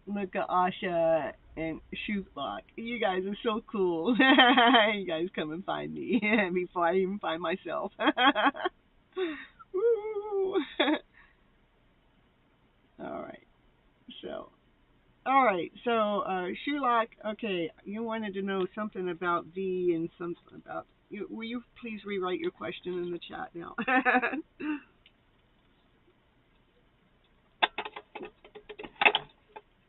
Look at Asha and Shootlock. You guys are so cool. You guys come and find me before I even find myself. Woo. All right. So, all right. So, Shootlock. Okay, you wanted to know something about V and something about. Will you please rewrite your question in the chat now?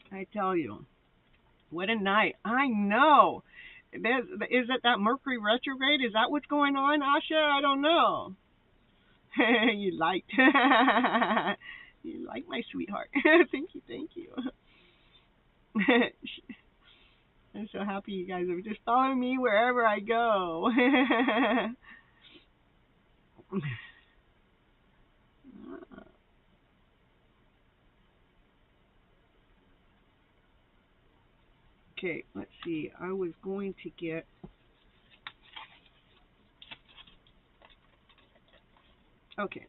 I tell you. What a night. I know. Is it that Mercury retrograde? Is that what's going on, Asha? I don't know. You liked. You like my sweetheart. Thank you, thank you. I'm so happy you guys are just following me wherever I go. Okay, let's see. I was going to get. Okay.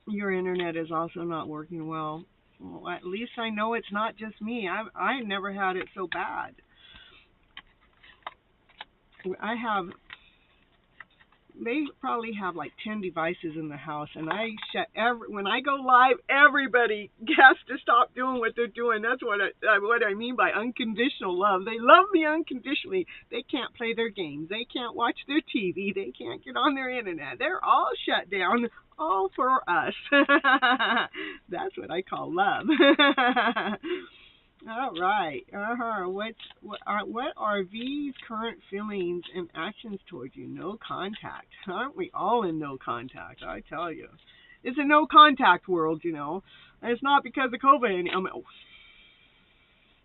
Your internet is also not working well. Well, at least I know it's not just me. I never had it so bad. I have. They probably have like 10 devices in the house, and I shut when I go live, everybody has to stop doing what they're doing. That's what I mean by unconditional love. They love me unconditionally. They can't play their games. They can't watch their TV. They can't get on their internet. They're all shut down, all for us. That's what I call love. All right. What are V's current feelings and actions towards you? No contact. Aren't we all in no contact? I tell you, it's a no contact world. And it's not because of COVID.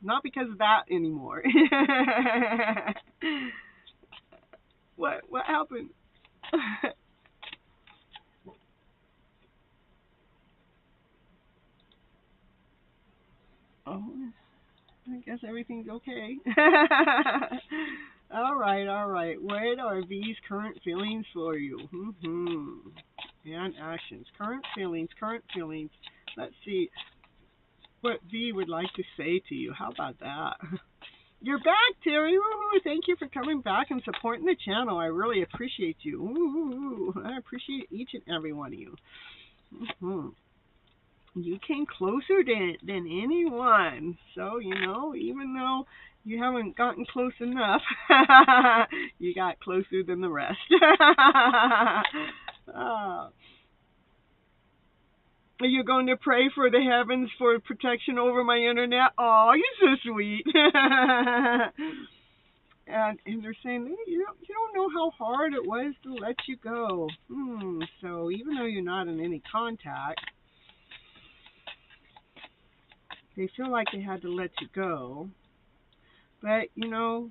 Not because of that anymore. What happened? Oh. I guess everything's okay. All right, all right. What are these current feelings for you? And actions. Current feelings, current feelings. Let's see what V would like to say to you. How about that? You're back, Terry. Woo-hoo. Thank you for coming back and supporting the channel. I really appreciate you. Woo-hoo. I appreciate each and every one of you. You came closer than anyone. So, even though you haven't gotten close enough, you got closer than the rest. Are you going to pray for the heavens for protection over my internet? Oh, you're so sweet. And they're saying, you don't know how hard it was to let you go. So even though you're not in any contact, they feel like they had to let you go. But, you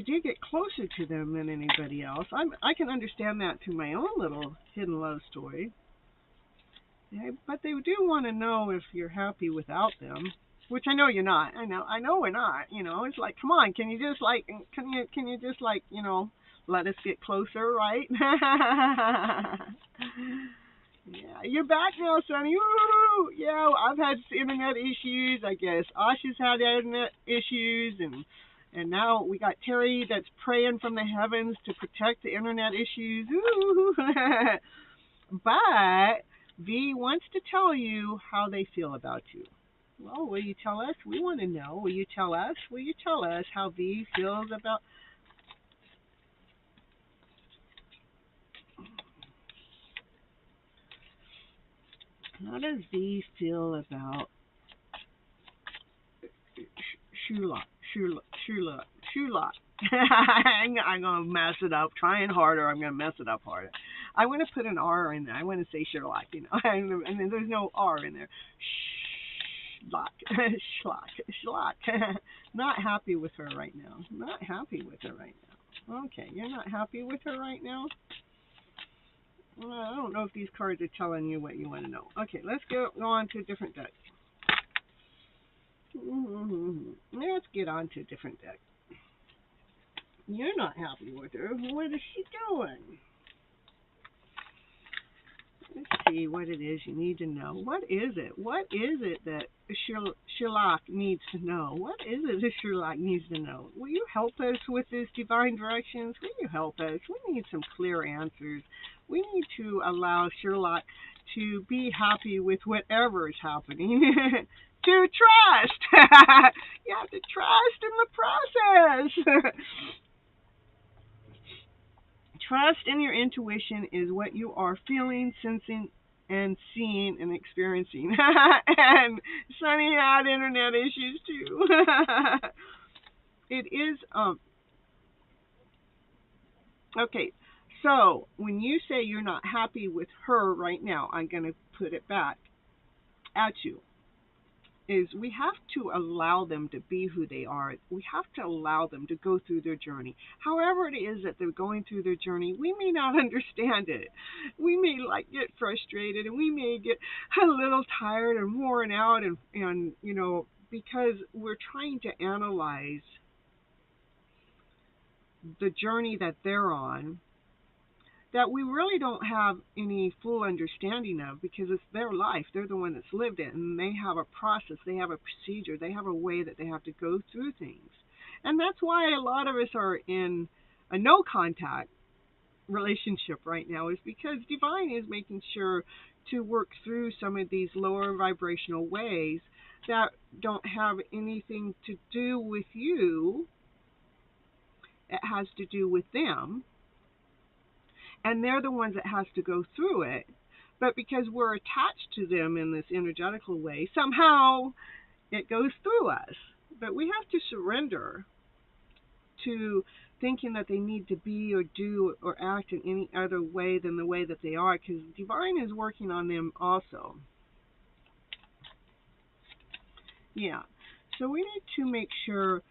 did get closer to them than anybody else. I can understand that through my own little hidden love story. Yeah, but they do want to know if you're happy without them, which I know you're not. I know we're not. It's like, come on, can you just let us get closer, right? Yeah, you're back now, Sonny. Woo! Yeah, I've had internet issues. I guess Asha's had internet issues, and now we got Terry that's praying from the heavens to protect the internet issues. Ooh. But V wants to tell you how they feel about you. Well, will you tell us? We want to know. Will you tell us? Will you tell us how V feels about? How does V feel about Shoelock? I'm going to mess it up. Trying harder, I'm going to mess it up harder. I want to put an R in there. I want to say Sherlock, and then there's no R in there. Schlock. Not happy with her right now. Not happy with her right now. Okay, you're not happy with her right now? Well, I don't know if these cards are telling you what you want to know. Okay, let's go on to a different deck. Let's get on to a different deck. You're not happy with her. What is she doing? Let's see what it is you need to know. What is it? What is it that Sherlock needs to know? What is it that Sherlock needs to know? Will you help us with this divine directions? Will you help us? We need some clear answers. We need to allow Sherlock to be happy with whatever is happening. To trust. You have to trust in the process. Trust in your intuition is what you are feeling, sensing, and seeing and experiencing. And Sunny had internet issues too. It is okay. So when you say you're not happy with her right now, I'm gonna put it back at you. Is we have to allow them to be who they are. We have to allow them to go through their journey. However it is that they're going through their journey, we may not understand it. We may get frustrated, and we may get a little tired and worn out, and because we're trying to analyze the journey that they're on, that we really don't have any full understanding of, because it's their life. They're the one that's lived it, and they have a process, they have a procedure, they have a way that they have to go through things. And that's why a lot of us are in a no contact relationship right now, is because Divine is making sure to work through some of these lower vibrational ways that don't have anything to do with you. It has to do with them. And they're the ones that has to go through it. But because we're attached to them in this energetical way, somehow it goes through us. But we have to surrender to thinking that they need to be or do or act in any other way than the way that they are, because Divine is working on them also. Yeah. So we need to make sure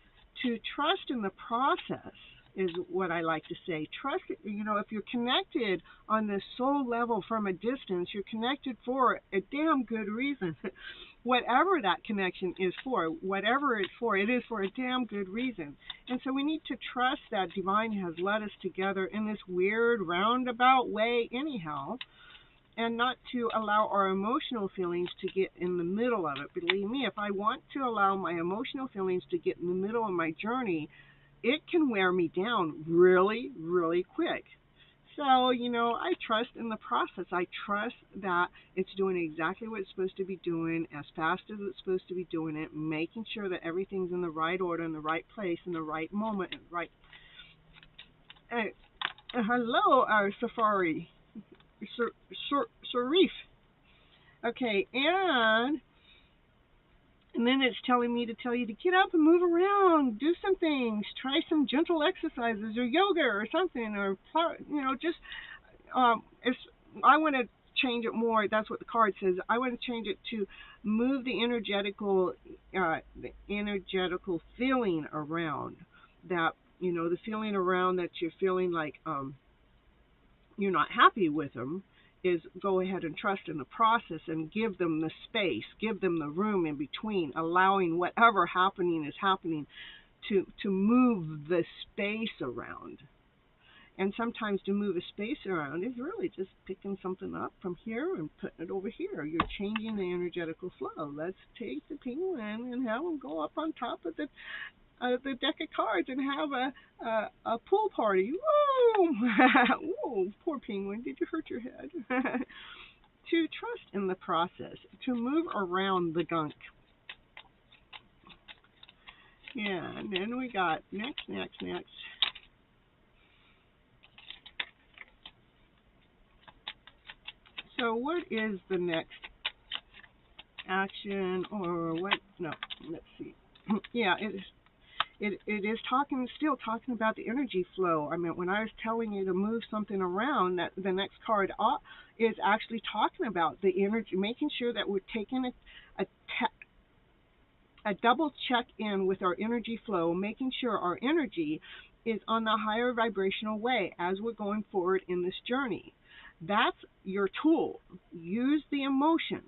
to trust in the process, is what I like to say. Trust, if you're connected on this soul level from a distance, you're connected for a damn good reason. Whatever that connection is for, whatever it's for, it is for a damn good reason. And so we need to trust that Divine has led us together in this weird roundabout way anyhow, and not to allow our emotional feelings to get in the middle of it. Believe me, if I want to allow my emotional feelings to get in the middle of my journey, it can wear me down really, really quick. So, I trust in the process. I trust that it's doing exactly what it's supposed to be doing, as fast as it's supposed to be doing it, making sure that everything's in the right order, in the right place, in the right moment, right. Hello, Safari. Sharif. Okay, and then it's telling me to tell you to get up and move around, do some things, try some gentle exercises or yoga or something, or just if I want to change it more. That's what the card says. I want to change it to move the energetical feeling around that. The feeling around that you're feeling like you're not happy with them, is go ahead and trust in the process and give them the space, give them the room in between, allowing whatever happening is happening to move the space around. And sometimes to move a space around is really just picking something up from here and putting it over here. You're changing the energetical flow. Let's take the penguin and have them go up on top of the deck of cards and have a pool party. Woo! Whoa, poor penguin, did you hurt your head? To trust in the process, to move around the gunk. Yeah, and then we got next. So what is the next action, or what? No, let's see. Yeah, it is still talking about the energy flow. I mean, when I was telling you to move something around, that the next card is actually talking about the energy, making sure that we're taking a double check in with our energy flow, making sure our energy is on the higher vibrational way as we're going forward in this journey. That's your tool. Use the emotion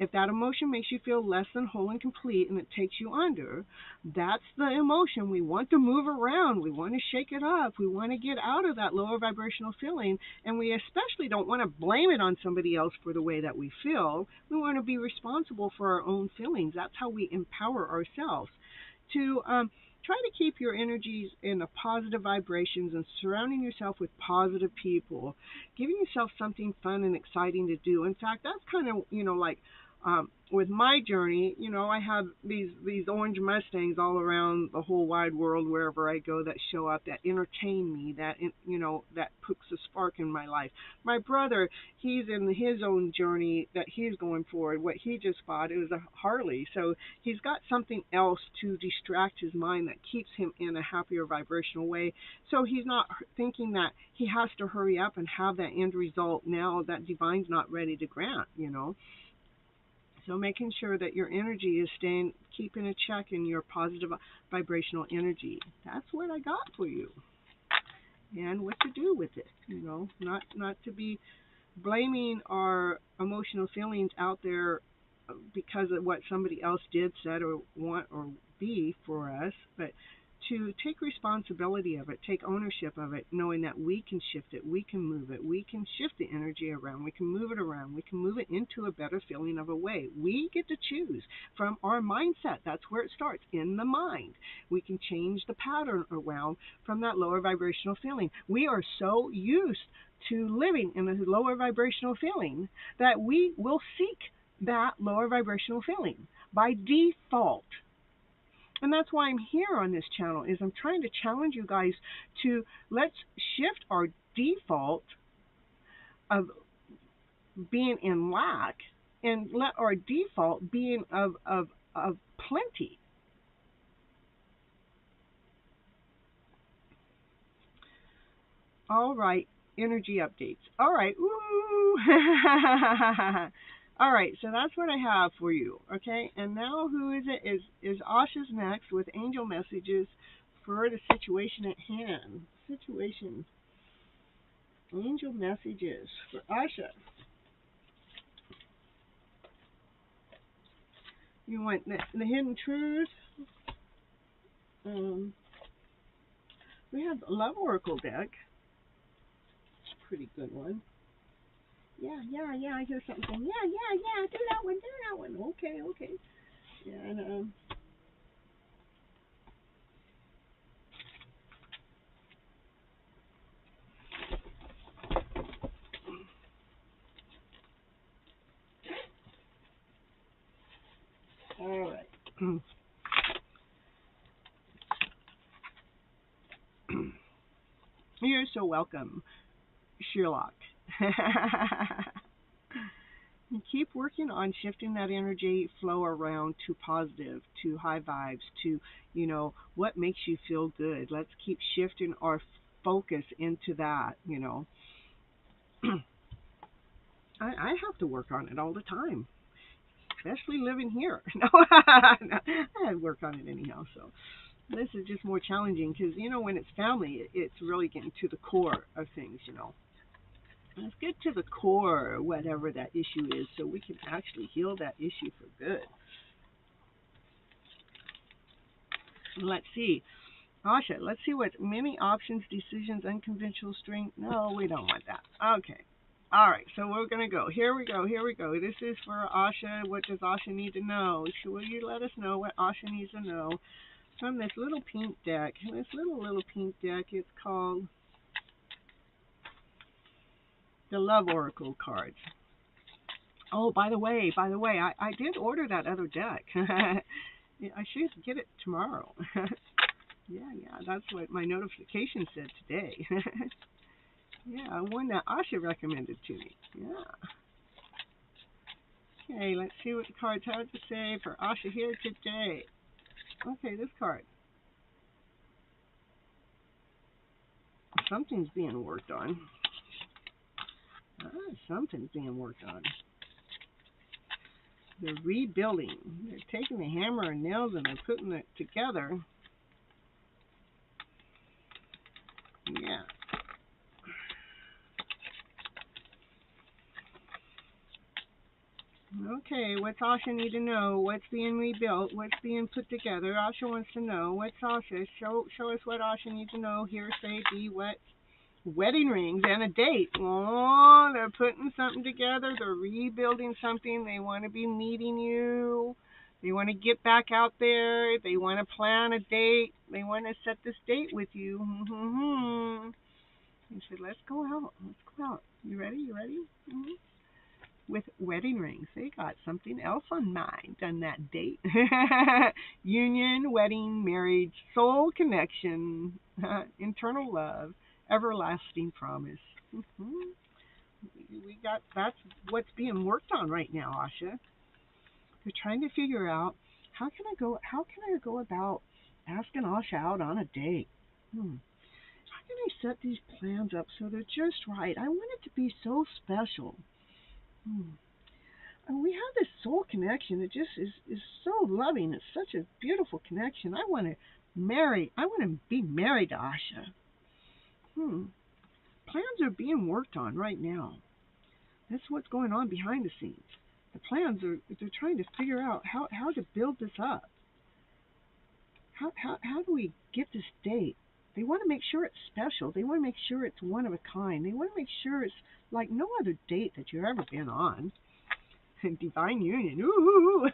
If that emotion makes you feel less than whole and complete and it takes you under, that's the emotion. We want to move around. We want to shake it up. We want to get out of that lower vibrational feeling. And we especially don't want to blame it on somebody else for the way that we feel. We want to be responsible for our own feelings. That's how we empower ourselves. To try to keep your energies in a positive vibrations and surrounding yourself with positive people, giving yourself something fun and exciting to do. In fact, that's kind of, like with my journey, I have these orange Mustangs all around the whole wide world wherever I go that show up, that entertain me, that that puts a spark in my life. My brother, he's in his own journey that he's going forward. What he just bought, it was a Harley, so he's got something else to distract his mind that keeps him in a happier vibrational way. So he's not thinking that he has to hurry up and have that end result now that divine's not ready to grant. So making sure that your energy is keeping a check in your positive vibrational energy. That's what I got for you. And what to do with it. Not to be blaming our emotional feelings out there because of what somebody else did, said, or want or be for us, but to take responsibility of it, take ownership of it, knowing that we can shift it, we can move it, we can shift the energy around, we can move it around, we can move it into a better feeling of a way. We get to choose from our mindset. That's where it starts, in the mind. We can change the pattern around from that lower vibrational feeling. We are so used to living in a lower vibrational feeling that we will seek that lower vibrational feeling by default. And that's why I'm here on this channel, is I'm trying to challenge you guys to let's shift our default of being in lack and let our default being of plenty. All right, energy updates. All right, ooh. All right, so that's what I have for you, okay? And now who is it? Is Asha's next with angel messages for the situation at hand. Angel messages for Asha. You want the hidden truth? We have the Love Oracle deck. Pretty good one. Yeah, I hear something saying, yeah, do that one. Okay. Yeah, and all right. You're so welcome, Sherlock. Keep working on shifting that energy flow around to positive, to high vibes, to, what makes you feel good. Let's keep shifting our focus into that, I have to work on it all the time, especially living here. No, I work on it anyhow, so this is just more challenging because, when it's family, it's really getting to the core of things, Let's get to the core, whatever that issue is, so we can actually heal that issue for good. Let's see. Asha, let's see what many options, decisions, unconventional strength. No, we don't want that. Okay. All right, so we're going to go. Here we go. This is for Asha. What does Asha need to know? So will you let us know what Asha needs to know from this little pink deck? This little pink deck, it's called the Love Oracle cards. Oh, by the way, I did order that other deck. I should get it tomorrow. Yeah, that's what my notification said today. Yeah, one that Asha recommended to me. Yeah. Okay, let's see what the cards have to say for Asha here today. Okay, this card. Something's being worked on. Something's being worked on. They're rebuilding. They're taking the hammer and nails and they're putting it together. Yeah. Okay, what's Asha need to know? What's being rebuilt? What's being put together? Asha wants to know. What's Asha? Show us what Asha needs to know. Here, say, be what? Wedding rings and a date. Oh, they're putting something together. They're rebuilding something. They want to be meeting you. They want to get back out there. They want to plan a date. They want to set this date with you. He said, let's go out. Let's go out. You ready? You ready? With wedding rings. They got something else on mind on that date. Union, wedding, marriage, soul connection, internal love, everlasting promise. We got, that's what's being worked on right now, Asha. They're trying to figure out how can I go about asking Asha out on a date. How can I set these plans up so they're just right? I want it to be so special. And we have this soul connection. It just is so loving. It's such a beautiful connection. I want to be married to Asha. Plans are being worked on right now. That's what's going on behind the scenes. The plans they're trying to figure out how to build this up. How do we get this date? They want to make sure it's special. They want to make sure it's one of a kind. They want to make sure it's like no other date that you've ever been on. Divine union. Ooh.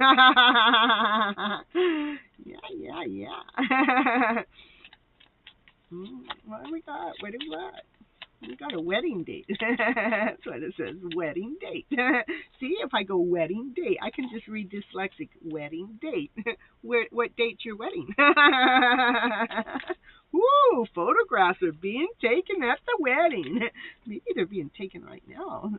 Yeah. What do we got? What do we got? We got a wedding date. That's what it says, wedding date. See, if I go wedding date, I can just read dyslexic, wedding date. What date's your wedding? Woo, photographs are being taken at the wedding. Maybe they're being taken right now.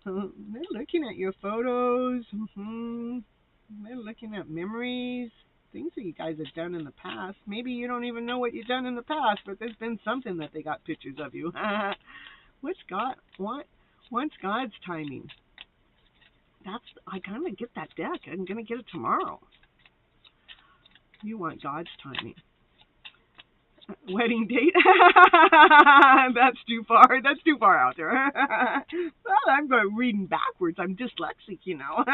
They're looking at your photos. They're looking at memories, things that you guys have done in the past. Maybe you don't even know what you've done in the past, but there's been something that they got pictures of you. What's God's timing? I gotta get that deck. I'm gonna get it tomorrow. You want God's timing. Wedding date? That's too far. That's too far out there. Well, I'm going reading backwards. I'm dyslexic, you know.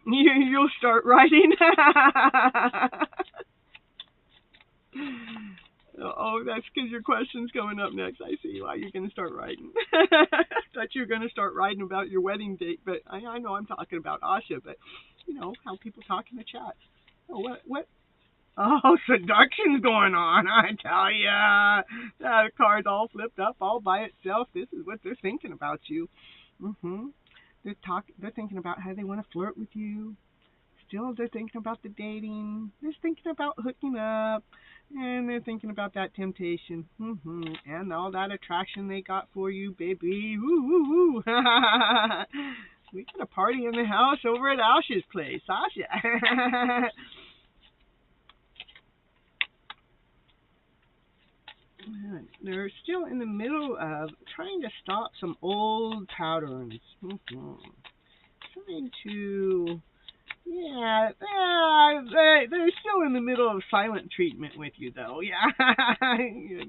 You'll start writing. Oh, that's because your question's coming up next. I see why you're going to start writing. Thought you were going to start writing about your wedding date, but I know I'm talking about Asha, but you know how people talk in the chat. Oh, what? Oh, seduction's going on, I tell ya. That card's all flipped up all by itself. This is what they're thinking about you. They're thinking about how they want to flirt with you. Still, they're thinking about the dating. They're thinking about hooking up. And they're thinking about that temptation. And all that attraction they got for you, baby. Woo. We got a party in the house over at Asha's place. Asha. They're still in the middle of trying to stop some old patterns. Trying to... Yeah, they're still in the middle of silent treatment with you, though. Yeah,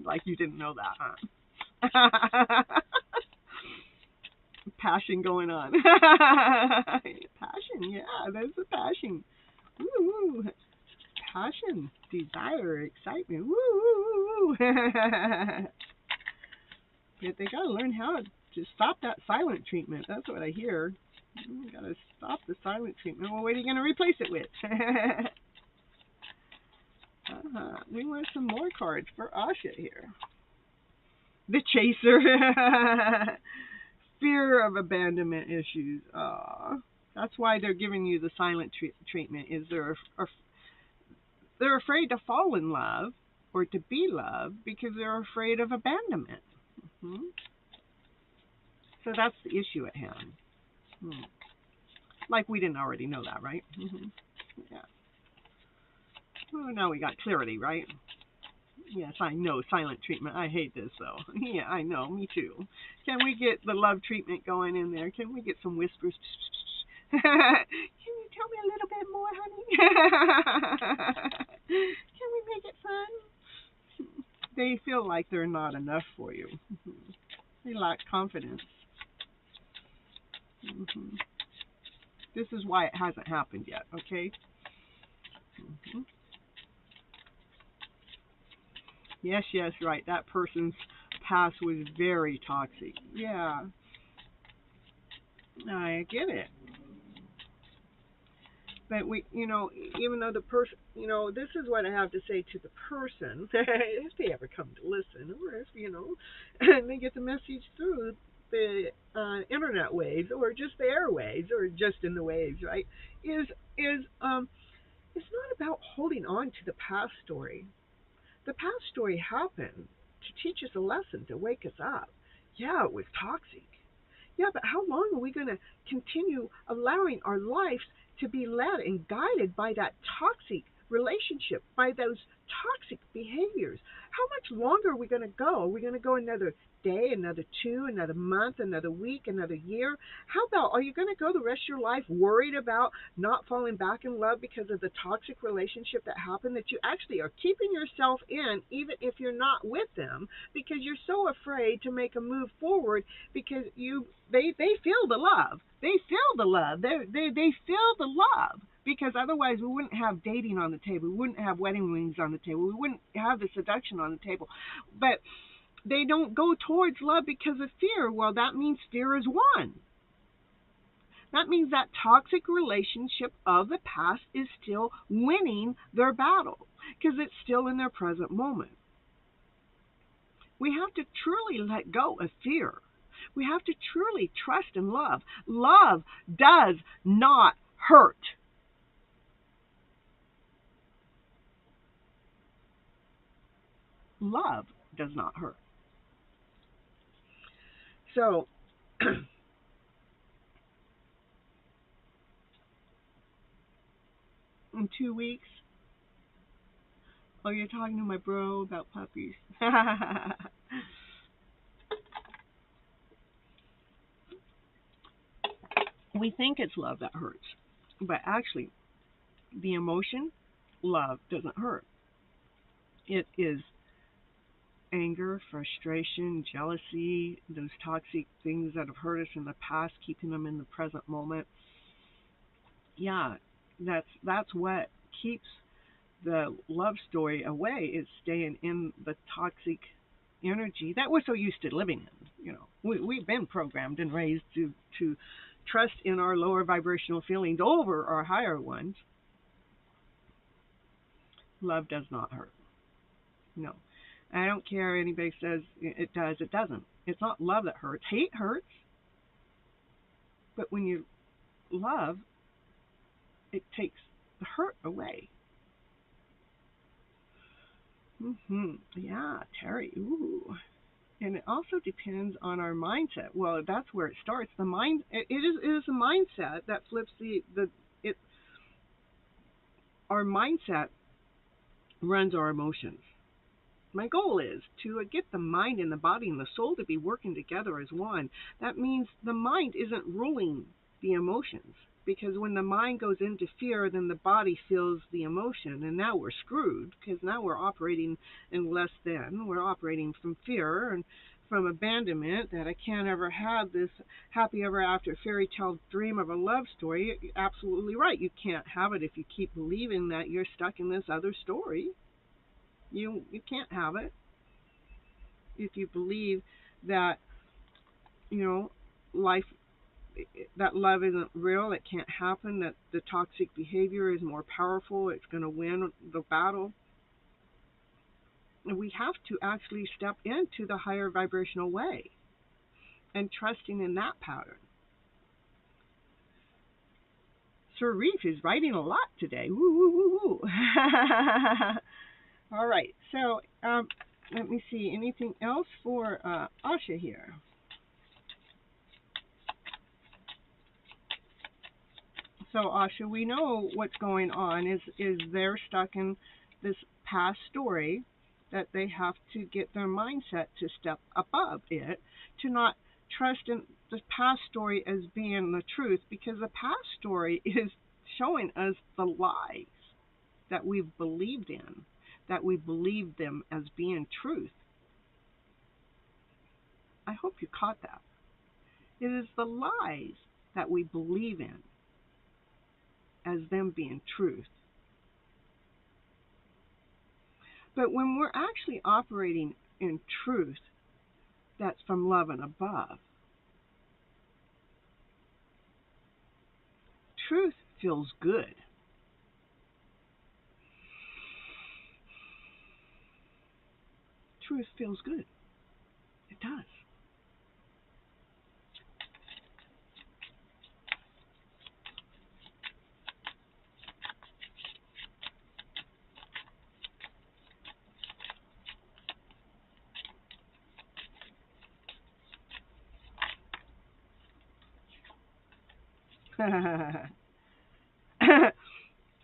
like you didn't know that, huh? Passion going on. Passion, yeah, there's the passion. Woo, passion, desire, excitement. Woo. But they gotta learn how to stop that silent treatment. That's what I hear. You gotta stop the silent treatment. Well, what are you gonna replace it with? We want some more cards for Asha here. The chaser. Fear of abandonment issues. That's why they're giving you the silent treatment. Is they're afraid to fall in love or to be loved because they're afraid of abandonment. So that's the issue at hand. Like we didn't already know that, right? Yeah. Well, now we got clarity, right? Yes, I know, silent treatment. I hate this, though. Yeah, I know, me too. Can we get the love treatment going in there? Can we get some whispers? Can you tell me a little bit more, honey? Can we make it fun? They feel like they're not enough for you. They lack confidence. Hmm. This is why it hasn't happened yet, okay? Hmm. Yes, yes, right. That person's past was very toxic. Yeah, I get it. But even though the person, this is what I have to say to the person, if they ever come to listen, or if, and they get the message through the internet waves, or just the airwaves, or just in the waves, right? Is it's not about holding on to the past story. The past story happened to teach us a lesson, to wake us up. Yeah, it was toxic. Yeah, but how long are we going to continue allowing our lives to be led and guided by that toxic relationship, by those toxic behaviors? How much longer are we going to go? Are we going to go another day, another two, another month, another week, another year? How about, are you going to go the rest of your life worried about not falling back in love because of the toxic relationship that happened, that you actually are keeping yourself in even if you're not with them, because you're so afraid to make a move forward, because they feel the love. They feel the love. They feel the love, because otherwise we wouldn't have dating on the table. We wouldn't have wedding rings on the table. We wouldn't have the seduction on the table. But they don't go towards love because of fear. Well, that means fear is one. That means that toxic relationship of the past is still winning their battle, because it's still in their present moment. We have to truly let go of fear. We have to truly trust in love. Love does not hurt. Love does not hurt. So, in 2 weeks, oh, you're talking to my bro about puppies. We think it's love that hurts, but actually, the emotion, love, doesn't hurt. It is anger, frustration, jealousy, those toxic things that have hurt us in the past, keeping them in the present moment. Yeah, that's what keeps the love story away, is staying in the toxic energy that we're so used to living in. We've been programmed and raised to trust in our lower vibrational feelings over our higher ones. Love does not hurt. No. I don't care anybody says it does, it doesn't. It's not love that hurts. Hate hurts. But when you love, it takes the hurt away. Yeah, Terry. Ooh. And it also depends on our mindset. Well, that's where it starts. The mind. It is a mindset that flips it. Our mindset runs our emotions. My goal is to get the mind and the body and the soul to be working together as one. That means the mind isn't ruling the emotions, because when the mind goes into fear, then the body feels the emotion, and now we're screwed, because now we're operating in less than. We're operating from fear and from abandonment, that I can't ever have this happy ever after fairy tale dream of a love story. You're absolutely right. You can't have it if you keep believing that you're stuck in this other story. You can't have it if you believe that, life, that love isn't real, it can't happen, that the toxic behavior is more powerful, it's going to win the battle. And we have to actually step into the higher vibrational way and trusting in that pattern. Sir Reef is writing a lot today. Woo, woo, woo, woo. All right, so let me see, anything else for Asha here? So Asha, we know what's going on is they're stuck in this past story, that they have to get their mindset to step above it, to not trust in the past story as being the truth, because the past story is showing us the lies that we've believed in, that we believe them as being truth. I hope you caught that. It is the lies that we believe in as them being truth. But when we're actually operating in truth that's from love and above, truth feels good. Truth feels good. It does.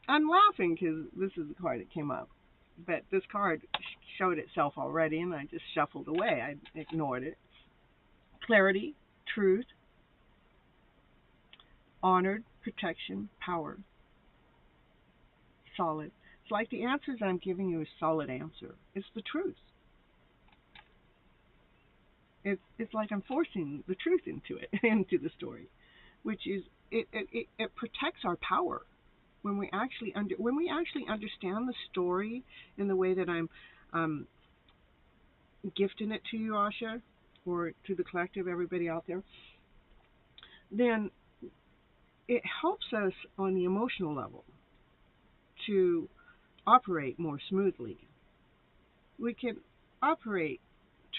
I'm laughing because this is the card that came up. But this card showed itself already, and I just shuffled away. I ignored it. Clarity, truth, honored, protection, power, solid. It's like the answers I'm giving you is solid answer. It's the truth. It's like I'm forcing the truth into it, into the story, which is it protects our power. When we actually understand the story in the way that I'm gifting it to you, Asha, or to the collective, everybody out there, then it helps us on the emotional level to operate more smoothly. We can operate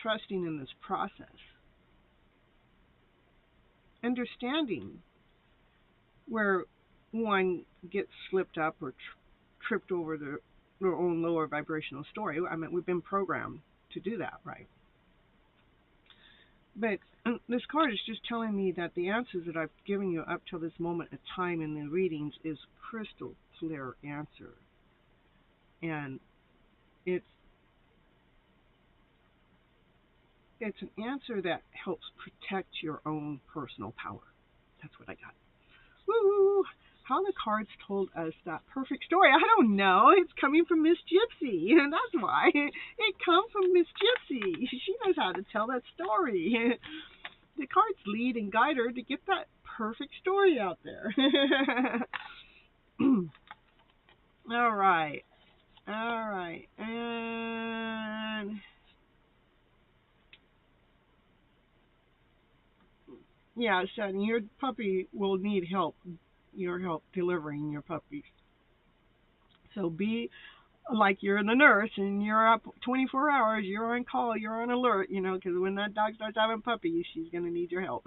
trusting in this process, understanding where one gets slipped up or tripped over their own lower vibrational story. I mean, we've been programmed to do that, right? But this card is just telling me that the answers that I've given you up till this moment of time in the readings is crystal clear answer. And it's an answer that helps protect your own personal power. That's what I got. Woo! How the cards told us that perfect story. I don't know. It's coming from Miss Gypsy. And that's why. It comes from Miss Gypsy. She knows how to tell that story. The cards lead and guide her to get that perfect story out there. All right. And yeah, so your puppy will need help, your help delivering your puppies. So be like you're the nurse and you're up 24 hours, you're on call, you're on alert, because when that dog starts having puppies, she's going to need your help.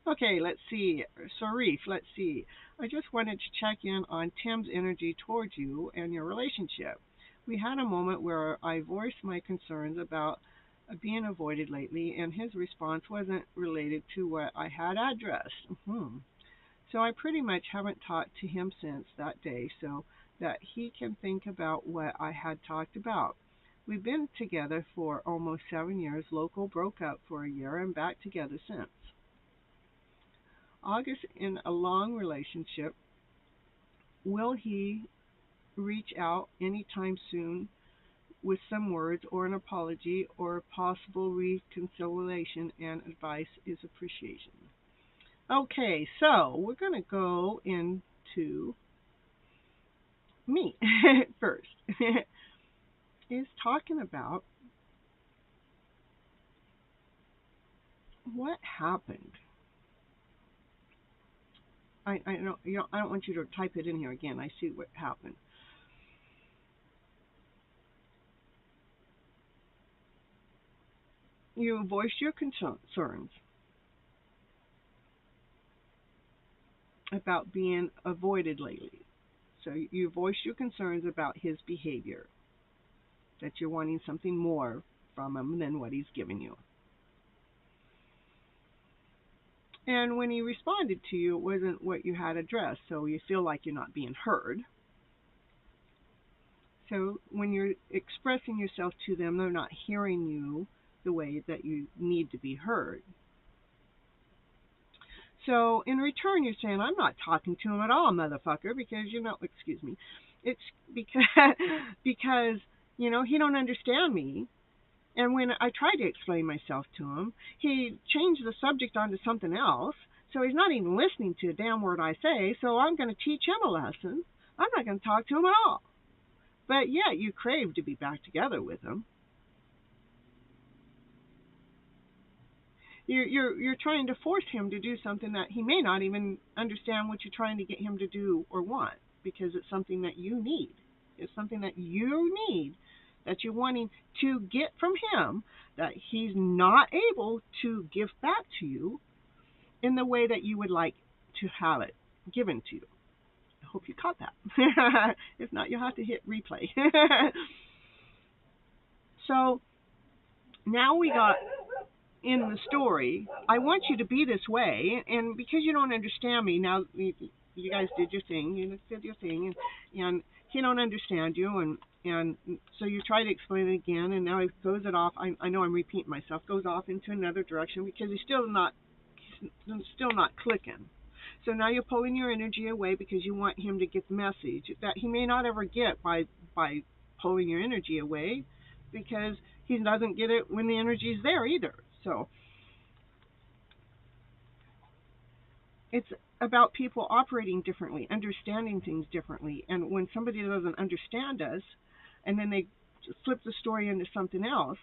Okay, let's see. Sarif, let's see. I just wanted to check in on Tim's energy towards you and your relationship. We had a moment where I voiced my concerns about being avoided lately, and his response wasn't related to what I had addressed. So I pretty much haven't talked to him since that day so that he can think about what I had talked about. We've been together for almost 7 years. Local broke up for a year and back together since. August in a long relationship. Will he reach out anytime soon with some words or an apology or possible reconciliation, and advice is appreciation. Okay, so we're going to go into me first. Is talking about what happened. I don't want you to type it in here again. I see what happened. You voiced your concerns about being avoided lately. So you voiced your concerns about his behavior, that you're wanting something more from him than what he's giving you. And when he responded to you, it wasn't what you had addressed, so you feel like you're not being heard. So when you're expressing yourself to them, they're not hearing you the way that you need to be heard. So in return, you're saying, I'm not talking to him at all, motherfucker, because excuse me, it's because he don't understand me, And when I tried to explain myself to him, he changed the subject onto something else. So he's not even listening to a damn word I say. So I'm going to teach him a lesson. I'm not going to talk to him at all. But yet you crave to be back together with him. You're trying to force him to do something that he may not even understand what you're trying to get him to do or want, because it's something that you need. It's something that you need, that you're wanting to get from him, that he's not able to give back to you in the way that you would like to have it given to you. I hope you caught that. If not, you'll have to hit replay. So now we got in the story, I want you to be this way, and because you don't understand me, now you guys did your thing, you did your thing, and he don't understand you, and so you try to explain it again, and now he throws it off. I know I'm repeating myself, goes off into another direction because he's still not clicking. So now you're pulling your energy away because you want him to get the message that he may not ever get by pulling your energy away, because he doesn't get it when the energy is there either. So it's about people operating differently, understanding things differently. And when somebody doesn't understand us, and then they flip the story into something else,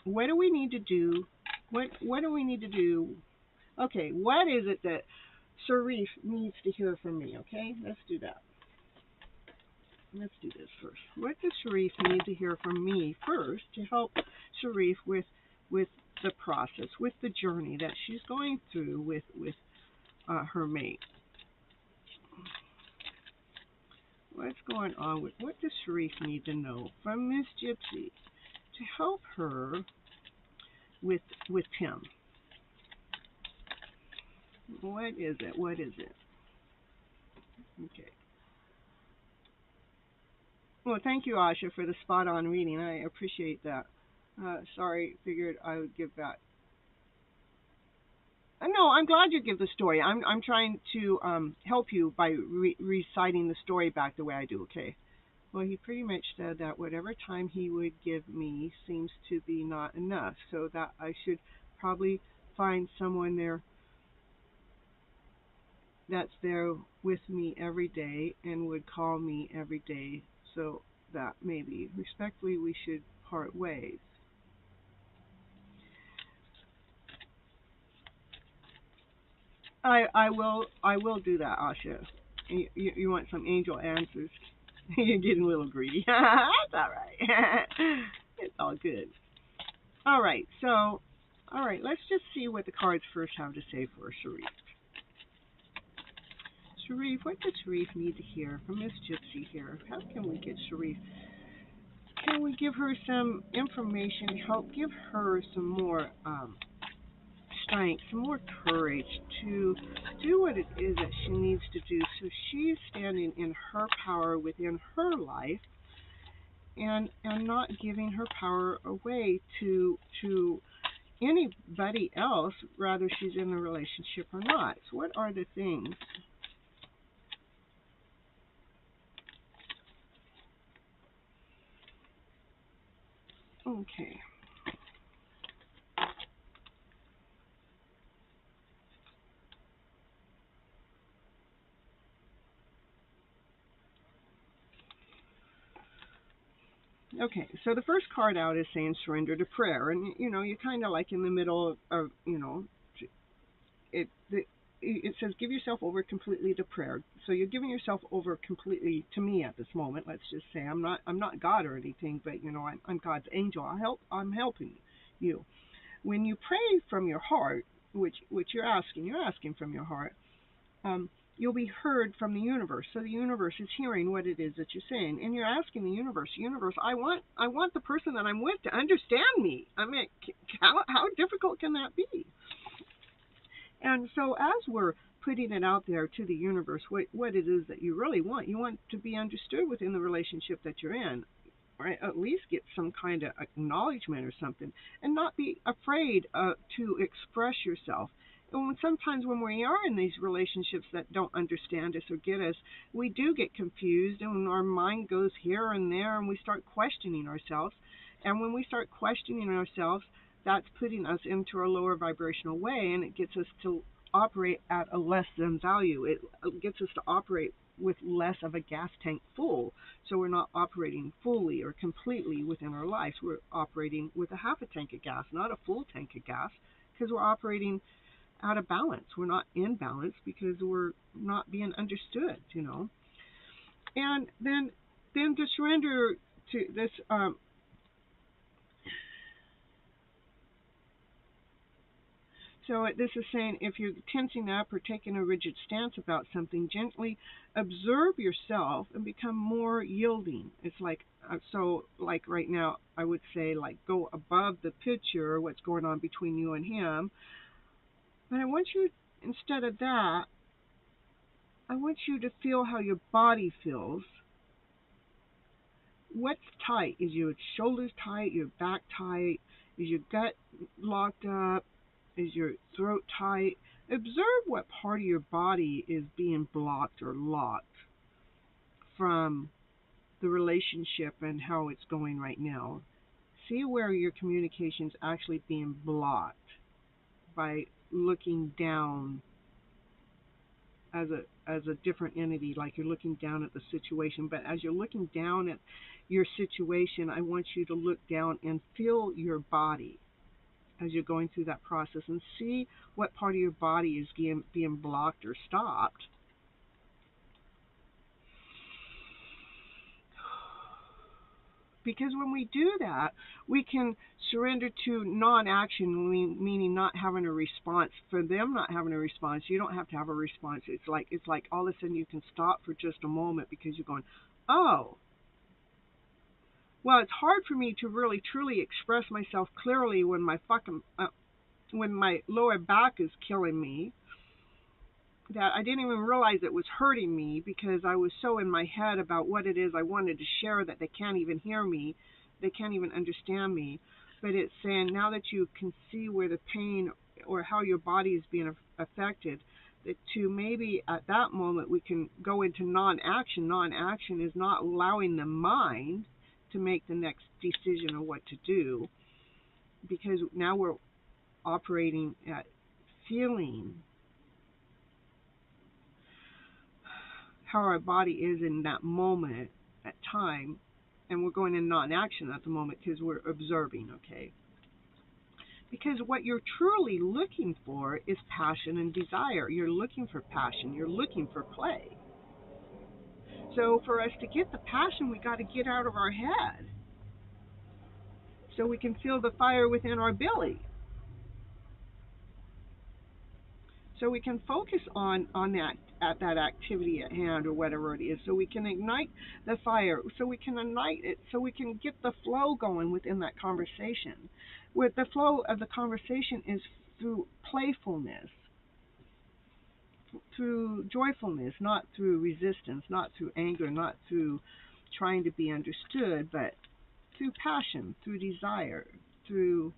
what do we need to do? What do we need to do? Okay, what is it that Sharif needs to hear from me? Okay, let's do that. Let's do this first. What does Sharif need to hear from me first to help Sharif with the process, with the journey that she's going through with her mate? What's going on with, what does Sharif need to know from Miss Gypsy to help her with Tim? What is it? What is it? Okay. Well, thank you, Asha, for the spot-on reading. I appreciate that. Sorry, figured I would give that. No, I'm glad you give the story. I'm trying to help you by reciting the story back the way I do. Okay. Well, he pretty much said that whatever time he would give me seems to be not enough, so that I should probably find someone there that's there with me every day and would call me every day, so that maybe respectfully we should part ways. I will do that, Asha. You want some angel answers? You're getting a little greedy. That's all right. It's all good. All right. So, all right. Let's just see what the cards first have to say for Sharif. Sharif, what does Sharif need to hear from Miss Gypsy here? How can we get Sharif? Can we give her some information, help give her some more strength, some more courage to do what it is that she needs to do, so she's standing in her power within her life, and not giving her power away to anybody else, whether she's in a relationship or not. So what are the things? Okay. Okay, so the first card out is saying surrender to prayer, and you're kind of like in the middle of it says give yourself over completely to prayer. So you're giving yourself over completely to me at this moment. Let's just say I'm not God or anything, but I'm God's angel. I'm helping you. When you pray from your heart, which you're asking from your heart, you'll be heard from the universe. So the universe is hearing what it is that you're saying, and you're asking the universe, I want the person that I'm with to understand me. I mean, how difficult can that be? And so as we're putting it out there to the universe, what it is that you really want to be understood within the relationship that you're in, or at least get some kind of acknowledgement or something, and not be afraid to express yourself. And sometimes when we are in these relationships that don't understand us or get us, we do get confused and our mind goes here and there and we start questioning ourselves. And when we start questioning ourselves, that's putting us into a lower vibrational way, and it gets us to operate at a less than value. It gets us to operate with less of a gas tank full. So we're not operating fully or completely within our lives. We're operating with a half a tank of gas, not a full tank of gas, because we're operating out of balance. We're not in balance because we're not being understood, And then to surrender to this, so this is saying if you're tensing up or taking a rigid stance about something, gently observe yourself and become more yielding. It's like, so like right now, I would say like go above the picture, what's going on between you and him. But I want you, instead of that, I want you to feel how your body feels. What's tight? Is your shoulders tight? Your back tight? Is your gut locked up? Is your throat tight? Observe what part of your body is being blocked or locked from the relationship and how it's going right now. See where your communication is actually being blocked by looking down as a different entity, like you're looking down at the situation. But as you're looking down at your situation, I want you to look down and feel your body as you're going through that process and see what part of your body is being blocked or stopped. Because when we do that, we can surrender to non-action, meaning not having a response. For them not having a response, you don't have to have a response. It's like all of a sudden you can stop for just a moment because you're going, oh, well, it's hard for me to really truly express myself clearly when when my lower back is killing me, that I didn't even realize it was hurting me because I was so in my head about what it is I wanted to share that they can't even hear me. They can't even understand me. But it's saying now that you can see where the pain or how your body is being affected, that to maybe at that moment we can go into non-action. Non-action is not allowing the mind to make the next decision of what to do, because now we're operating at feeling how our body is in that moment at time, and we're going in non-action at the moment because we're observing, okay? Because what you're truly looking for is passion and desire. You're looking for passion. You're looking for play. So for us to get the passion, we got to get out of our head so we can feel the fire within our belly. So we can focus on that activity at hand or whatever it is, so we can ignite the fire, so we can ignite it, so we can get the flow going within that conversation. Where the flow of the conversation is through playfulness, through joyfulness, not through resistance, not through anger, not through trying to be understood, but through passion, through desire, through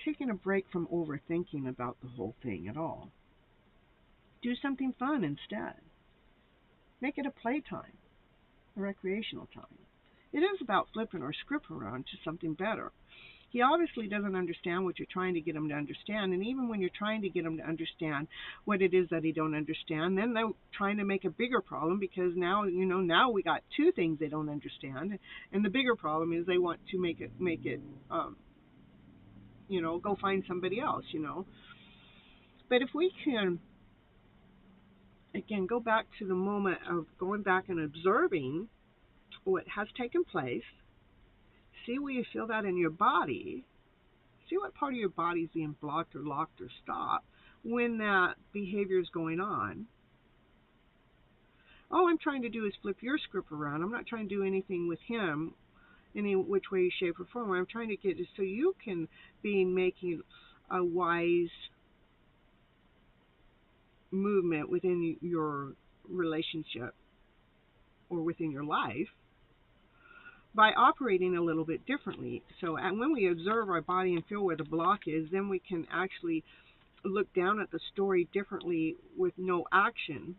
taking a break from overthinking about the whole thing at all. Do something fun instead. Make it a playtime, a recreational time. It is about flipping our script around to something better. He obviously doesn't understand what you're trying to get him to understand, and even when you're trying to get him to understand what it is that he don't understand, then they're trying to make a bigger problem, because now we got two things they don't understand, and the bigger problem is they want to make it go find somebody else, But if we can, again, go back to the moment of going back and observing what has taken place, see where you feel that in your body, see what part of your body is being blocked or locked or stopped when that behavior is going on. All I'm trying to do is flip your script around. I'm not trying to do anything with him any which way, shape, or form. What I'm trying to get is so you can be making a wise movement within your relationship or within your life, by operating a little bit differently. So and when we observe our body and feel where the block is, then we can actually look down at the story differently with no action,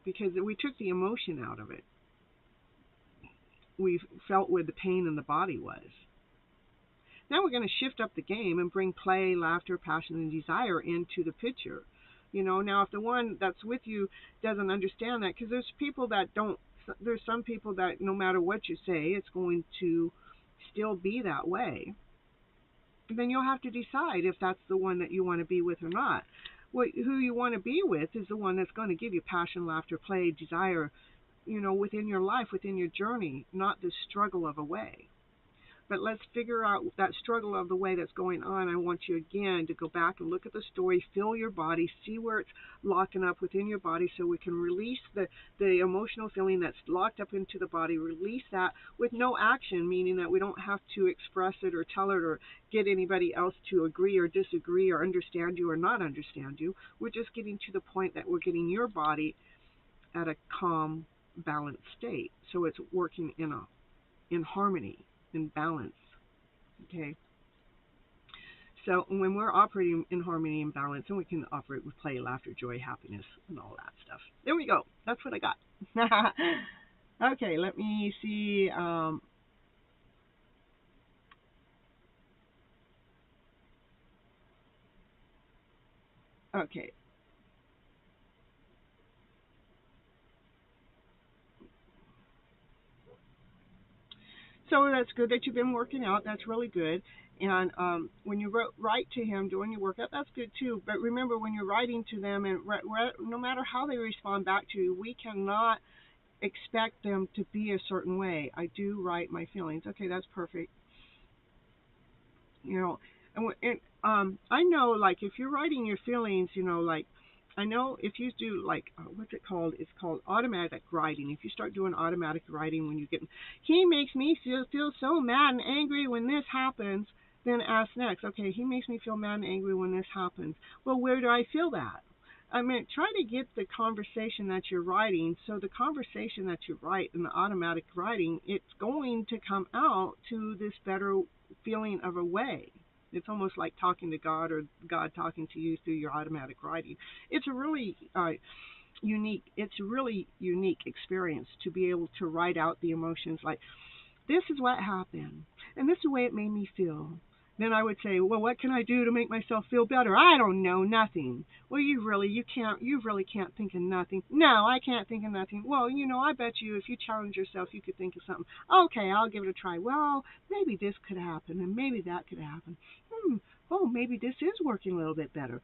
because we took the emotion out of it. We felt where the pain in the body was. Now we're going to shift up the game and bring play, laughter, passion, and desire into the picture. Now if the one that's with you doesn't understand that, because there's some people that no matter what you say, it's going to still be that way. Then you'll have to decide if that's the one that you want to be with or not. Who you want to be with is the one that's going to give you passion, laughter, play, desire, within your life, within your journey, not the struggle of a way. But let's figure out that struggle of the way that's going on. I want you again to go back and look at the story, feel your body, see where it's locking up within your body, so we can release the emotional feeling that's locked up into the body, release that with no action, meaning that we don't have to express it or tell it or get anybody else to agree or disagree or understand you or not understand you. We're just getting to the point that we're getting your body at a calm, balanced state. So it's working in harmony, in balance. Okay. So when we're operating in harmony and balance, then we can operate with play, laughter, joy, happiness, and all that stuff. There we go. That's what I got. Okay, let me see. Okay. So that's good that you've been working out. That's really good. And when you write to him doing your workout, that's good too. But remember, when you're writing to them, and no matter how they respond back to you, we cannot expect them to be a certain way. I do write my feelings. Okay, that's perfect. And I know, like, if you're writing your feelings, like, I know if you do, like, what's it called? It's called automatic writing. If you start doing automatic writing when you get, he makes me feel so mad and angry when this happens, then ask next, okay, he makes me feel mad and angry when this happens. Well, where do I feel that? I mean, try to get the conversation that you're writing. So the conversation that you write in the automatic writing, it's going to come out to this better feeling of a way. It's almost like talking to God or God talking to you through your automatic writing. It's a really unique experience to be able to write out the emotions like, this is what happened, and this is the way it made me feel. Then I would say, well, what can I do to make myself feel better? I don't know, nothing. Well, you really can't think of nothing. No, I can't think of nothing. Well, I bet you if you challenge yourself, you could think of something. Okay, I'll give it a try. Well, maybe this could happen, and maybe that could happen. Oh, maybe this is working a little bit better.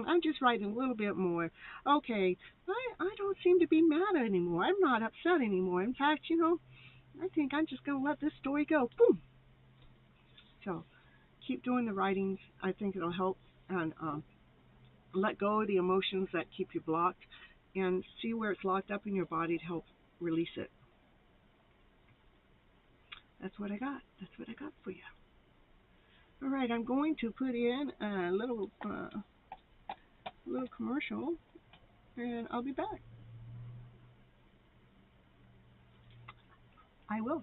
I'm just writing a little bit more. Okay, I don't seem to be mad anymore. I'm not upset anymore. In fact, I think I'm just going to let this story go. Boom. So keep doing the writings. I think it'll help. And let go of the emotions that keep you blocked, and see where it's locked up in your body to help release it. That's what I got. That's what I got for you. All right, I'm going to put in a little commercial, and I'll be back. I will.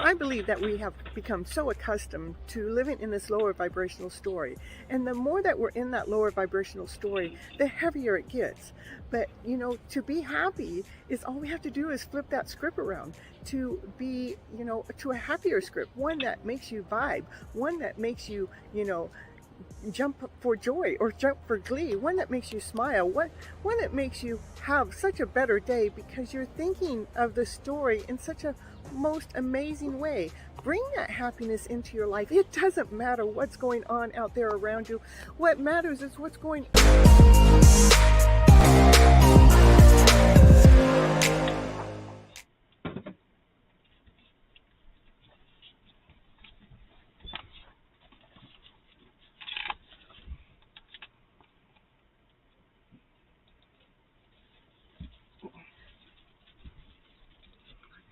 I believe that we have become so accustomed to living in this lower vibrational story. And the more that we're in that lower vibrational story, the heavier it gets. But, to be happy is all we have to do is flip that script around to be, to a happier script, one that makes you vibe, one that makes you, jump for joy or jump for glee, one that makes you smile, one that makes you have such a better day because you're thinking of the story in such a most amazing way. Bring that happiness into your life. It doesn't matter what's going on out there around you. What matters is what's going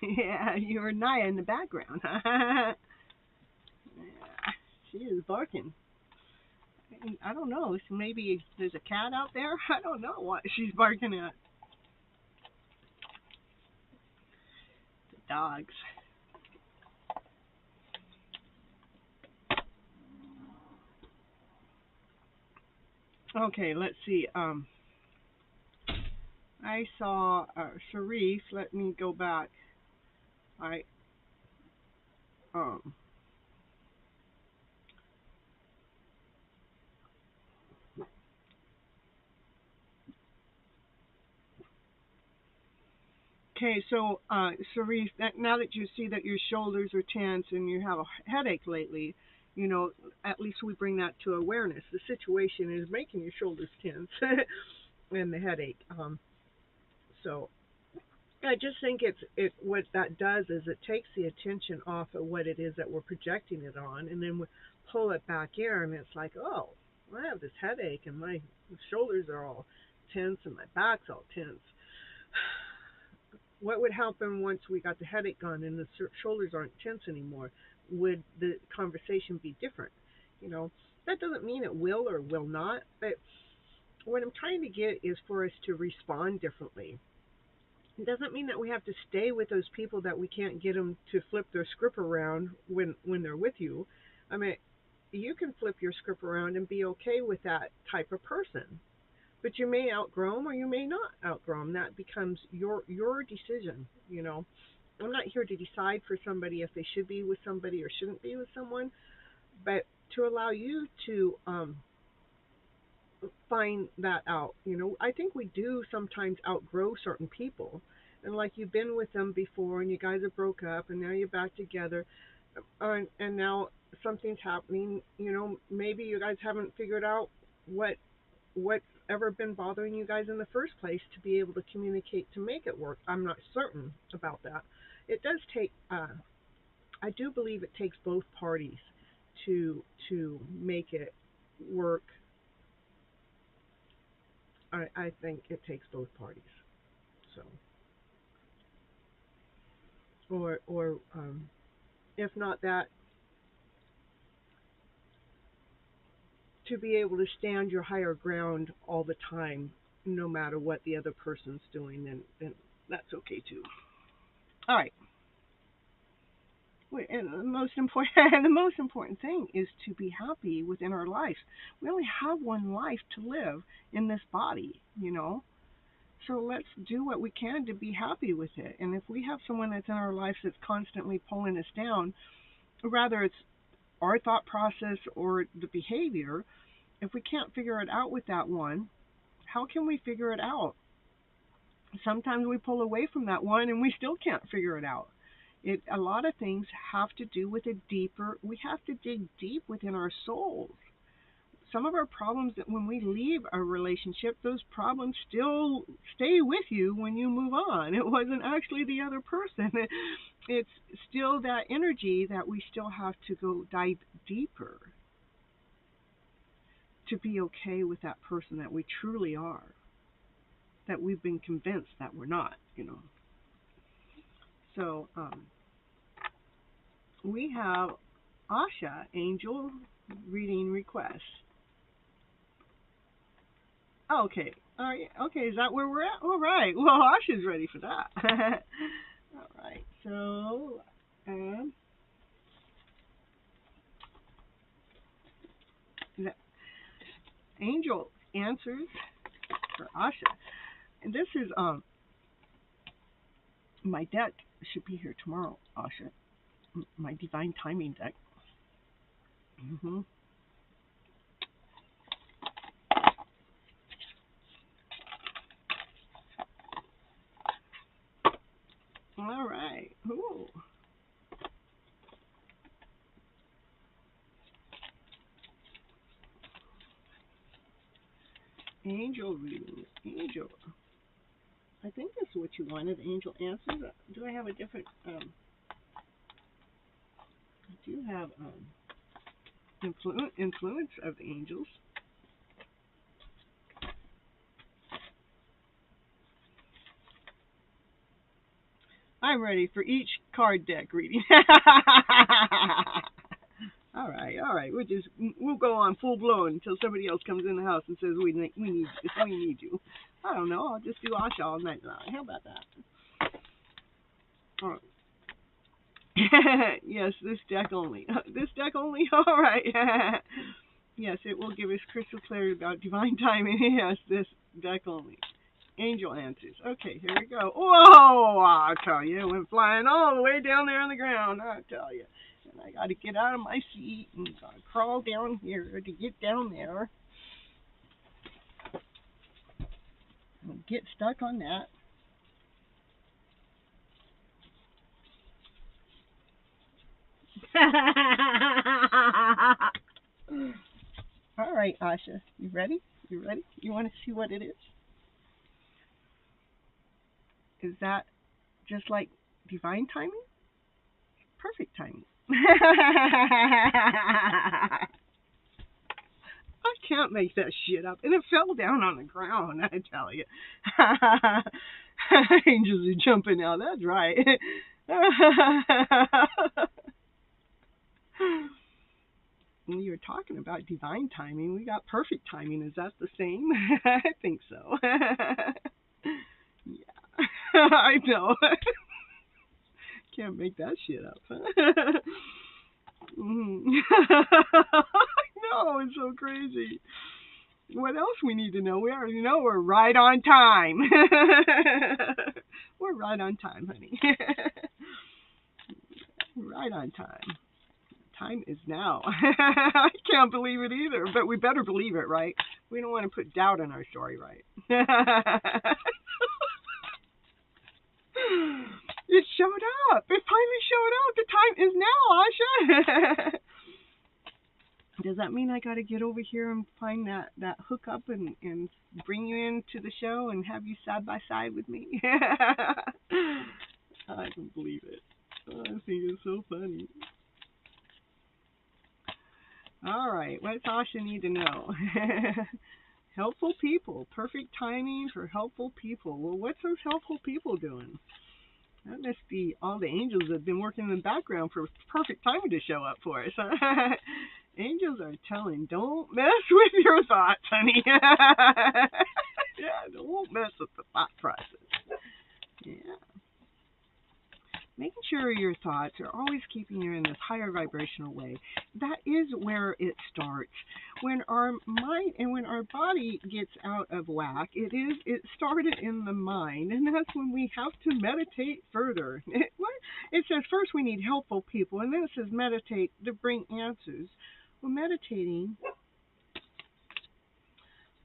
Yeah, you're Naya in the background. Yeah, she is barking. I don't know. Maybe there's a cat out there. I don't know what she's barking at. The dogs. Okay, let's see. I saw Sharif. Let me go back. Okay, so Sharif, now that you see that your shoulders are tense and you have a headache lately, at least we bring that to awareness. The situation is making your shoulders tense and the headache. So I just think it what that does is it takes the attention off of what it is that we're projecting it on, and then we pull it back in, and it's like, oh, I have this headache, and my shoulders are all tense, and my back's all tense. What would happen once we got the headache gone and the shoulders aren't tense anymore? Would the conversation be different? That doesn't mean it will or will not, but what I'm trying to get is for us to respond differently. It doesn't mean that we have to stay with those people that we can't get them to flip their script around when they're with you. I mean, you can flip your script around and be okay with that type of person. But you may outgrow them or you may not outgrow them. That becomes your decision, I'm not here to decide for somebody if they should be with somebody or shouldn't be with someone, but to allow you to find that out. I think we do sometimes outgrow certain people. And like you've been with them before and you guys have broke up and now you're back together and now something's happening. Maybe you guys haven't figured out what's ever been bothering you guys in the first place to be able to communicate to make it work. I'm not certain about that. It does take, I do believe it takes both parties to make it work. I think it takes both parties. So, or if not that, to be able to stand your higher ground all the time, no matter what the other person's doing, then that's okay too. All right. And the most important thing is to be happy within our life. We only have one life to live in this body, So let's do what we can to be happy with it. And if we have someone that's in our life that's constantly pulling us down, rather it's our thought process or the behavior, if we can't figure it out with that one, how can we figure it out? Sometimes we pull away from that one and we still can't figure it out. A lot of things have to do with we have to dig deep within our souls. Some of our problems, that when we leave a relationship, those problems still stay with you when you move on. It wasn't actually the other person. It's still that energy that we still have to go dive deeper to be okay with that person that we truly are, that we've been convinced that we're not, So, we have Asha, Angel reading request. Oh, okay. All right. Okay, is that where we're at? All right. Well, Asha's ready for that. All right. So, Angel answers for Asha. And this is my deck should be here tomorrow, Asha. My divine timing deck. Mhm. All right. Ooh. Angel reading. Angel. I think that's what you wanted. Angel answers. Do I have a different? I do have influence of the angels. I'm ready for each card deck reading. All right. We'll go on full blown until somebody else comes in the house and says we need you. I don't know. I'll just do Asha all night long. How about that? All right. Yes, this deck only. This deck only. All right. Yes, it will give us crystal clarity about divine timing. Yes, this deck only. Angel answers. Okay, here we go. Whoa! I tell you, it went flying all the way down there on the ground. I tell you. And I got to get out of my seat and crawl down here to get down there. And get stuck on that. All right, Asha. You ready? You ready? You want to see what it is? Is that just like divine timing? Perfect timing. I can't make that shit up. And it fell down on the ground, I tell you. Angels are jumping out. That's right. When you were talking about divine timing, we got perfect timing. Is that the same? I think so. Yeah. I know. Can't make that shit up. I know, it's so crazy. What else we need to know? We already know we're right on time. We're right on time, honey. Right on time. Time is now. I can't believe it either, but we better believe it, right? We don't want to put doubt in our story, right? It showed up. It finally showed up. The time is now, Asha. Does that mean I got to get over here and find that hookup and bring you into the show and have you side by side with me? I can believe it. Oh, I think it's so funny. All right, what's Asha need to know? Helpful people. Perfect timing for helpful people. Well, what's those helpful people doing? That must be all the angels that have been working in the background for perfect timing to show up for us. Angels are telling, don't mess with your thoughts, honey. Yeah, don't mess with the thought process. Yeah. Making sure your thoughts are always keeping you in this higher vibrational way. That is where it starts. When our mind and when our body gets out of whack, it started in the mind, and that's when we have to meditate further. It says first we need helpful people, and then it says meditate to bring answers. Well, meditating,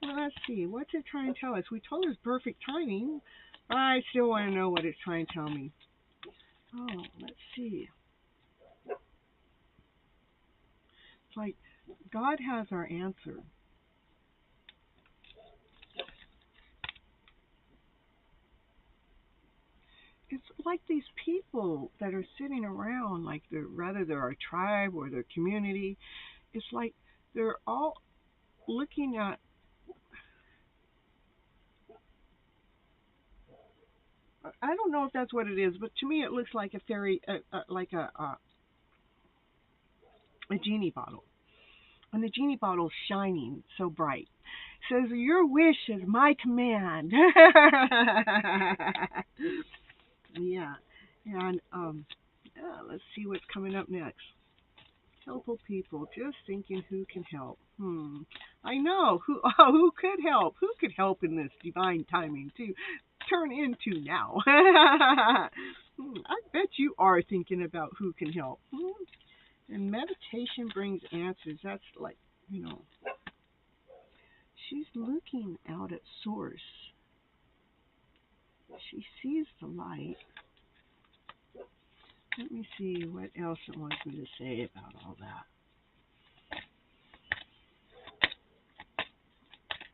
well, let's see, what's it trying to tell us? We told us perfect timing. I still want to know what it's trying to tell me. Oh, let's see. It's like God has our answer. It's like these people that are sitting around, like they're our tribe or their community. It's like they're all looking at. I don't know if that's what it is, but to me it looks like a fairy, like a genie bottle. And the genie bottle's shining so bright. It says, your wish is my command. Yeah. And let's see what's coming up next. Helpful people, just thinking who can help. I know who could help. Who could help in this divine timing to turn into now? I bet you are thinking about who can help. And meditation brings answers. That's like, she's looking out at source. She sees the light. Let me see what else it wants me to say about all that.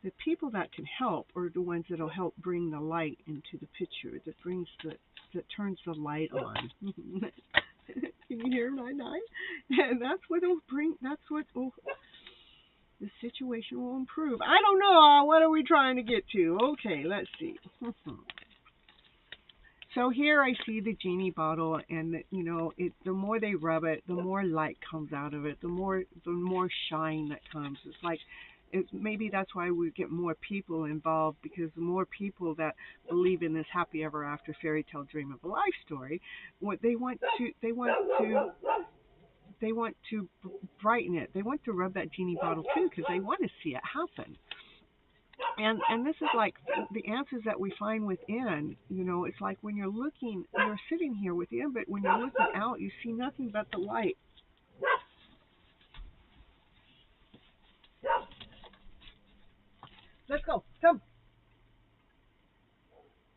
The people that can help are the ones that'll help bring the light into the picture, that turns the light on. Can you hear my knife? And that's what it'll bring. The situation will improve. I don't know. What are we trying to get to? Okay, let's see. So here I see the genie bottle, and the more they rub it, the more light comes out of it. The more shine that comes. It's like, maybe that's why we get more people involved, because the more people that believe in this happy ever after fairy tale dream of a life story, what they want to brighten it. They want to rub that genie bottle too, because they want to see it happen. And this is like the answers that we find within. It's like when you're sitting here within, but when you're looking out, you see nothing but the light. Let's go. Come.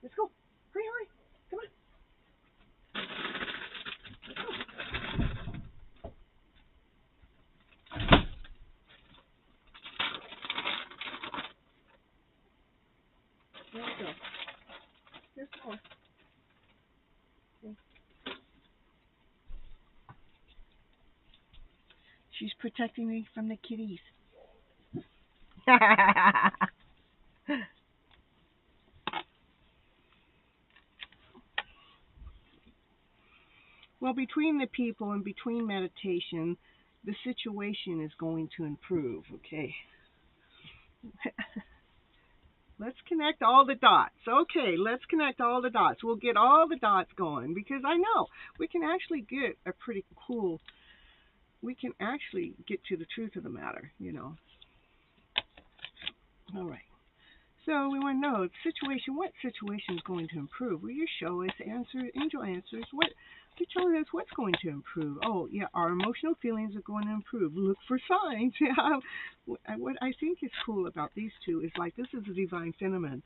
Let's go. Hurry. Come on. Let's go. Here's more. Okay. She's protecting me from the kitties. Well, between the people and between meditation, the situation is going to improve, okay? Let's connect all the dots. Okay, let's connect all the dots. We'll get all the dots going, because I know we can actually get we can actually get to the truth of the matter, All right. So we want to know what situation is going to improve? Will you show us angel answers? You're telling us what's going to improve. Oh, yeah, our emotional feelings are going to improve. Look for signs. What I think is cool about these two is, like, this is a divine feminine,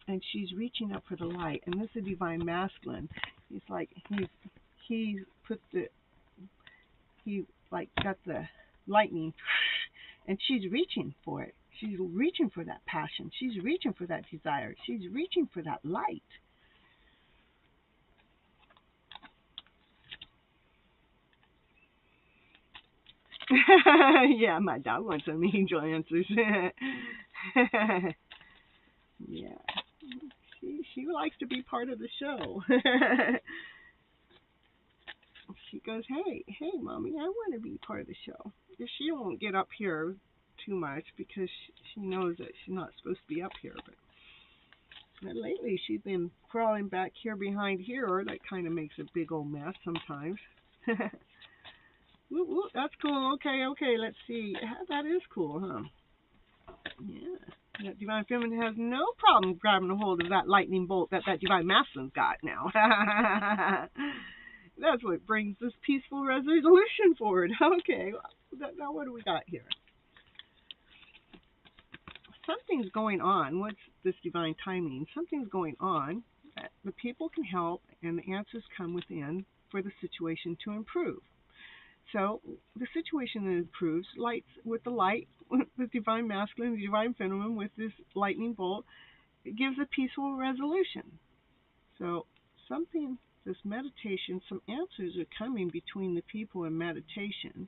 and she's reaching up for the light, and this is a divine masculine. He's like, he got the lightning, and she's reaching for it. She's reaching for that passion. She's reaching for that desire. She's reaching for that light. Yeah, my dog wants some angel answers. Yeah. She likes to be part of the show. She goes, hey, Mommy, I want to be part of the show. She won't get up here too much, because she knows that she's not supposed to be up here. But lately she's been crawling back here behind here. That kind of makes a big old mess sometimes. Woo, that's cool. Okay, let's see. That is cool, huh? Yeah. That divine feminine has no problem grabbing a hold of that lightning bolt that divine masculine's got now. That's what brings this peaceful resolution forward. Okay, now what do we got here? Something's going on. What's this divine timing? Something's going on. The people can help, and the answers come within for the situation to improve. So the situation improves. With the light, the divine masculine, the divine feminine, with this lightning bolt, it gives a peaceful resolution. So this meditation, some answers are coming between the people in meditation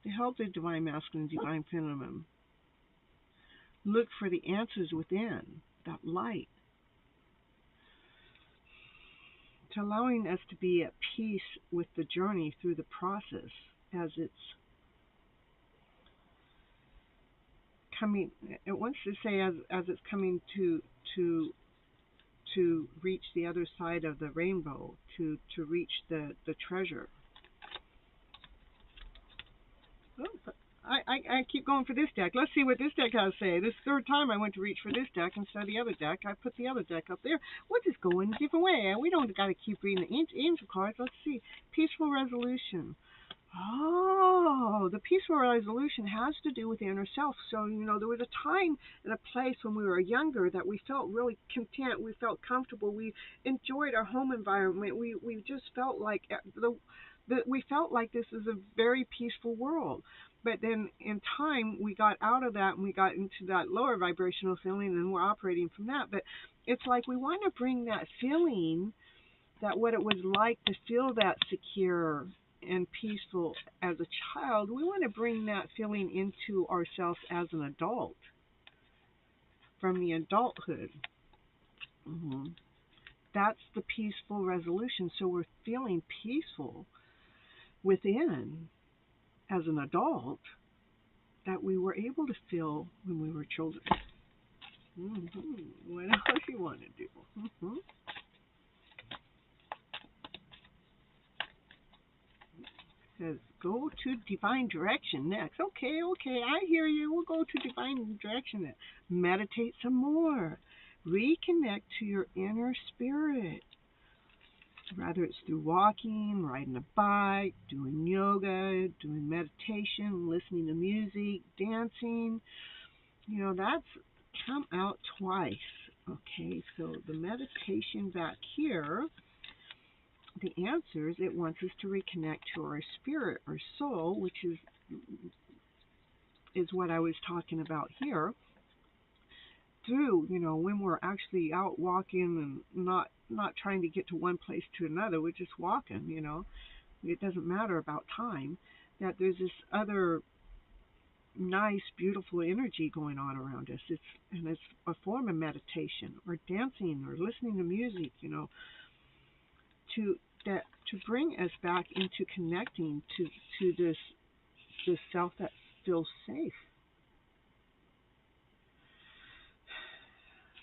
to help the divine masculine, divine feminine look for the answers within that light. To allowing us to be at peace with the journey through the process as it's coming. It wants to say as it's coming to reach the other side of the rainbow, to reach the treasure. I keep going for this deck. Let's see what this deck has to say. This third time I went to reach for this deck instead of the other deck. I put the other deck up there. What is going a different way? We don't got to keep reading the angel cards. Let's see. Peaceful resolution. Oh, the peaceful resolution has to do with the inner self. So, there was a time and a place when we were younger that we felt really content. We felt comfortable. We enjoyed our home environment. We just felt like we felt like this is a very peaceful world. But then in time, we got out of that and we got into that lower vibrational feeling and we're operating from that. But it's like we want to bring that feeling, that what it was like to feel that secure and peaceful as a child, we want to bring that feeling into ourselves as an adult, from the adulthood. That's the peaceful resolution. So we're feeling peaceful within as an adult that we were able to feel when we were children. What else do you want to do? Says go to divine direction next. Okay, I hear you. We'll go to divine direction next. Meditate some more. Reconnect to your inner spirit. Whether it's through walking, riding a bike, doing yoga, doing meditation, listening to music, dancing. That's come out twice. Okay, so the meditation back here, the answers, it wants us to reconnect to our spirit, our soul, which is what I was talking about here. Through, when we're actually out walking and not trying to get to one place to another, we're just walking, It doesn't matter about time, that there's this other nice, beautiful energy going on around us. It's a form of meditation or dancing or listening to music, to bring us back into connecting to this self that feels safe.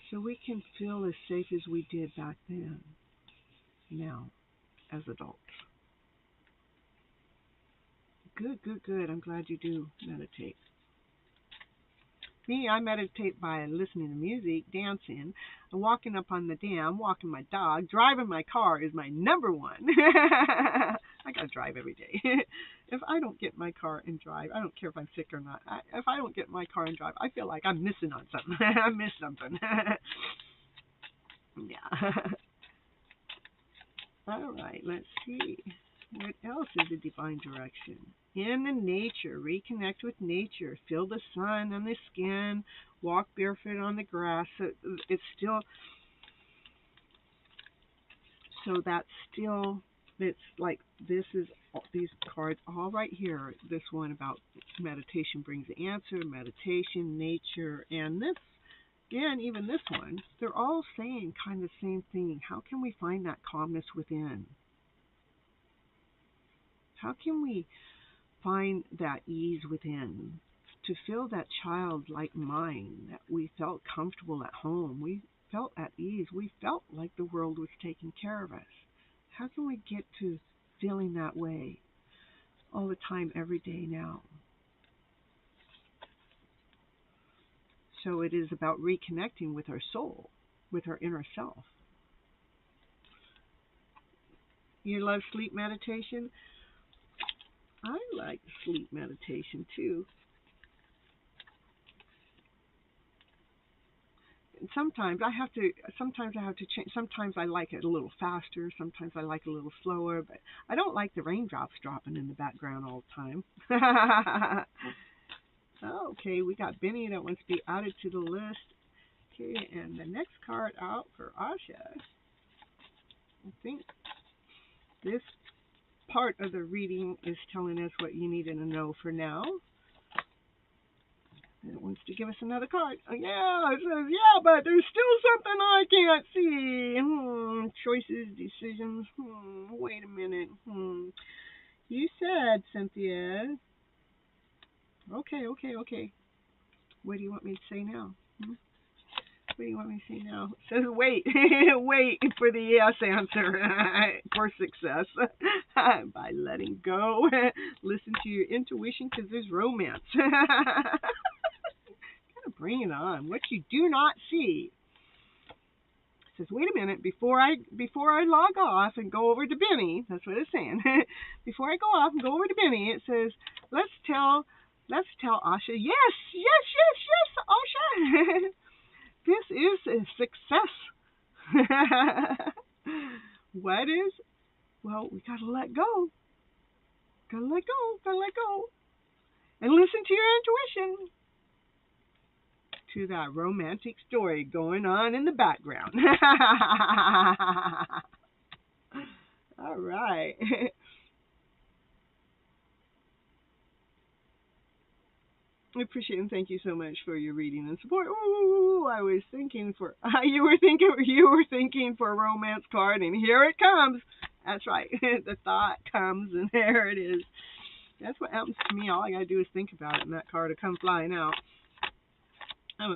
So we can feel as safe as we did back then, now, as adults. Good. I'm glad you do meditate. Me, I meditate by listening to music, dancing, walking up on the dam, walking my dog, driving my car is my number one. I got to drive every day. If I don't get in my car and drive, I don't care if I'm sick or not. If I don't get in my car and drive, I feel like I'm missing on something. I miss something. Yeah. All right, let's see. What else is a divine direction? In the nature, reconnect with nature. Feel the sun on the skin. Walk barefoot on the grass. It's like this is these cards all right here. This one about meditation brings the answer, meditation, nature, and this, and even this one, they're all saying kind of the same thing. How can we find that calmness within? How can we find that ease within? To feel that childlike mind, that we felt comfortable at home. We felt at ease. We felt like the world was taking care of us. How can we get to feeling that way all the time, every day now? So it is about reconnecting with our soul, with our inner self. You love sleep meditation? I like sleep meditation too. And sometimes I have to change. Sometimes I like it a little faster. Sometimes I like it a little slower. But I don't like the raindrops dropping in the background all the time. Okay, we got Benny that wants to be added to the list. Okay, and the next card out for Asha. I think this part of the reading is telling us what you need to know for now. And it wants to give us another card. Oh, yeah, it says, yeah, but there's still something I can't see. Choices, decisions. Wait a minute. You said, Cynthia. Okay. What do you want me to say now? What do you want me to say now? It says wait. Wait for the yes answer for success by letting go. Listen to your intuition because there's romance. Gotta bring it on. What you do not see. It says, wait a minute, before I log off and go over to Benny, that's what it's saying. Before I go off and go over to Benny, it says, let's tell Asha, yes, Asha. This is a success. What is? Well, we gotta let go. Gotta let go. And listen to your intuition. To that romantic story going on in the background. All right. I appreciate and thank you so much for your reading and support. Ooh, I was thinking for you were thinking for a romance card, and here it comes. That's right. The thought comes, and there it is. That's what happens to me. All I gotta do is think about it, and that card will come flying out.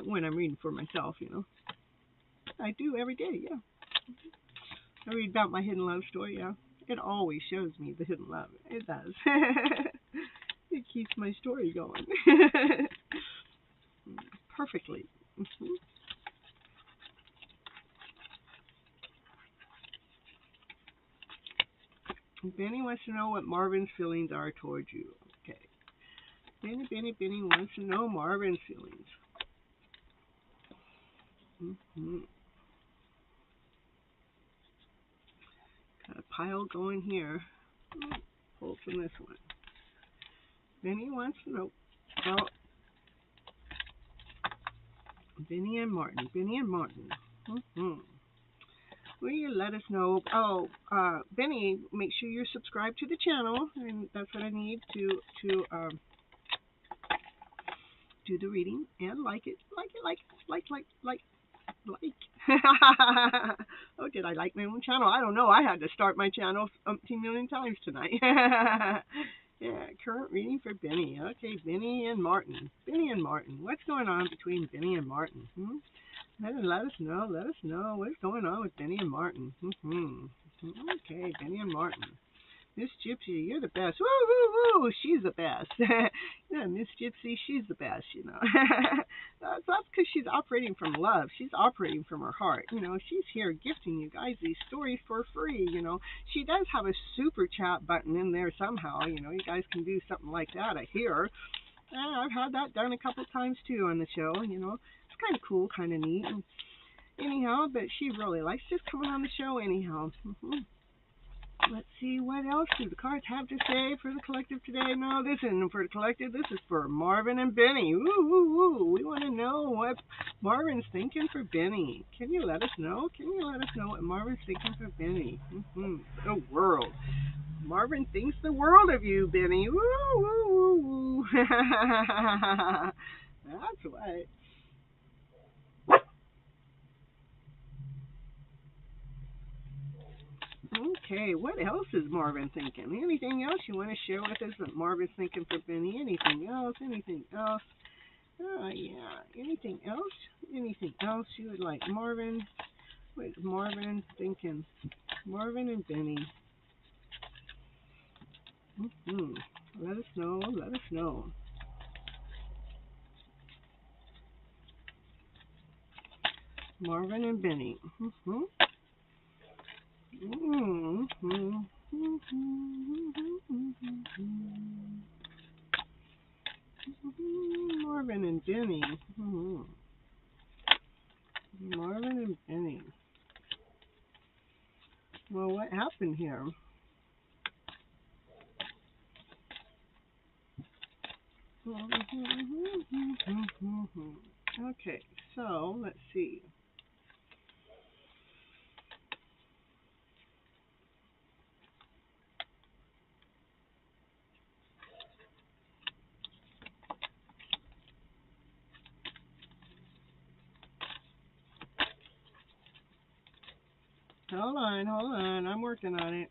When I'm reading for myself, I do every day. Yeah, I read about my hidden love story. Yeah, it always shows me the hidden love. It does. It keeps my story going perfectly. Benny wants to know what Marvin's feelings are towards you. Okay. Benny wants to know Marvin's feelings. Got a pile going here. Pull from this one. Benny wants to know. Well, Benny and Martin. Will you let us know? Oh, Benny, make sure you're subscribed to the channel, and that's what I need to do the reading, and like it. Oh, did I like my own channel? I don't know. I had to start my channel umpteen million times tonight. Yeah, current reading for Benny. Okay, Benny and Martin. What's going on between Benny and Martin? Let us know what's going on with Benny and Martin. Okay, Benny and Martin. Miss Gypsy, you're the best. Woo, woo, woo, she's the best. Yeah, Miss Gypsy, she's the best, That's because she's operating from love. She's operating from her heart. She's here gifting you guys these stories for free, She does have a super chat button in there somehow, You guys can do something like that, I hear. I've had that done a couple times, too, on the show, It's kind of cool, kind of neat. And anyhow, but she really likes just coming on the show anyhow. Let's see, what else do the cards have to say for the collective today? No, this isn't for the collective. This is for Marvin and Benny. Ooh. We want to know what Marvin's thinking for Benny. Can you let us know? What Marvin's thinking for Benny? The world. Marvin thinks the world of you, Benny. Woo. That's right. Okay, what else is Marvin thinking? Anything else you want to share with us that Marvin's thinking for Benny? Anything else? Yeah. Anything else you would like? Marvin, what is Marvin thinking? Marvin and Benny. Let us know. Marvin and Benny. Marvin and Benny. Marvin and Benny. Well, what happened here? Okay, so let's see. Hold on. I'm working on it.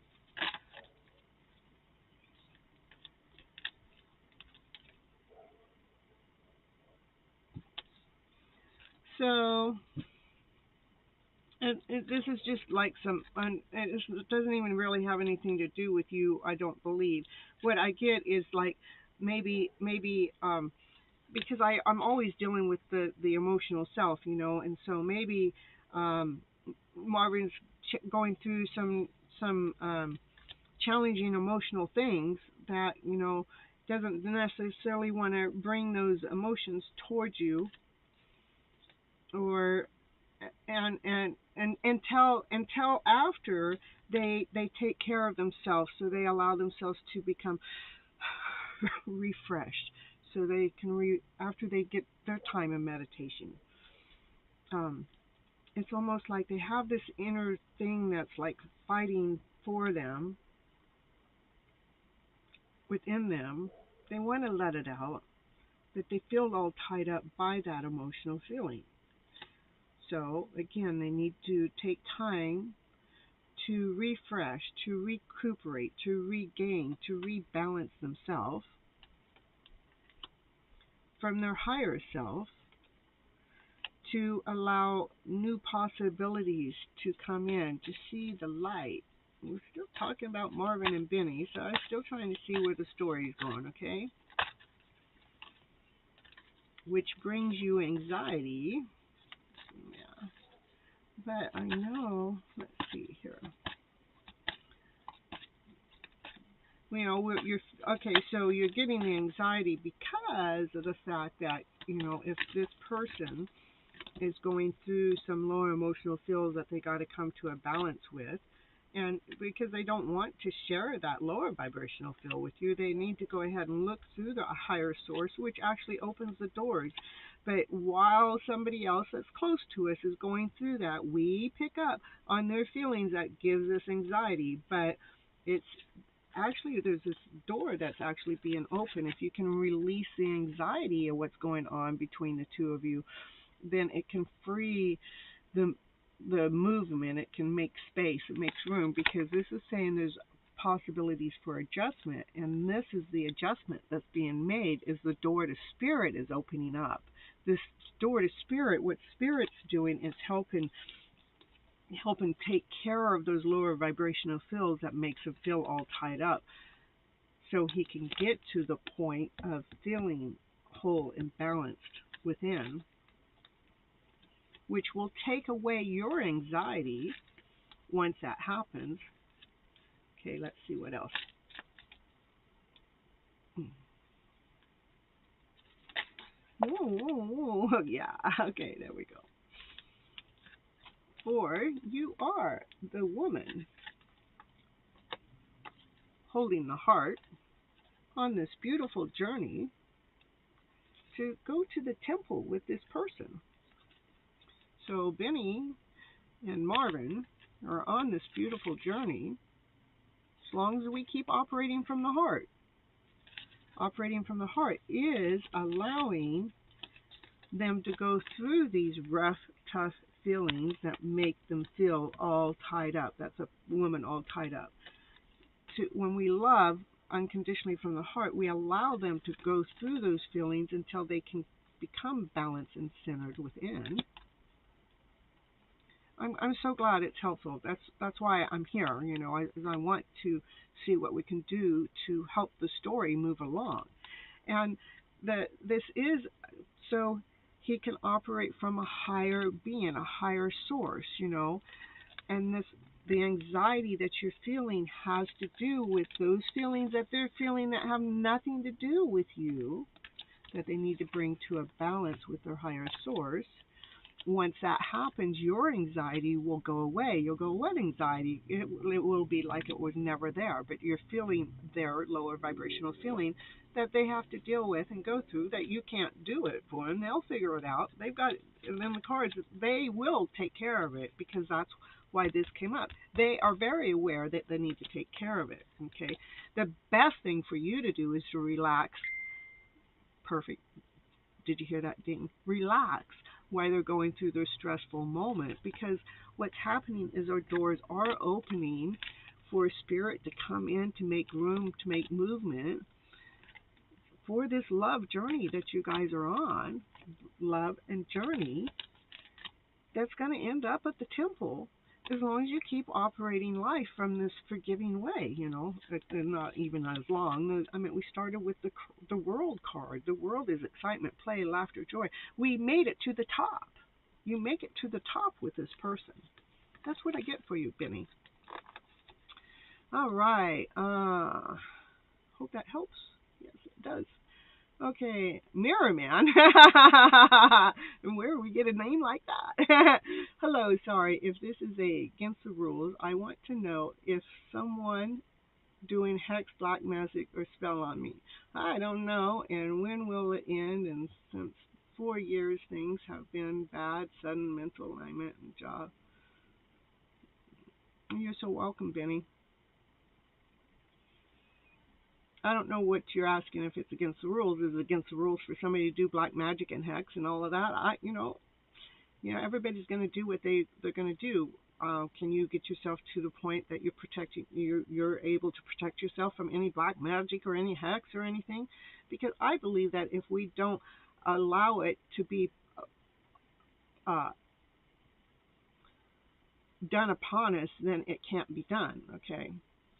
So, this is just like it doesn't even really have anything to do with you, I don't believe. What I get is like maybe because I'm always dealing with the emotional self, and so maybe um, Marvin's going through some challenging emotional things that doesn't necessarily want to bring those emotions towards you, or until after they take care of themselves, so they allow themselves to become refreshed, so they can after they get their time in meditation. It's almost like they have this inner thing that's like fighting for them within them. They want to let it out, but they feel all tied up by that emotional feeling. So again, they need to take time to refresh, to recuperate, to regain, to rebalance themselves from their higher self, to allow new possibilities to come in, to see the light. We're still talking about Marvin and Benny, so I'm still trying to see where the story is going, okay? Which brings you anxiety. Yeah. But I know, let's see here. You're okay, so you're getting the anxiety because of the fact that, if this person is going through some lower emotional feels that they got to come to a balance with, and because they don't want to share that lower vibrational feel with you, they need to go ahead and look through the higher source, which actually opens the doors. But while somebody else that's close to us is going through that, we pick up on their feelings that gives us anxiety. But it's actually, there's this door that's actually being open. If you can release the anxiety of what's going on between the two of you, then it can free the movement. It can make space. It makes room, because this is saying there's possibilities for adjustment, and this is the adjustment that's being made. Is the door to spirit is opening up. This door to spirit, what spirit's doing is helping take care of those lower vibrational fields that makes him feel all tied up, so he can get to the point of feeling whole and balanced within, which will take away your anxiety once that happens. Okay, let's see what else. Whoa. Yeah, okay, there we go. For you are the woman holding the heart on this beautiful journey to go to the temple with this person. So Benny and Marvin are on this beautiful journey as long as we keep operating from the heart. Operating from the heart is allowing them to go through these rough, tough feelings that make them feel all tied up. That's a woman all tied up. When we love unconditionally from the heart, we allow them to go through those feelings until they can become balanced and centered within. I'm so glad it's helpful. That's why I'm here. I want to see what we can do to help the story move along, and this is so he can operate from a higher being, a higher source. And the anxiety that you're feeling has to do with those feelings that they're feeling that have nothing to do with you, that they need to bring to a balance with their higher source. Once that happens, your anxiety will go away. You'll go, what anxiety? It will be like it was never there, but you're feeling their lower vibrational feeling that they have to deal with and go through, that you can't do it for them. They'll figure it out. They've got it in the cards. They will take care of it, because that's why this came up. They are very aware that they need to take care of it. Okay. The best thing for you to do is to relax. Perfect. Did you hear that ding? Relax while they're going through their stressful moment, because what's happening is our doors are opening for spirit to come in, to make room, to make movement for this love journey that you guys are on. Love and journey. that's going to end up at the temple as long as you keep operating life from this forgiving way, you know. Not even as long. I mean, we started with the world card. The world is excitement, play, laughter, joy. We made it to the top. You make it to the top with this person. That's what I get for you, Benny. All right. Hope that helps. Yes, it does. Okay, Mirror Man. Where we get a name like that? Hello, sorry. If this is against the rules, I want to know if someone doing hex, black magic, or spell on me. I don't know. And when will it end? And since 4 years, things have been bad, sudden mental alignment and job. You're so welcome, Benny. I don't know what you're asking. If it's against the rules, is it against the rules for somebody to do black magic and hex and all of that? Everybody's going to do what they're going to do. Can you get yourself to the point that you're able to protect yourself from any black magic or any hex or anything? Because I believe that if we don't allow it to be done upon us, then it can't be done. Okay.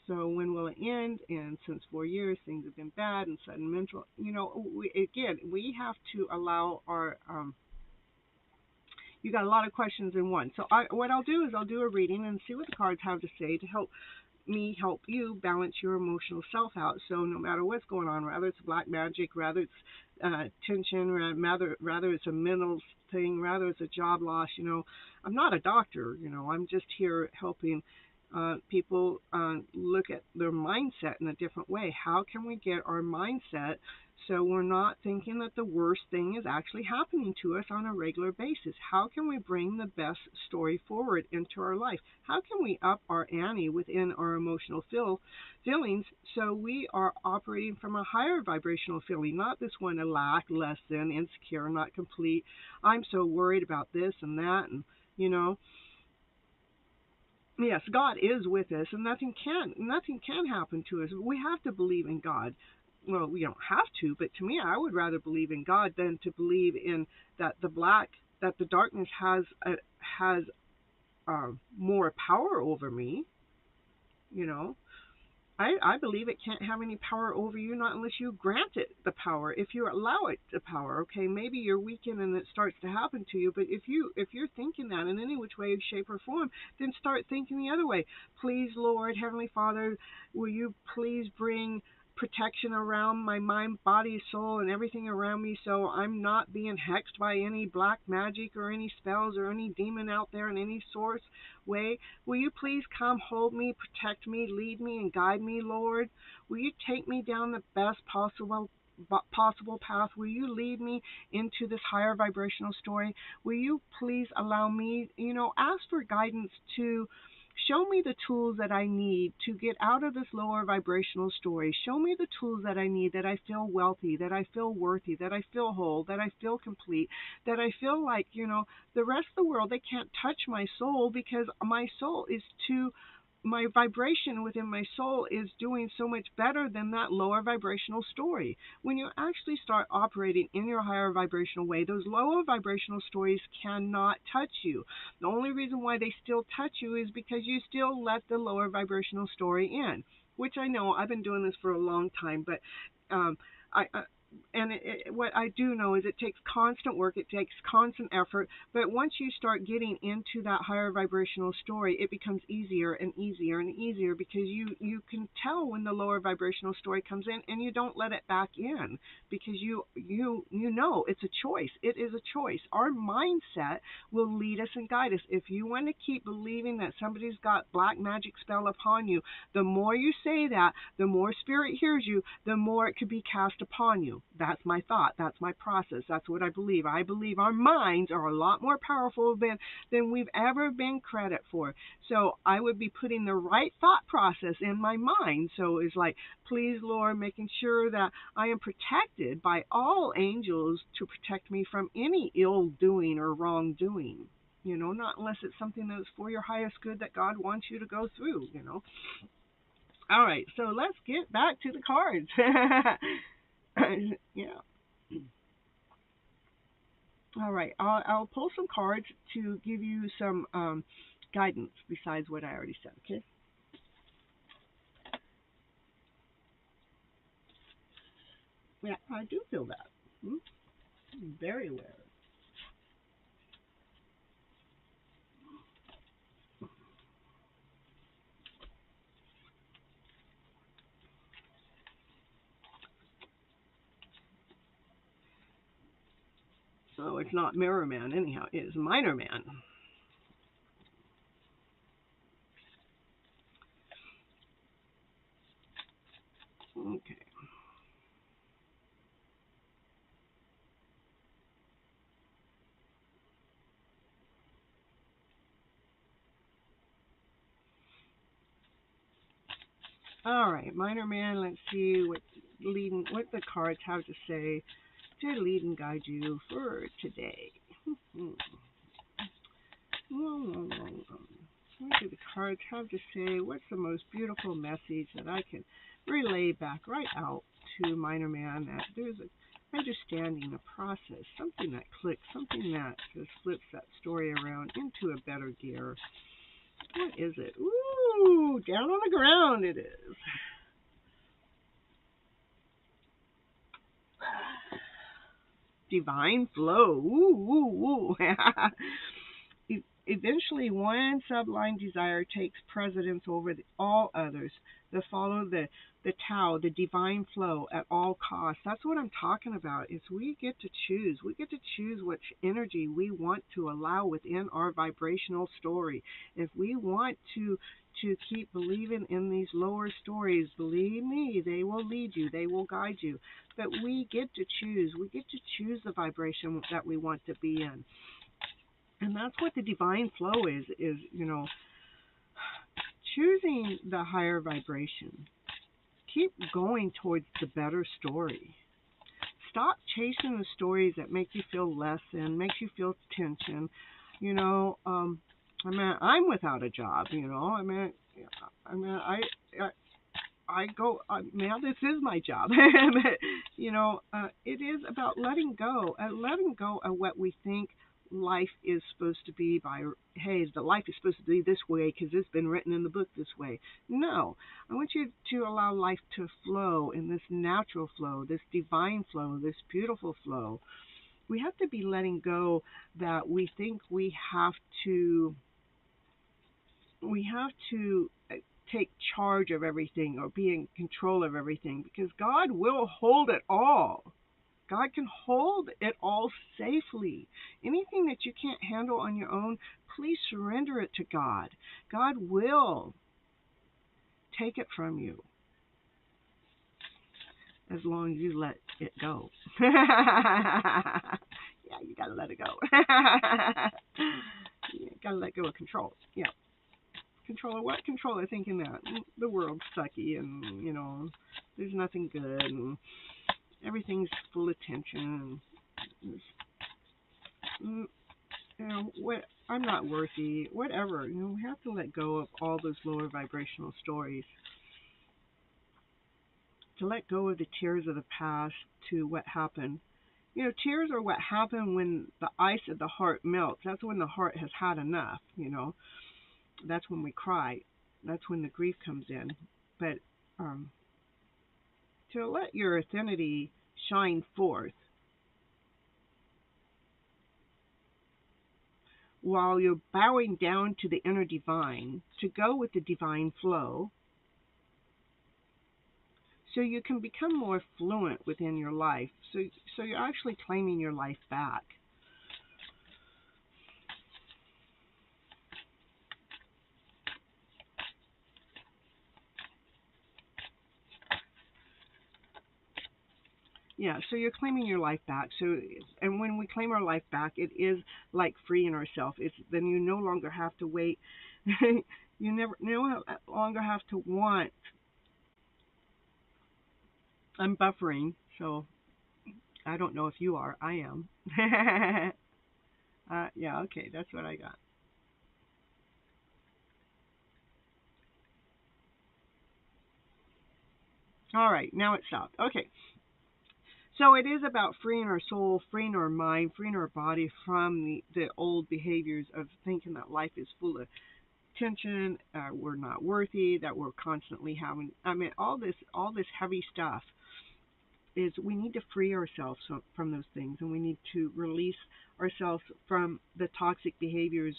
So when will it end? And since 4 years, things have been bad and sudden mental. We have to allow our. You got a lot of questions in one. So what I'll do is I'll do a reading and see what the cards have to say to help me help you balance your emotional self out. So no matter what's going on, whether it's black magic, rather it's tension, rather it's a mental thing, rather it's a job loss. I'm not a doctor. I'm just here helping people look at their mindset in a different way. How can we get our mindset so we're not thinking that the worst thing is actually happening to us on a regular basis? How can we bring the best story forward into our life? How can we up our ante within our emotional feelings so we are operating from a higher vibrational feeling, not this one, a lack, less than, insecure, not complete, I'm so worried about this and that, and yes, God is with us, and nothing can happen to us. We have to believe in God. Well, we don't have to, but to me, I would rather believe in God than to believe in that the darkness has more power over me. I believe it can't have any power over you, not unless you grant it the power. If you allow it the power, okay, maybe you're weakened and it starts to happen to you. But if you're thinking that in any which way, shape, or form, then start thinking the other way. Please, Lord, Heavenly Father, will you please bring protection around my mind, body, soul, and everything around me, so I'm not being hexed by any black magic or any spells or any demon out there in any source way. Will you please come, hold me, protect me, lead me, and guide me, Lord? Will you take me down the best possible path? Will you lead me into this higher vibrational story? Will you please allow me, ask for guidance to show me the tools that I need to get out of this lower vibrational story. Show me the tools that I need, that I feel wealthy, that I feel worthy, that I feel whole, that I feel complete, that I feel like, the rest of the world, they can't touch my soul because my vibration within my soul is doing so much better than that lower vibrational story. When you actually start operating in your higher vibrational way, those lower vibrational stories cannot touch you. The only reason why they still touch you is because you still let the lower vibrational story in, which I know I've been doing this for a long time, but what I do know is it takes constant work, it takes constant effort, but once you start getting into that higher vibrational story, it becomes easier and easier and easier because you can tell when the lower vibrational story comes in and you don't let it back in because you know it's a choice. It is a choice. Our mindset will lead us and guide us. If you want to keep believing that somebody's got black magic spell upon you, the more you say that, the more spirit hears you, the more it could be cast upon you. That's my thought. That's my process. That's what I believe. I believe our minds are a lot more powerful than we've ever been credit for. So I would be putting the right thought process in my mind. So it's like, please, Lord, making sure that I am protected by all angels to protect me from any ill doing or wrongdoing. Not unless it's something that's for your highest good that God wants you to go through, All right, so let's get back to the cards. Yeah. All right, I'll pull some cards to give you some guidance besides what I already said, okay? Yeah, I do feel that. Hmm? Very aware. So it's not Mirror Man, anyhow. It is Minor Man. Okay. All right, Minor Man. Let's see what the cards have to say to lead and guide you for today. What do the cards have to say? What's the most beautiful message that I can relay back right out to Minor Man? That there's an understanding, a process, something that clicks, something that just flips that story around into a better gear. What is it? Ooh, down on the ground it is. Divine flow. Ooh, ooh, ooh. Eventually, one sublime desire takes precedence over all others. To follow the Tao, the divine flow at all costs. That's what I'm talking about. Is we get to choose. We get to choose which energy we want to allow within our vibrational story. If we want to keep believing in these lower stories, believe me, they will lead you. They will guide you. But we get to choose. We get to choose the vibration that we want to be in. And that's what the divine flow is, choosing the higher vibration. Keep going towards the better story. Stop chasing the stories that make you feel less and makes you feel tension. I'm without a job, I go, now this is my job. But, it is about letting go of what we think life is supposed to be by, hey, the life is supposed to be this way because it's been written in the book this way. No, I want you to allow life to flow in this natural flow, this divine flow, this beautiful flow. We have to be letting go that we think we have to take charge of everything or be in control of everything, because God will hold it all. God can hold it all safely. Anything that you can't handle on your own, please surrender it to God. God will take it from you as long as you let it go. Yeah, you gotta let it go. You gotta let go of control. Yeah. Control of what? Control of thinking that the world's sucky and, there's nothing good and everything's full of tension. What, I'm not worthy, whatever. We have to let go of all those lower vibrational stories. To let go of the tears of the past to what happened. Tears are what happen when the ice of the heart melts. That's when the heart has had enough, That's when we cry. That's when the grief comes in. But to let your affinity shine forth while you're bowing down to the inner divine, to go with the divine flow, so you can become more fluent within your life. So you're actually claiming your life back. Yeah, so you're claiming your life back. And when we claim our life back, it is like freeing ourselves. Then you no longer have to wait. You no longer have to want. I'm buffering, so I don't know if you are. I am. Yeah, okay, that's what I got. All right, now it stopped. Okay. So it is about freeing our soul, freeing our mind, freeing our body from the old behaviors of thinking that life is full of tension, we're not worthy, that we're constantly having, all this heavy stuff. Is we need to free ourselves from those things, and we need to release ourselves from the toxic behaviors.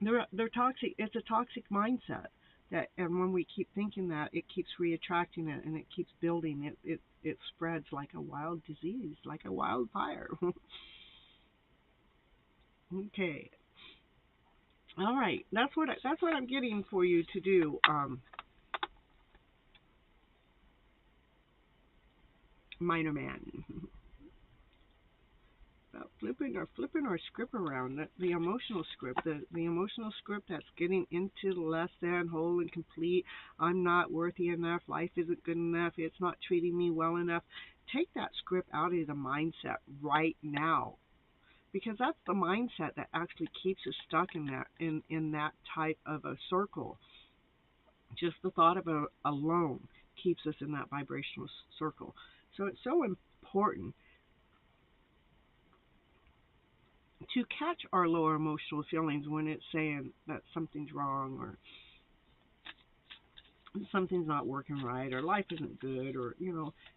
They're toxic. It's a toxic mindset that, and when we keep thinking that, it keeps reattracting it, and it keeps building. It spreads like a wild disease, like a wildfire. Okay. All right. That's what I'm getting for you to do. Minor man. Flipping our script around, the emotional script, the emotional script that's getting into the less than, whole and complete. I'm not worthy enough. Life isn't good enough. It's not treating me well enough. Take that script out of the mindset right now, because that's the mindset that actually keeps us stuck in that type of a circle. Just the thought of it alone keeps us in that vibrational circle. So it's so important to catch our lower emotional feelings when it's saying that something's wrong, or something's not working right, or life isn't good, or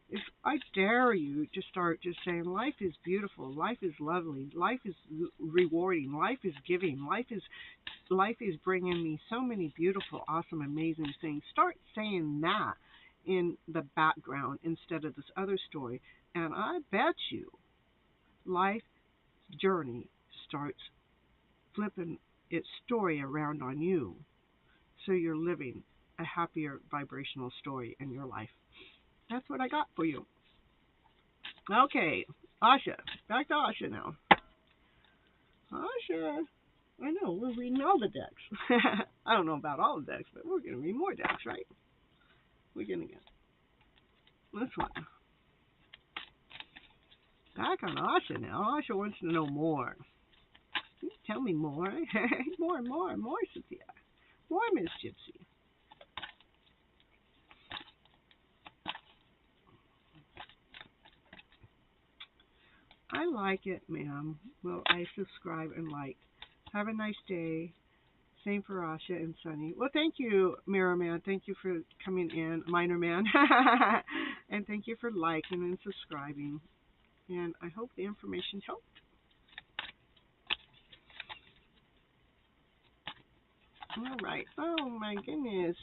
if I dare you to start just saying life is beautiful, life is lovely, life is rewarding, life is giving, life is bringing me so many beautiful, awesome, amazing things. Start saying that in the background instead of this other story, and I bet you life journey starts flipping its story around on you, so you're living a happier vibrational story in your life. That's what I got for you. Okay, Asha. Back to Asha now. Asha. I know, we're reading all the decks. I don't know about all the decks, but we're going to read more decks, right? We're going to get this one. Back on Asha now. Asha wants to know more. Tell me more. more, Cynthia. More, Miss Gypsy. I like it, ma'am. Well, I subscribe and like. Have a nice day. Same for Asha and Sunny. Well, thank you, Mirror Man. Thank you for coming in, Minor Man. And thank you for liking and subscribing. And I hope the information helped. All right. Oh, my goodness.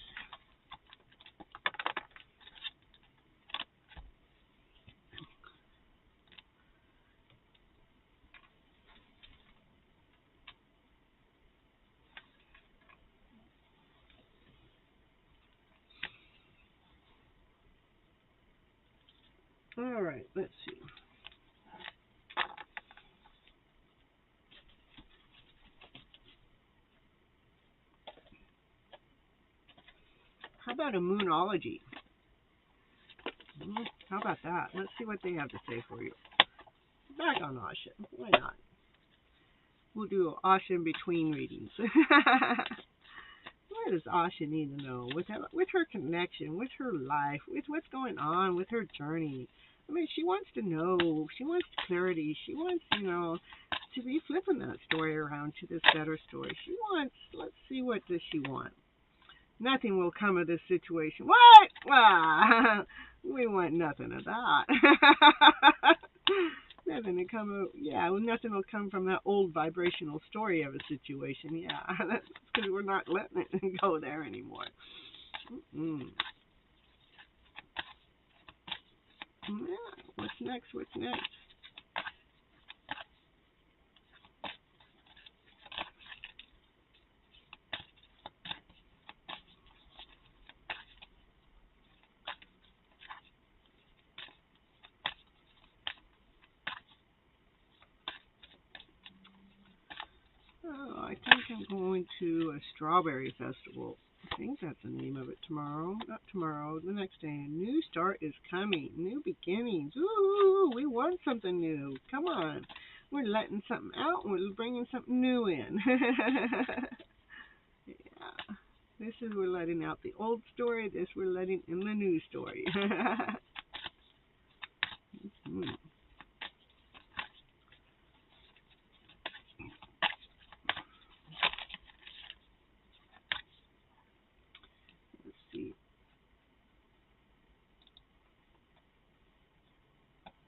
All right. Let's see. How about a moonology? How about that? Let's see what they have to say for you. Back on Asha. Why not? We'll do Asha in between readings. What does Asha need to know with her connection, with her life, with what's going on with her journey? I mean, she wants to know. She wants clarity. She wants, to be flipping that story around to this better story. She wants, let's see, what does she want? Nothing will come of this situation. What? Ah, we want nothing of that. Nothing to come of, nothing will come from that old vibrational story of a situation. Yeah, that's because we're not letting it go there anymore. Yeah. What's next? What's next? Oh, I think I'm going to a strawberry festival. I think that's the name of it tomorrow. Not tomorrow, the next day. A new start is coming. New beginnings. Ooh, we want something new. Come on. We're letting something out and we're bringing something new in. Yeah. This is, we're letting out the old story. This we're letting in the new story. Let's see.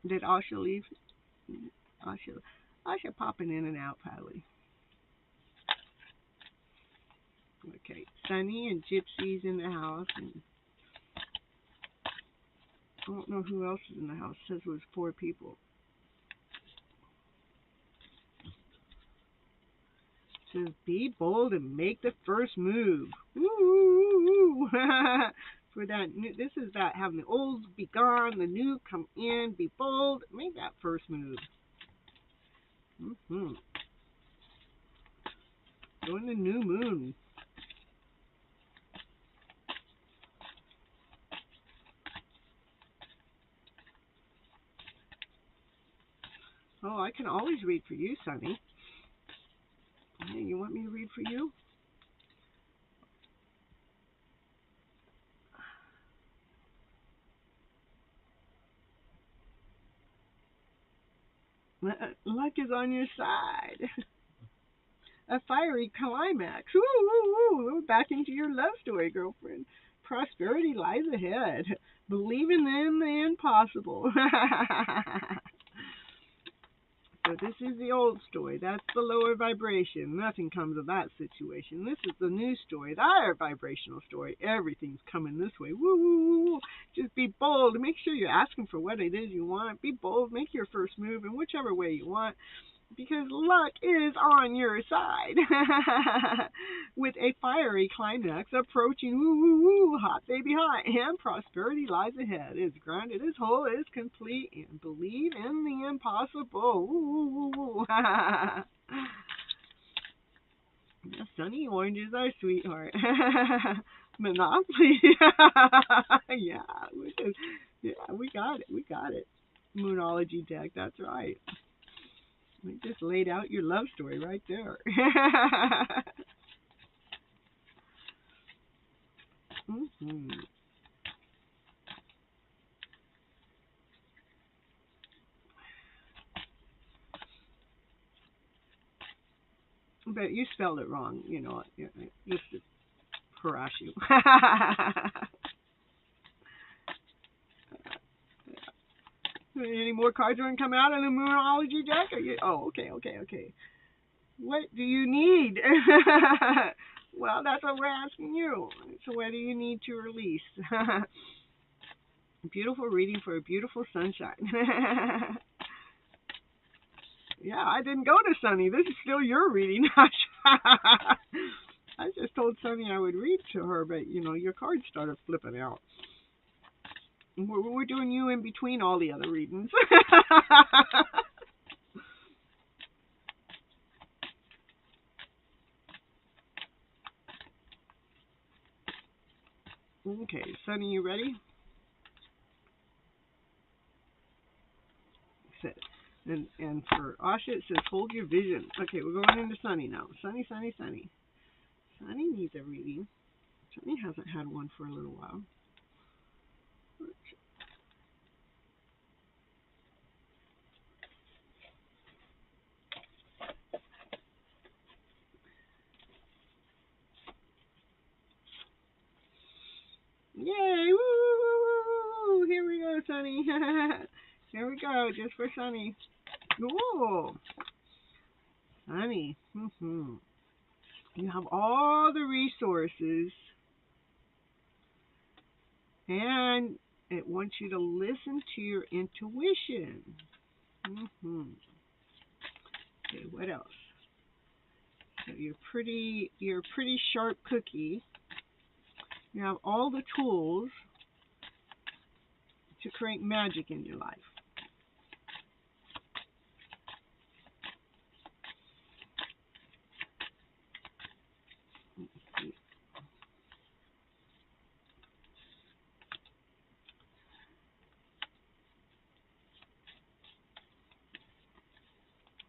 Did Asha leave? Asha popping in and out, probably. Okay, Sunny and Gypsy's in the house, and I don't know who else is in the house. It says it was 4 people. It says be bold and make the first move. Woo! For that new, this is that having the old be gone, the new come in. Be bold, make that first move. Doing the new moon. Oh, I can always read for you, Sunny. Hey, you want me to read for you? Luck is on your side. A fiery climax. Woo! We're back into your love story, girlfriend. Prosperity lies ahead. Believing in the impossible. So this is the old story. That's the lower vibration. Nothing comes of that situation. This is the new story, the higher vibrational story. Everything's coming this way. Woo! Just be bold. Make sure you're asking for what it is you want. Be bold. Make your first move in whichever way you want. Because luck is on your side. With a fiery climax approaching, woo, hot baby hot, and prosperity lies ahead. Is grounded, is whole, is complete, and believe in the impossible. Woo. Sunny oranges are sweetheart. Monopoly. Yeah, we got it. Moonology deck, that's right. We just laid out your love story right there. But you spelled it wrong, you know, just to harass you. Any more cards are going to come out on the Moonology deck? Okay. What do you need? Well, that's what we're asking you. So what do you need to release? Beautiful reading for a beautiful sunshine. Yeah, I didn't go to Sunny. This is still your reading. I just told Sunny I would read to her, but, you know, your cards started flipping out. We're doing you in between all the other readings. Okay, Sunny, you ready? And for Asha, it says, hold your vision. Okay, we're going into Sunny now. Sunny. Sunny needs a reading. Sunny hasn't had one for a little while. Yay! Woo! Here we go, Sunny. Here we go, just for Sunny. Ooh! Sunny. You have all the resources, and it wants you to listen to your intuition. Okay, what else? So you're a pretty sharp cookie. You have all the tools to create magic in your life.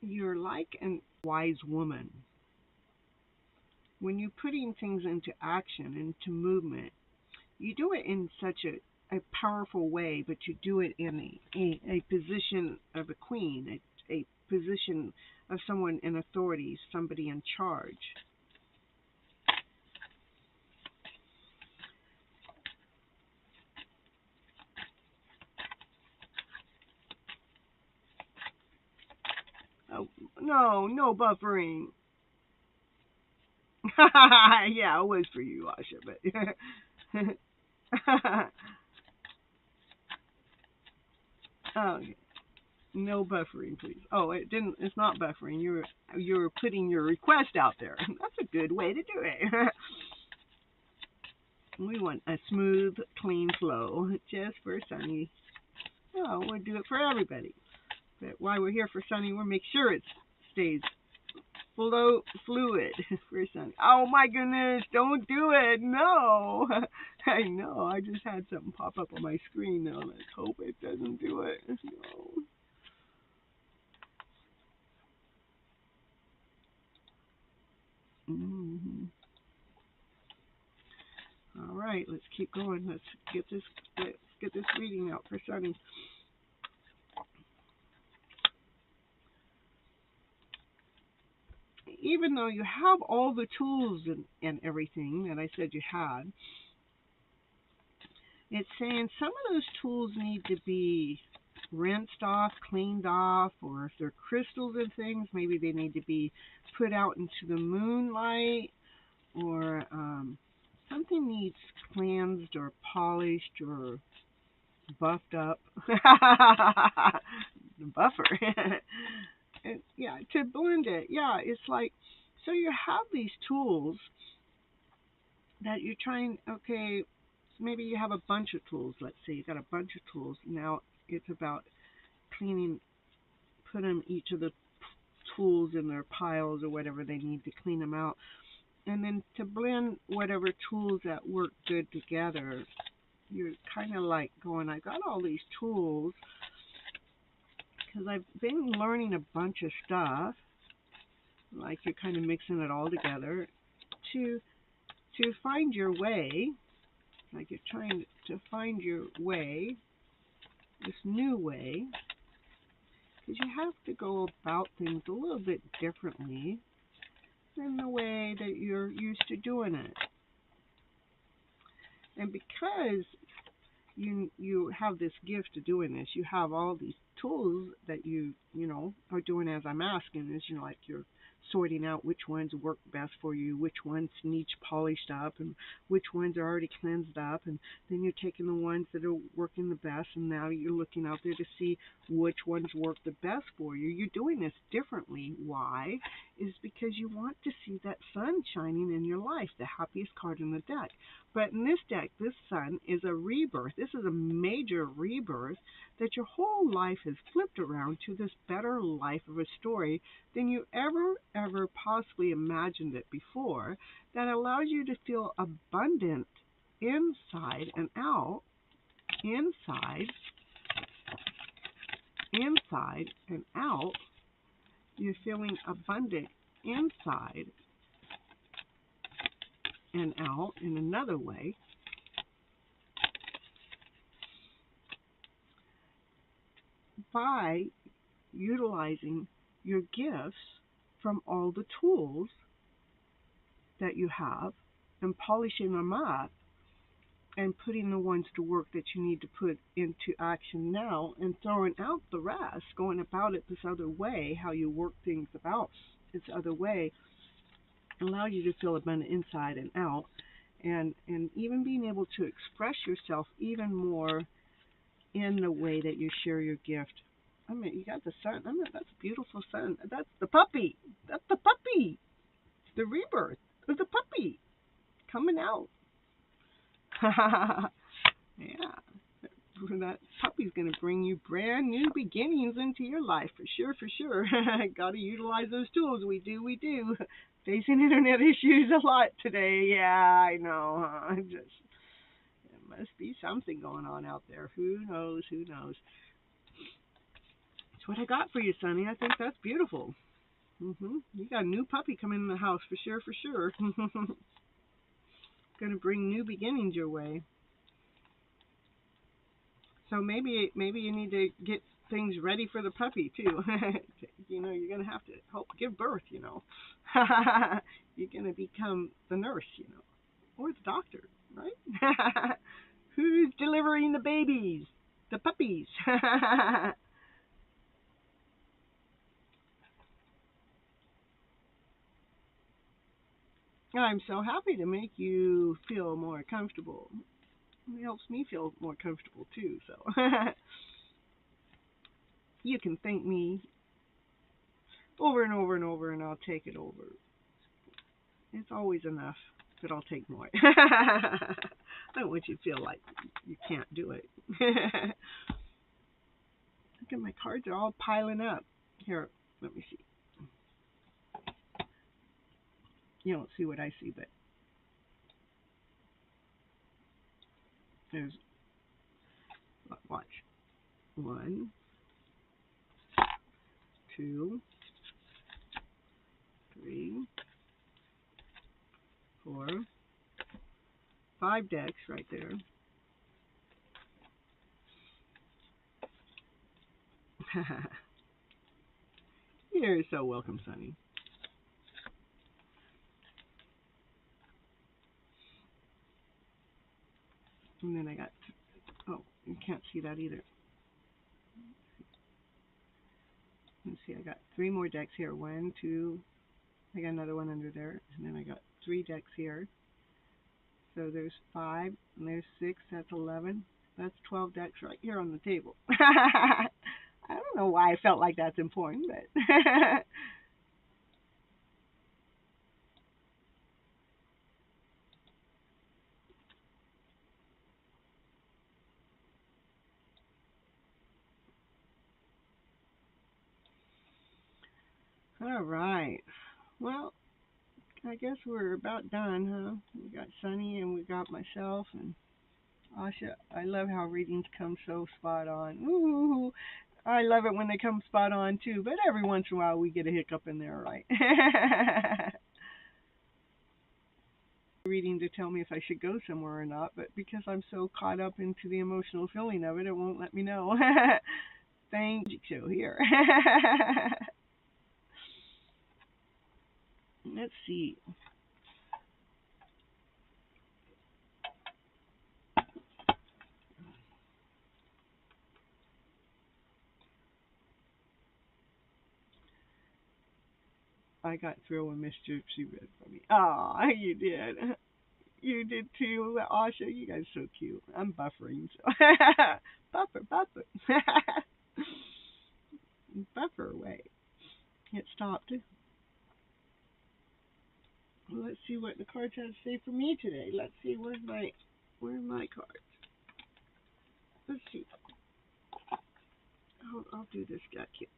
You're like a wise woman. When you're putting things into action, into movement, you do it in such a powerful way, but you do it in a position of a queen, a position of someone in authority, somebody in charge. Oh, no buffering. Yeah, it was for you, Asha, but oh, no buffering, please. Oh, it's not buffering. You're putting your request out there. That's a good way to do it. We want a smooth, clean flow, just for Sunny. Oh, we'll do it for everybody. But while we're here for Sunny, we'll make sure it stays fluid for Sunny. Oh my goodness, don't do it. No. I know. I just had something pop up on my screen now. Let's hope it doesn't do it. No. Mm-hmm. All right, let's keep going. Let's get this reading out for Sunny. Even though you have all the tools and everything that I said you had, it's saying some of those tools need to be rinsed off, cleaned off, or if they're crystals and things, maybe they need to be put out into the moonlight, or something needs cleansed or polished or buffed up. The buffer. And, yeah, to blend it. Yeah, it's like, so you have these tools that you're trying, okay, maybe you have a bunch of tools. Let's say you got a bunch of tools. Now it's about cleaning, putting each of the tools in their piles or whatever they need to clean them out. And then to blend whatever tools that work good together, you're kind of like going, I got all these tools because I've been learning a bunch of stuff, like you're kind of mixing it all together to find your way, like you're trying to find your way, this new way, because you have to go about things a little bit differently than the way that you're used to doing it. And because you have this gift of doing this, you have all these tools that you know are doing as I'm asking, is like you're sorting out which ones work best for you, which ones need polished up, and which ones are already cleansed up, and then you're taking the ones that are working the best, and now you're looking out there to see which ones work the best for you. You're doing this differently. Why? Is because you want to see that sun shining in your life, the happiest card in the deck. But in this deck, this sun is a rebirth. This is a major rebirth that your whole life has flipped around to this better life of a story than you ever possibly imagined it before, that allows you to feel abundant inside and out, inside and out. You're feeling abundant inside and out in another way. By utilizing your gifts from all the tools that you have and polishing them up and putting the ones to work that you need to put into action now, and throwing out the rest, going about it this other way, how you work things about this other way, allow you to feel abundant inside and out, and even being able to express yourself even more in the way that you share your gift. I mean, you got the sun. I mean, that's a beautiful sun. That's the puppy. That's the puppy. The rebirth of the puppy coming out. Yeah. That puppy's going to bring you brand new beginnings into your life, for sure. Got to utilize those tools. We do. Facing internet issues a lot today. Yeah, I know. There must be something going on out there. Who knows? That's what I got for you, Sonny. I think that's beautiful. You got a new puppy coming in the house, for sure. Going to bring new beginnings your way. So maybe you need to get things ready for the puppy too. You're gonna have to help give birth. You're gonna become the nurse, or the doctor, right? Who's delivering the babies? The puppies. I'm so happy to make you feel more comfortable. It helps me feel more comfortable too, so you can thank me over and over and over, and I'll take it over. It's always enough, but I'll take more. I don't want you to feel like you can't do it. Look at my cards are all piling up. Here, let me see. You don't see what I see, but there's, watch. 1, 2, 3, 4, 5 decks right there. You're so welcome, Sonny. And then I got, oh, you can't see that either. Let's see, I got 3 more decks here. 1, 2, I got another one under there. And then I got 3 decks here. So there's 5, and there's 6, that's 11. That's 12 decks right here on the table. I don't know why I felt like that's important, but all right. Well, I guess we're about done, huh? We got Sunny and we got myself and Asha. I love how readings come so spot on. Ooh, I love it when they come spot on too, but every once in a while we get a hiccup in there, right? Reading to tell me if I should go somewhere or not, but because I'm so caught up into the emotional feeling of it, it won't let me know. Thank you. Here. Let's see. I got thrilled when Miss Gypsy read for me. Oh, you did. You did too, Asha. You guys are so cute. I'm buffering. So. Buffer. Buffer away. It stopped. Well, let's see what the cards have to say for me today. Let's see, where are my cards? Let's see. I'll do this deck here.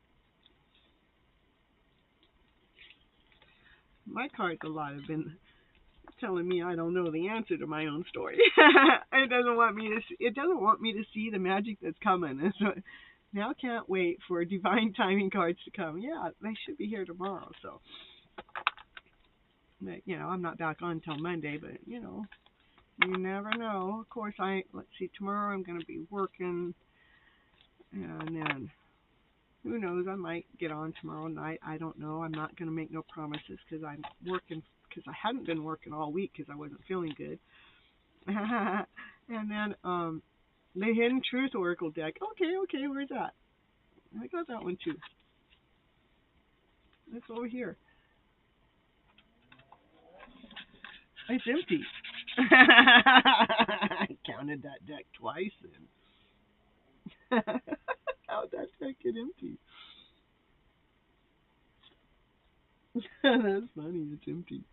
My cards a lot have been telling me I don't know the answer to my own story. It doesn't want me to see the magic that's coming. And so now can't wait for divine timing cards to come. Yeah, they should be here tomorrow. So, but, I'm not back on until Monday. But you never know. Of course, let's see. Tomorrow I'm going to be working, and then who knows? I might get on tomorrow night. I don't know. I'm not going to make no promises because I'm working. Because I hadn't been working all week because I wasn't feeling good. And then the Hidden Truth Oracle deck. Okay, where's that? I got that one too. It's over here. It's empty. I counted that deck twice and how'd that deck get empty? That's funny, it's empty.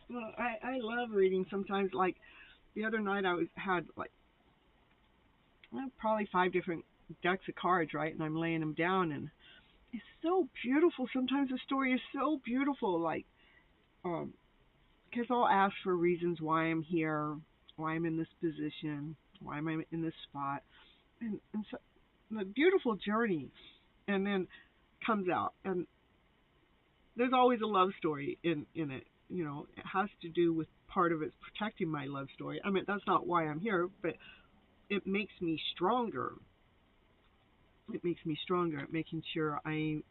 Well, I love reading sometimes. Like the other night I had probably 5 different decks of cards, right? And I'm laying them down and it's so beautiful. Sometimes the story is so beautiful, like because I'll ask for reasons why I'm here, why I'm in this position, why am I in this spot. and so the beautiful journey, and then comes out, and there's always a love story in it. You know, it has to do with part of it's protecting my love story. I mean, that's not why I'm here, but it makes me stronger. It makes me stronger at making sure I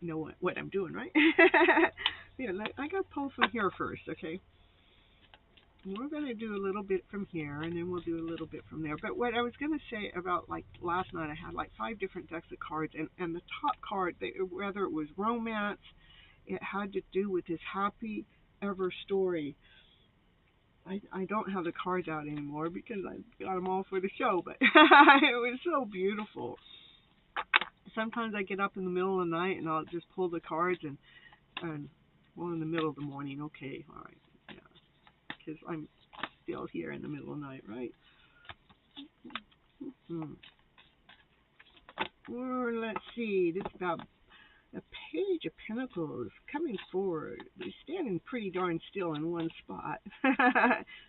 know what I'm doing, right? Yeah, I gotta pull from here first, okay? We're gonna do a little bit from here, and then we'll do a little bit from there. But what I was gonna say about, like, last night, I had like 5 different decks of cards, and the top card, whether it was romance, it had to do with this happy ever story. I don't have the cards out anymore because I got them all for the show, but it was so beautiful. Sometimes I get up in the middle of the night and I'll just pull the cards and well, in the middle of the morning, okay, all right, yeah, because I'm still here in the middle of the night, right? Or let's see, this is about a Page of Pentacles coming forward. He's standing pretty darn still in one spot,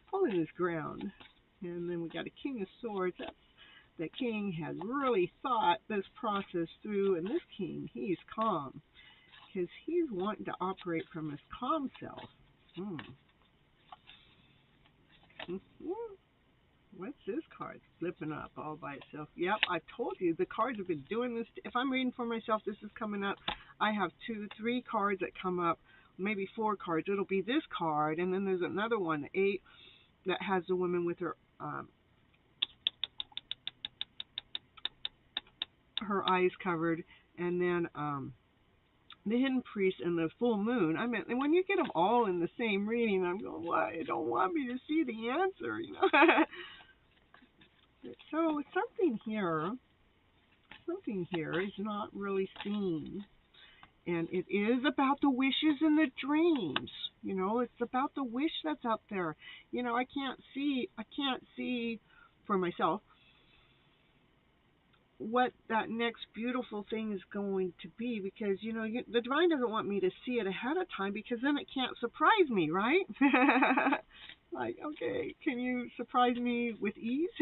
holding his ground. And then we got a King of Swords. That's the king has really thought this process through, and this king, he's calm because he's wanting to operate from his calm self. What's this card? Flipping up all by itself. Yep, I told you the cards have been doing this. If I'm reading for myself, this is coming up. I have 2, 3 cards that come up, maybe 4 cards. It'll be this card, and then there's another one, the 8, that has the woman with her eyes covered, and then the Hidden Priest and the Full Moon. I mean, and when you get them all in the same reading, I'm going, why? You don't want me to see the answer, you know? So something here is not really seen. And it is about the wishes and the dreams. You know, it's about the wish that's out there. You know, I can't see for myself what that next beautiful thing is going to be, because, you know, the divine doesn't want me to see it ahead of time, because then it can't surprise me, right? Like, okay, can you surprise me with ease?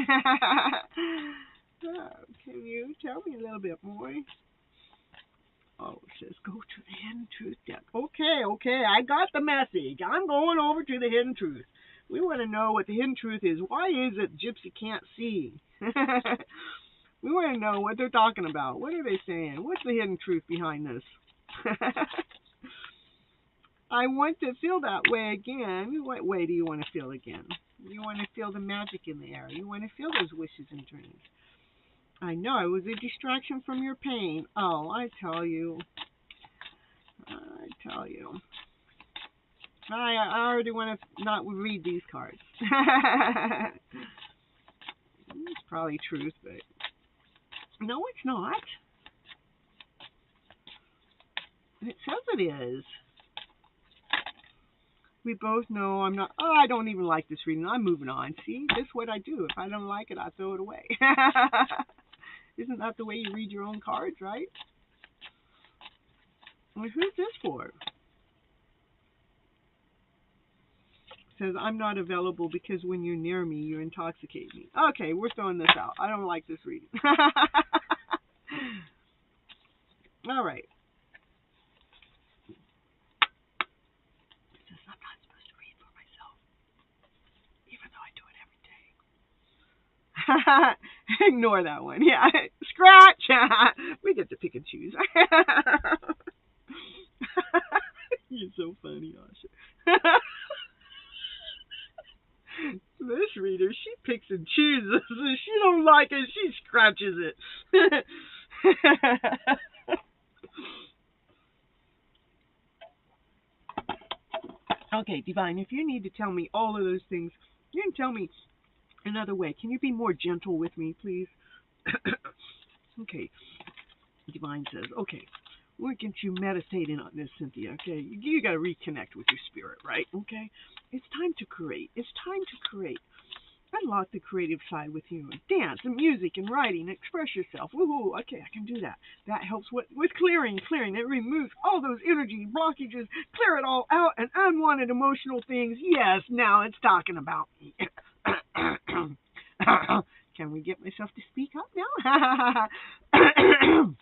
Can you tell me a little bit more? Oh, it says go to the Hidden Truth deck. Okay, I got the message. I'm going over to the Hidden Truth. We want to know what the Hidden Truth is. Why is it Gypsy can't see? We want to know what they're talking about. What are they saying? What's the hidden truth behind this? I want to feel that way again. What way do you want to feel again? You want to feel the magic in the air. You want to feel those wishes and dreams. I know, it was a distraction from your pain. Oh, I tell you. I already want to not read these cards. It's probably truth, but no, it's not. It says it is. We both know I'm not. Oh, I don't even like this reading. I'm moving on. See, this is what I do. If I don't like it, I throw it away. Isn't that the way you read your own cards, right? Well, who's this for? It says, I'm not available because when you're near me, you intoxicate me. Okay, we're throwing this out. I don't like this reading. All right. It says I'm not supposed to read for myself, even though I do it every day. Ignore that one. Yeah, scratch. We get to pick and choose. You're so funny, Asha. This reader, she picks and chooses. If she don't like it, she scratches it. Okay, Divine, if you need to tell me all of those things, you can tell me another way. Can you be more gentle with me, please? Okay. Divine says, okay, we're going to meditate in on this, Cynthia, okay? You got to reconnect with your spirit, right? Okay? It's time to create. It's time to create. Unlock the creative side with you. Dance and music and writing. Express yourself. Woohoo! Okay, I can do that. That helps with clearing. It removes all those energy blockages. Clear it all out and unwanted emotional things. Yes, now it's talking about me. Can we get myself to speak up now?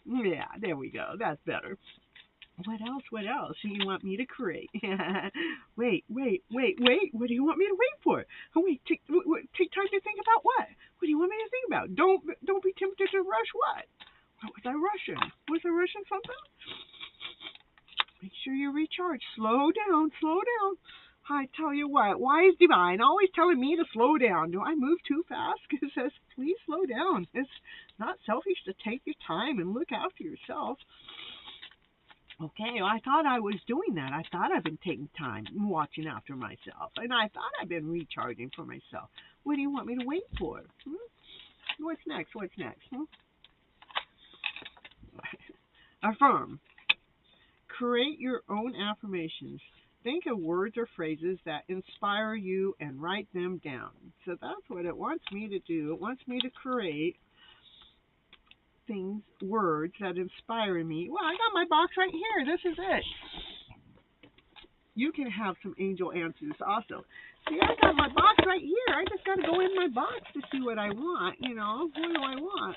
Yeah, there we go. That's better. What else? What else do you want me to create? Wait. What do you want me to wait for? Oh, wait, take time to think about what? What do you want me to think about? Don't be tempted to rush what? What was I rushing? Was I rushing something? Make sure you recharge. Slow down. I tell you what, wise divine, always telling me to slow down. Do I move too fast? It says, please slow down. It's not selfish to take your time and look after yourself. Okay, well, I thought I was doing that. I thought I've been taking time and watching after myself. And I thought I've been recharging for myself. What do you want me to wait for? What's next? Affirm. Create your own affirmations. Think of words or phrases that inspire you and write them down. So that's what it wants me to do. It wants me to create things, words that inspire me. Well, I got my box right here. This is it. You can have some angel answers also. See, I got my box right here. I just got to go in my box to see what I want. What do I want?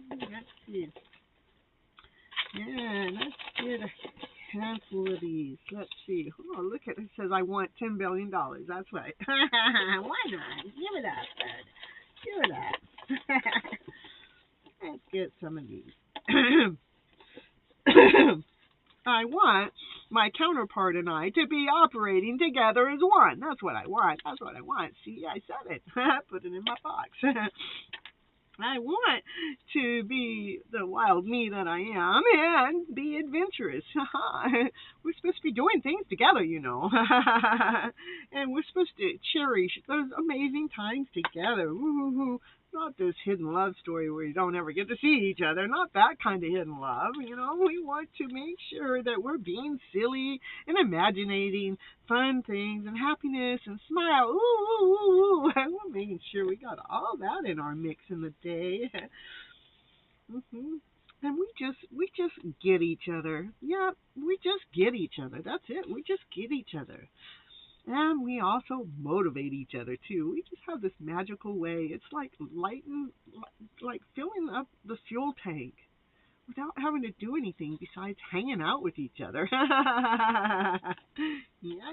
Let's see. Yeah, let's get a handful of these. Let's see. Oh, look at it. It says I want $10 billion. That's right. Why not? Give it up, bud. Give it up. Let's get some of these. I want my counterpart and I to be operating together as one. That's what I want. See, I said it. Put it in my box. I want to be the wild me that I am and be adventurous. We're supposed to be doing things together, and we're supposed to cherish those amazing times together. Woo-hoo-hoo. Not this hidden love story where you don't ever get to see each other. Not that kind of hidden love. We want to make sure that we're being silly and imagining fun things and happiness and smile. Ooh, ooh, ooh. And we're making sure we got all that in our mix in the day. And we just get each other. Yeah, we just get each other. That's it. We just get each other. And we also motivate each other, too. We just have this magical way. It's like filling up the fuel tank without having to do anything besides hanging out with each other. Yeah.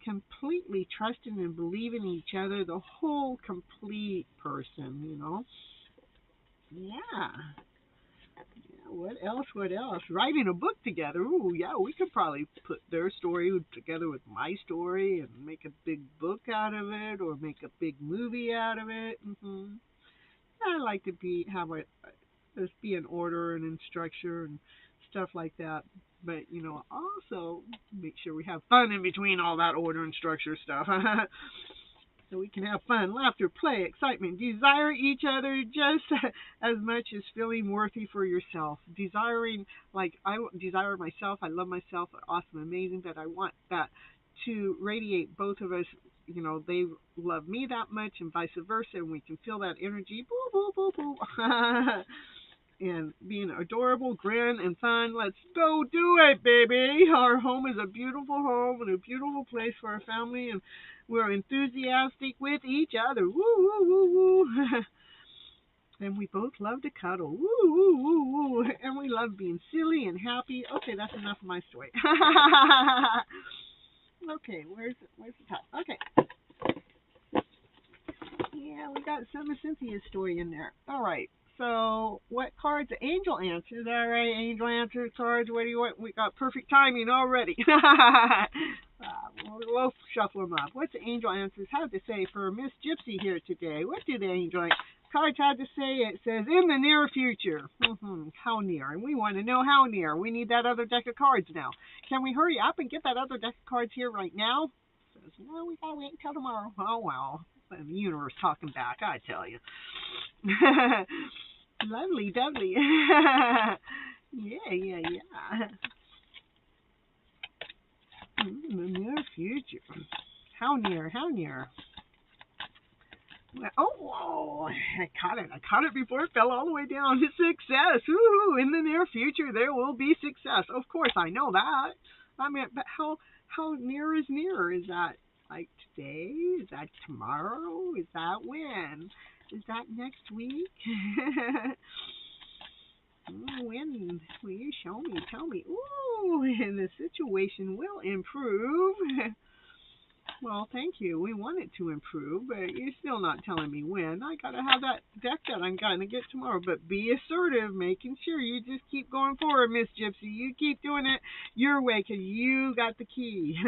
Completely trusting and believing in each other, the whole complete person, Yeah. What else? Writing a book together. Ooh, yeah, we could probably put their story together with my story and make a big book out of it, or make a big movie out of it. I like to be in order and in structure and stuff like that. But also make sure we have fun in between all that order and structure stuff. So we can have fun, laughter, play, excitement, desire each other just as much as feeling worthy for yourself. Desiring, like I desire myself, I love myself, awesome, amazing, but I want that to radiate both of us. They love me that much and vice versa, and we can feel that energy, boo, boo, boo, boo. And being adorable, grin, and fun. Let's go do it, baby. Our home is a beautiful home and a beautiful place for our family, and we're enthusiastic with each other. Woo, woo, woo, woo. And we both love to cuddle. Woo, woo, woo, woo. And we love being silly and happy. Okay, that's enough of my story. Okay, where's the top? Okay. Yeah, we got some of Cynthia's story in there. All right. So, what cards? Angel answers. All right, angel answers cards. What do you want? We got perfect timing already. We'll shuffle them up. What's the angel answers have to say for Miss Gypsy here today? What do the angel cards have to say? It says, in the near future. How near? And we want to know how near. We need that other deck of cards now. Can we hurry up and get that other deck of cards here right now? It says, no, we got to wait until tomorrow. Oh, well. The universe talking back, I tell you. Lovely, dovely. Yeah. In the near future. How near? Oh, I caught it before it fell all the way down to success. Woo-hoo. In the near future, there will be success. Of course, I know that. I mean, but how near is near? Is that like today? Is that tomorrow? Is that when? Is that next week? When will you show me? Tell me. Ooh, and the situation will improve. Well, thank you. We want it to improve, but you're still not telling me when. I gotta have that deck that I'm gonna get tomorrow. But be assertive, making sure you just keep going forward, Miss Gypsy. You keep doing it your way, 'cause you got the key.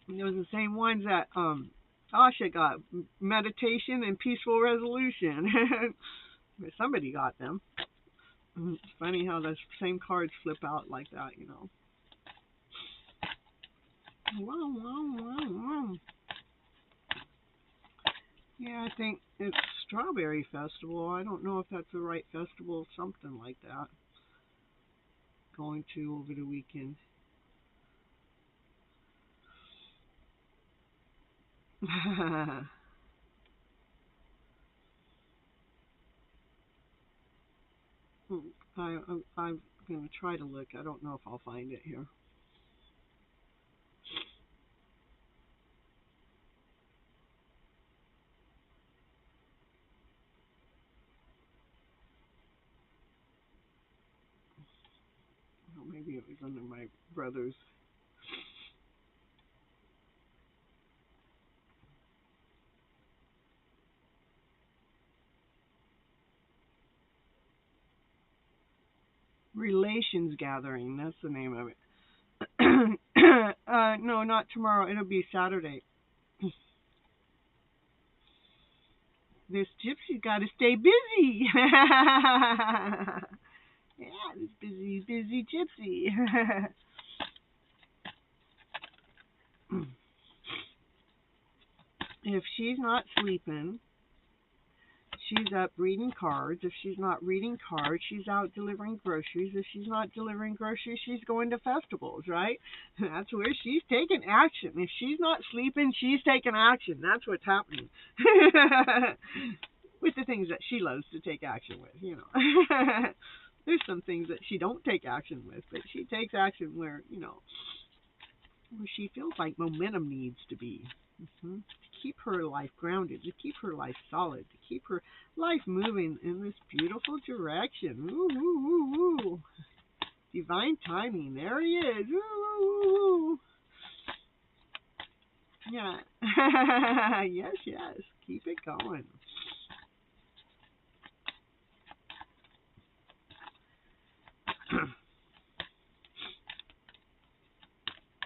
Those are the same ones that Asha got. Meditation and peaceful resolution. Somebody got them. It's funny how the same cards flip out like that, you know. Wow, wow, wow, wow. Yeah, I think it's Strawberry Festival. I don't know if that's the right festival, something like that. Going to over the weekend. I'm going to try to look. I don't know if I'll find it here. Oh, maybe it was under my brother's. Relations Gathering. That's the name of it. No, not tomorrow. It'll be Saturday. This gypsy's got to stay busy. Yeah, this busy gypsy. If she's not sleeping, she's up reading cards. If she's not reading cards, she's out delivering groceries. If she's not delivering groceries, she's going to festivals, right? That's where she's taking action. If she's not sleeping, she's taking action. That's what's happening. With the things that she loves to take action with, you know. There's some things that she don't take action with, but she takes action where, you know, where she feels like momentum needs to be. To keep her life grounded, to keep her life solid, to keep her life moving in this beautiful direction. Ooh, ooh, ooh, ooh. Divine timing. There he is. Ooh, ooh, ooh. Yeah. Yes, yes. Keep it going.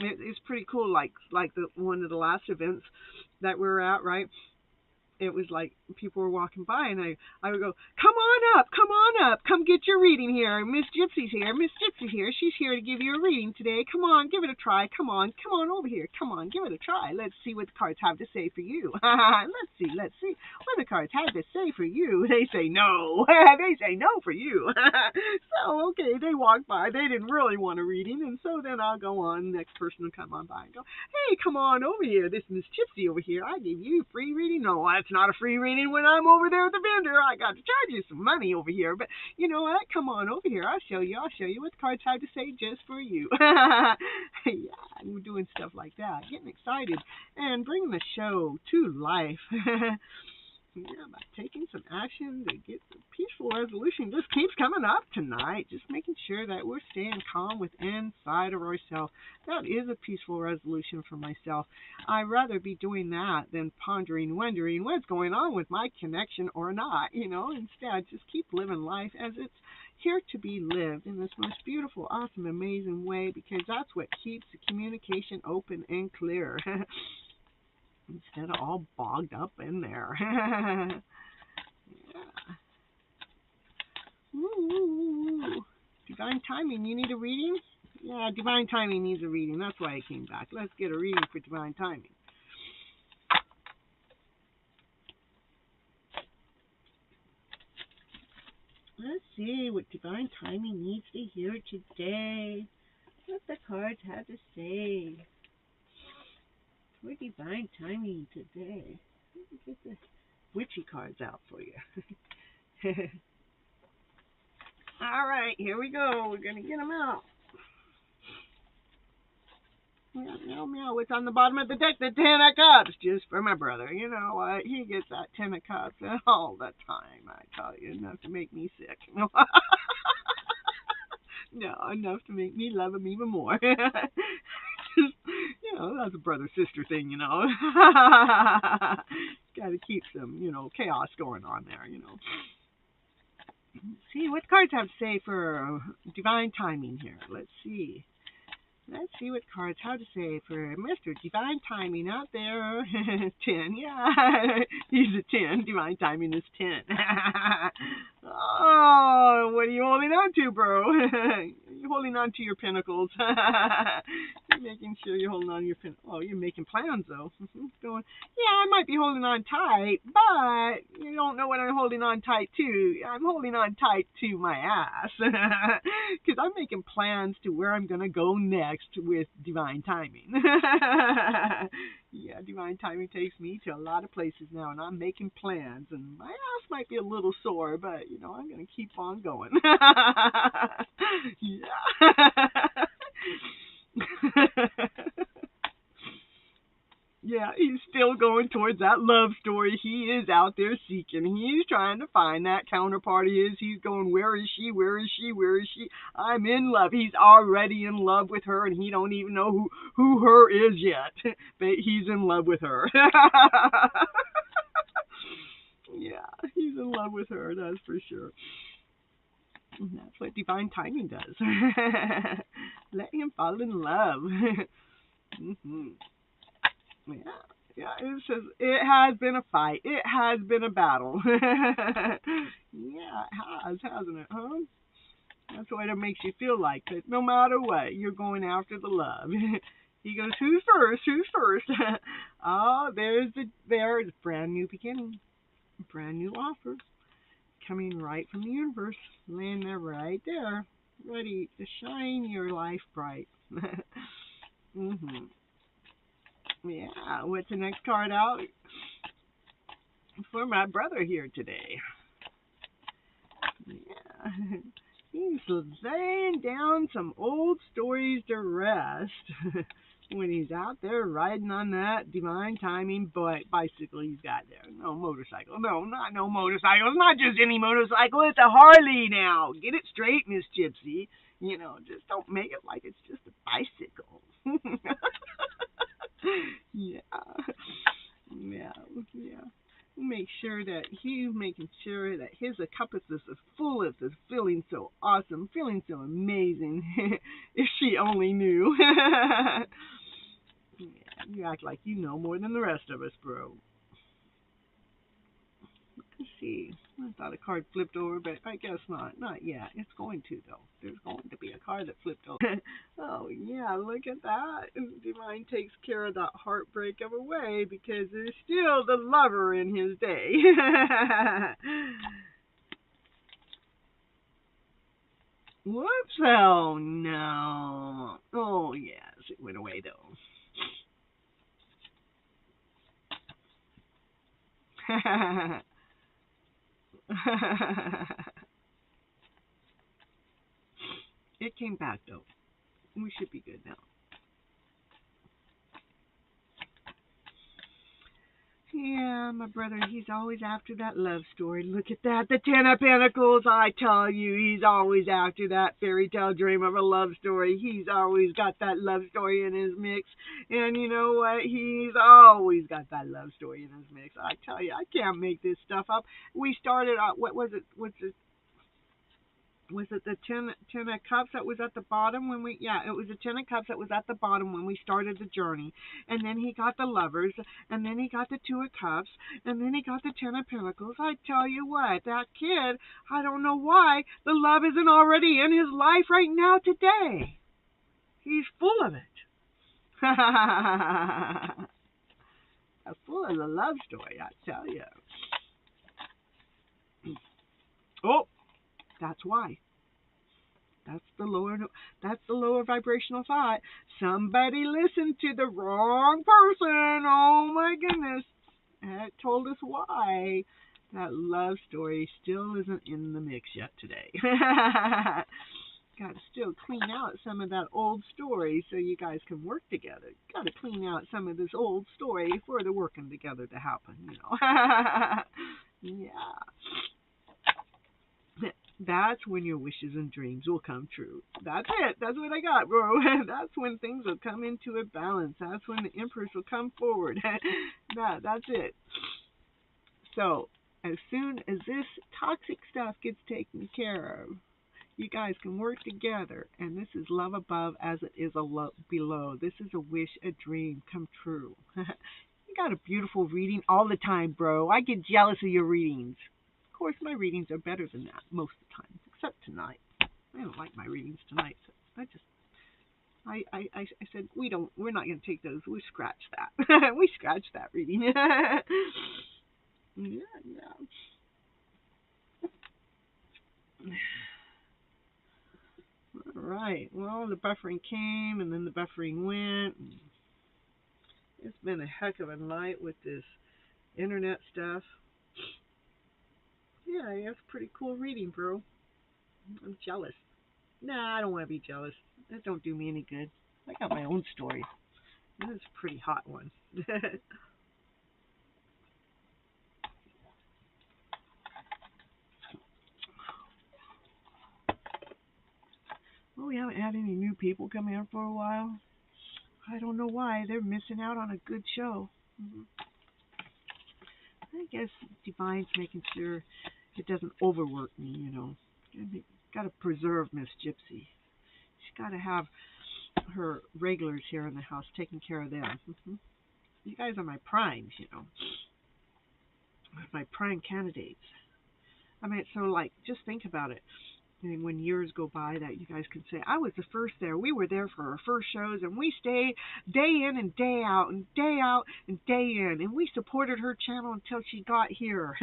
It's pretty cool. Like the one of the last events that we were at, right? It was like people were walking by, and I would go, come on up, come get your reading here. Miss Gypsy's here, she's here to give you a reading today. Come on, give it a try. Come on over here. Come on, give it a try. Let's see what the cards have to say for you. Let's see what the cards have to say for you. They say no. They say no for you. So, okay, they walk by. They didn't really want a reading, and so then I'll go on. Next person will come on by and go, hey, come on over here. This Miss Gypsy over here. I give you a free reading. No, that's not a free reading when I'm over there at the vendor. I got to charge you some money over here. But you know what? Come on over here. I'll show you what the cards have to say just for you. Yeah, we're doing stuff like that. Getting excited and bringing the show to life. Yeah, by taking some action to get the peaceful resolution just keeps coming up tonight. Just making sure that we're staying calm within inside of ourselves. That is a peaceful resolution for myself. I'd rather be doing that than pondering, wondering what's going on with my connection or not. You know, instead, just keep living life as it's here to be lived in this most beautiful, awesome, amazing way, because that's what keeps the communication open and clear. Instead of all bogged up in there. Yeah. Ooh. Divine timing, you need a reading? Yeah, divine timing needs a reading. That's why I came back. Let's get a reading for divine timing. Let's see what divine timing needs to hear today. What the cards have to say. For divine timing today. Let me get the witchy cards out for you. All right, here we go. We're going to get them out. Meow, meow. What's on the bottom of the deck? The 10 of Cups. Just for my brother. You know what? He gets that 10 of Cups all the time. I tell you, enough to make me sick. No, enough to make me love him even more. That's a brother-sister thing, Got to keep some, chaos going on there, See, what cards have to say for divine timing here? Let's see. Let's see what cards have to say for Mr. Divine Timing out there. 10, yeah. He's a 10. Divine Timing is 10. Oh, what are you holding on to, bro? You're holding on to your pinnacles. You're making sure you're holding on to your pinnacles. Oh, you're making plans, though. Going, yeah, I might be holding on tight, but you don't know what I'm holding on tight to. I'm holding on tight to my ass. Because I'm making plans to where I'm going to go next with divine timing. Yeah, divine timing takes me to a lot of places now, and I'm making plans, and my ass might be a little sore, but, I'm going to keep on going. Yeah. Yeah, he's still going towards that love story. He is out there seeking. He's trying to find that counterpart of his. He's going, where is she? Where is she? Where is she? I'm in love. He's already in love with her, and he don't even know who her is yet. But he's in love with her. Yeah, he's in love with her, that's for sure. That's what divine timing does. Let him fall in love. Mm-hmm. Yeah, it says it has been a fight. It has been a battle. Yeah, it has, hasn't it, huh? That's what it makes you feel like. That no matter what, you're going after the love. He goes, who's first? Who's first? Oh, there's brand new beginning. Brand new offer. Coming right from the universe. Laying there right there. Ready to shine your life bright. Mm-hmm. Yeah, what's the next card out for my brother here today? Yeah, he's laying down some old stories to rest when he's out there riding on that divine timing bicycle he's got there. No motorcycle. No, not no motorcycle. It's not just any motorcycle. It's a Harley now. Get it straight, Miss Gypsy. Just don't make it like it's just a bicycle. Yeah. Make sure that he's making sure that his cup is full of this feeling so awesome, feeling so amazing. If she only knew. Yeah, you act like you know more than the rest of us, bro. Let's see. I thought a card flipped over, but I guess not. Not yet. It's going to, though. There's going to be a card that flipped over. Oh, yeah, look at that. Divine takes care of that heartbreak of a way because there's still the lover in his day. Whoops. Oh, no. Oh, yes. It went away, though. It came back, though. We should be good now. Yeah, my brother, he's always after that love story. Look at that, the 10 of Pentacles. I tell you, he's always after that fairy tale dream of a love story. He's always got that love story in his mix. And you know what? He's always got that love story in his mix. I tell you, I can't make this stuff up. We started out, what was it? Was it the 10 of Cups that was at the bottom when we, yeah, it was the 10 of Cups that was at the bottom when we started the journey. And then he got the Lovers, and then he got the 2 of Cups, and then he got the 10 of Pentacles. I tell you what, that kid, I don't know why, the love isn't already in his life right now today. He's full of it. Full of the love story, I tell you. Oh! That's why. That's the lower vibrational thought. Somebody listened to the wrong person. Oh my goodness. That told us why that love story still isn't in the mix yet today. got to still clean out some of that old story so you guys can work together. Got to clean out some of this old story for the working together to happen, you know. Yeah. That's when your wishes and dreams will come true. That's it. That's what I got, bro. That's when things will come into a balance. That's when the empress will come forward. That's it. So, as soon as this toxic stuff gets taken care of, you guys can work together, and this is love above as it is a love below. This is a wish, a dream come true. You got a beautiful reading all the time, bro. I get jealous of your readings. Of course, my readings are better than that most of the time, except tonight. I don't like my readings tonight, so I said we're not going to take those. We scratch that. We scratch that reading. Yeah. All right. Well, the buffering came, and then the buffering went. It's been a heck of a night with this internet stuff. Yeah, it's a pretty cool reading, bro. I'm jealous. Nah, I don't want to be jealous. That don't do me any good. I got my own story. This is a pretty hot one. Well, we haven't had any new people come in for a while. I don't know why. They're missing out on a good show. I guess Divine's making sure it doesn't overwork me, you know. Got to preserve Miss Gypsy. She's got to have her regulars here in the house taking care of them. You guys are my primes, you know. My prime candidates. I mean, so, like, just think about it. And when years go by that you guys can say, I was the first there. We were there for our first shows, and we stayed day in and day out and day out and day in. And we supported her channel until she got here.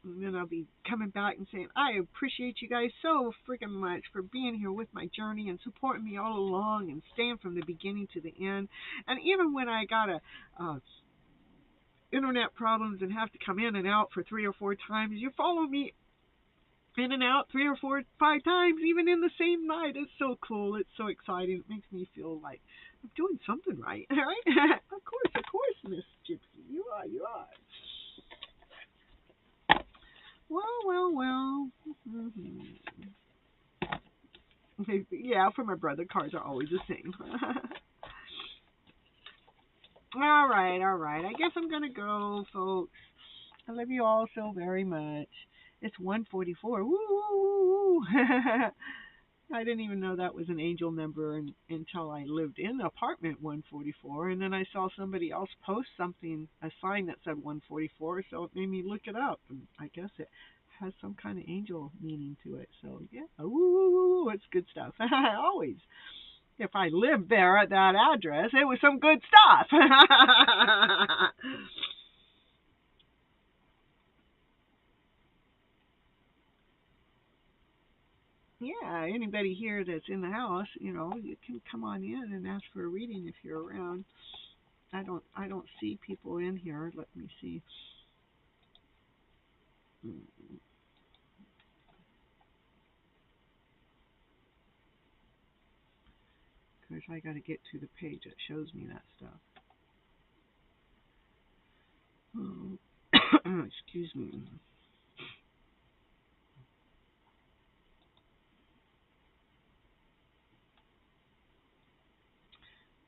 And then I'll be coming back and saying, I appreciate you guys so freaking much for being here with my journey and supporting me all along and staying from the beginning to the end. And even when I got internet problems and have to come in and out for 3 or 4 times, you follow me in and out 3 or 4, 5 times, even in the same night. It's so cool. It's so exciting. It makes me feel like I'm doing something right. Right? Of course, Miss Gypsy. You are. Well. Yeah, for my brother, cards are always the same. All right. I guess I'm going to go, folks. I love you all so very much. It's 1:44. Woo! I didn't even know that was an angel number until I lived in apartment 144, and then I saw somebody else post something, a sign that said 144, so it made me look it up, and I guess it has some kind of angel meaning to it. So yeah, woo! It's good stuff. Always. If I lived there at that address, it was some good stuff. Yeah, anybody here that's in the house, you know, you can come on in and ask for a reading if you're around. I don't see people in here. Let me see. Because I got to get to the page that shows me that stuff. Excuse me.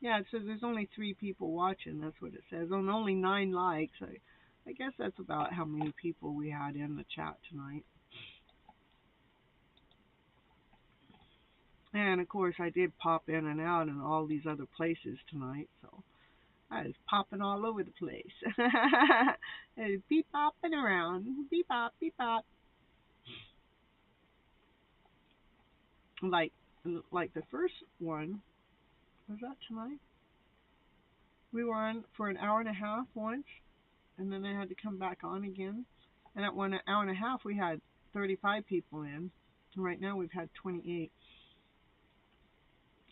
Yeah, it says there's only 3 people watching. That's what it says. And only 9 likes. I guess that's about how many people we had in the chat tonight. And of course, I did pop in and out in all these other places tonight, so I was popping all over the place. Beep bopping around. Beep bop, beep bop. Like the first one, was that tonight? We were on for an hour and a half once, and then I had to come back on again. And at 1 hour and a half, we had 35 people in. And right now, we've had 28.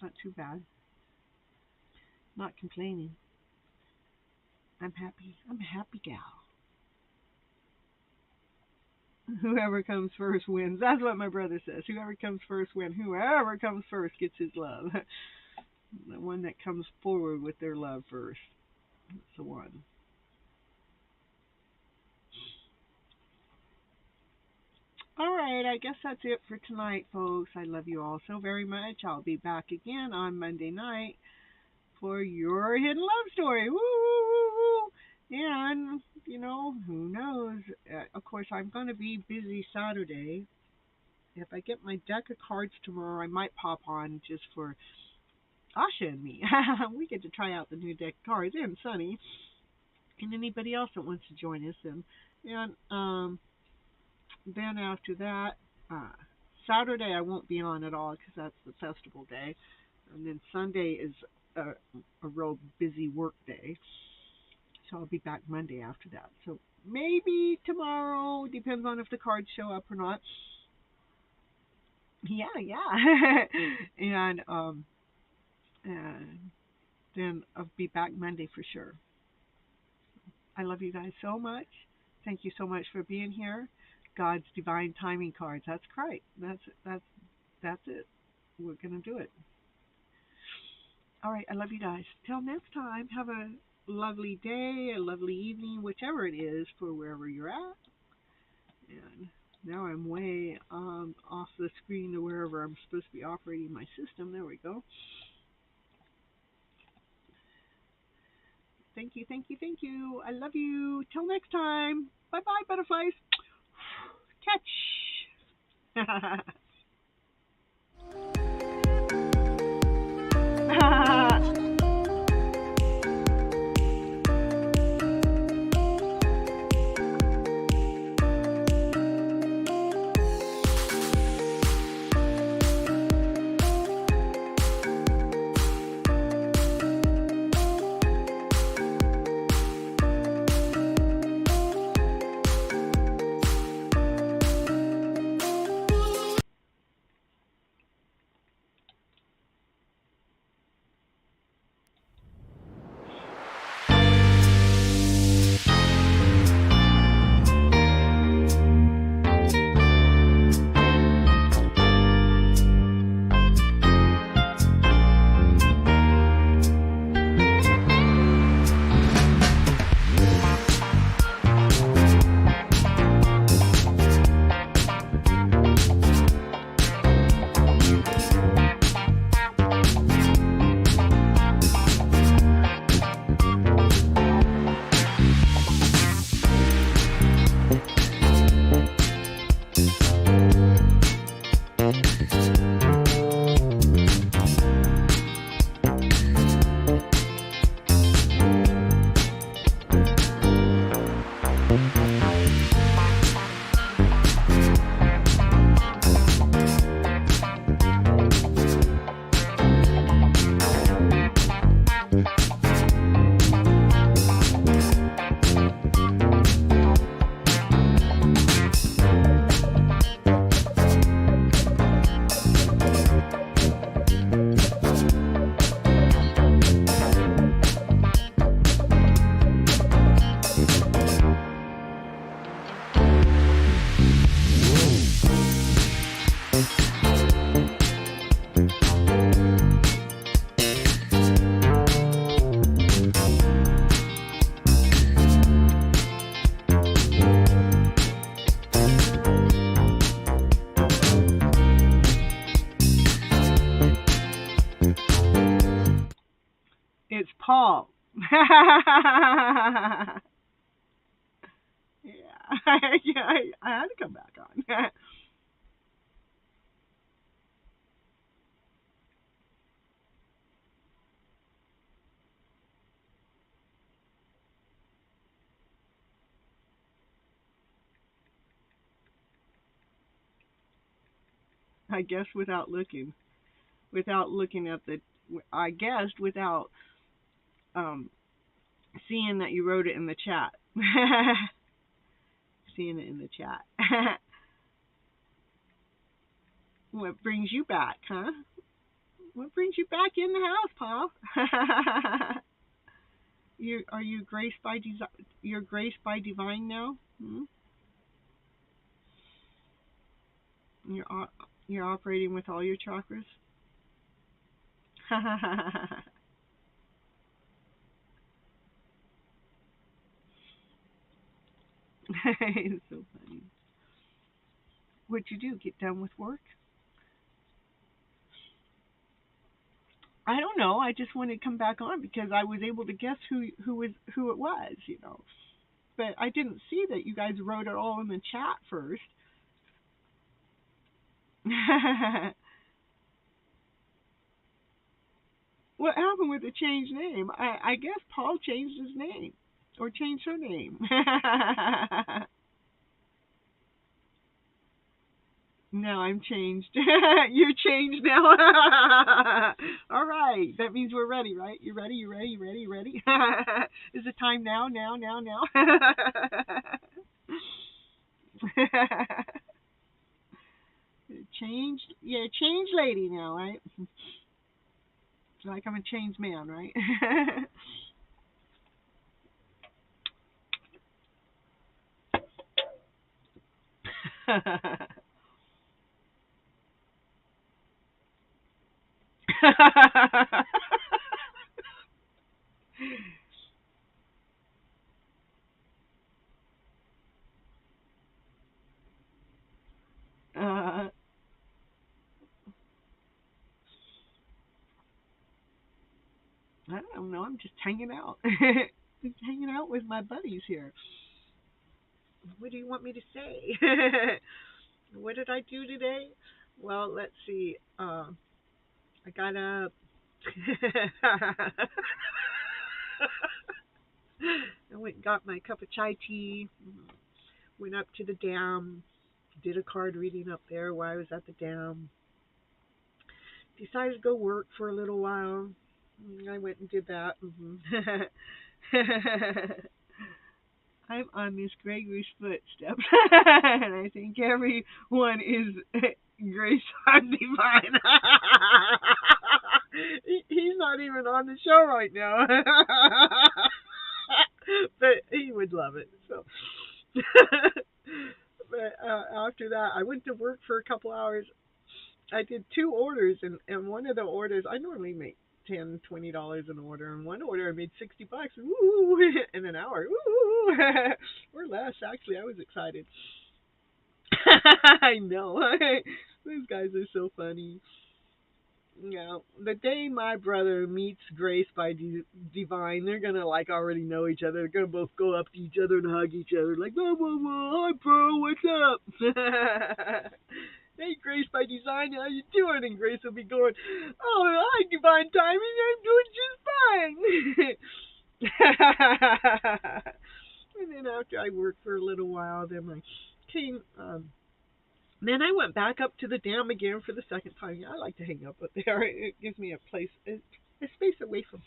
Not too bad. Not complaining. I'm happy. I'm a happy gal. Whoever comes first wins. That's what my brother says. Whoever comes first wins. Whoever comes first gets his love. The one that comes forward with their love first. That's the one. All right, I guess that's it for tonight, folks. I love you all so very much. I'll be back again on Monday night for your hidden love story. Woo, woo, woo, woo. And, who knows? Of course, I'm going to be busy Saturday. If I get my deck of cards tomorrow, I might pop on just for Asha and me. We get to try out the new deck of cards, and Sunny, and anybody else that wants to join us. And then after that, Saturday I won't be on at all because that's the festival day. And then Sunday is a real busy work day. So I'll be back Monday after that. So maybe tomorrow, depends on if the cards show up or not. Yeah. And then I'll be back Monday for sure. I love you guys so much. Thank you so much for being here. God's divine timing cards. That's right. That's it. We're gonna do it. All right. I love you guys. Till next time. Have a lovely day, a lovely evening, whichever it is for wherever you're at. And now I'm way off the screen to wherever I'm supposed to be operating my system. There we go. Thank you. I love you. Till next time. Bye-bye, butterflies. Catch. It's Paul. Yeah. I had to come back on. I guess without looking at the, I guessed without seeing that you wrote it in the chat. Seeing it in the chat. What brings you back, huh? What brings you back in the house, Paul? Are you graced by you're graced by divine now? Hmm? You're operating with all your chakras. It's so funny. What'd you do? Get done with work? I don't know. I just wanted to come back on because I was able to guess who it was, But I didn't see that you guys wrote it all in the chat first. What happened with the changed name? I guess Paul changed his name or changed her name. Now I'm changed. You're changed now. All right. That means we're ready, right? You ready? You ready? You ready? You ready? Is it time now? Now? Changed? Yeah, changed lady now, right? Like I'm a changed man, right? I don't know. I'm just hanging out. Just hanging out with my buddies here. What do you want me to say? What did I do today? Well, let's see. I got up. I went and got my cup of chai tea. Went up to the dam. Did a card reading up there while I was at the dam. Decided to go work for a little while. I went and did that. I'm on Miss Gregory's footsteps, and I think everyone is Grace on Divine. He's not even on the show right now, but he would love it. So, but after that, I went to work for a couple hours. I did 2 orders, and one of the orders I normally make $10-$20 an order, and one order I made $60. Woo! In an hour. Woo! Or less, actually. I was excited. I know. These guys are so funny. Yeah, the day my brother meets Grace by Divine, they're gonna already know each other. They're gonna both go up to each other and hug each other, like, whoa, whoa, whoa, hi, bro, what's up? Hey, Grace by Design, how you doing? And Grace will be going, oh, hi, Divine Timing, I'm doing just fine. And then after I worked for a little while, then I came, then I went back up to the dam again for the second time. I like to hang up there. It gives me a place, a space away from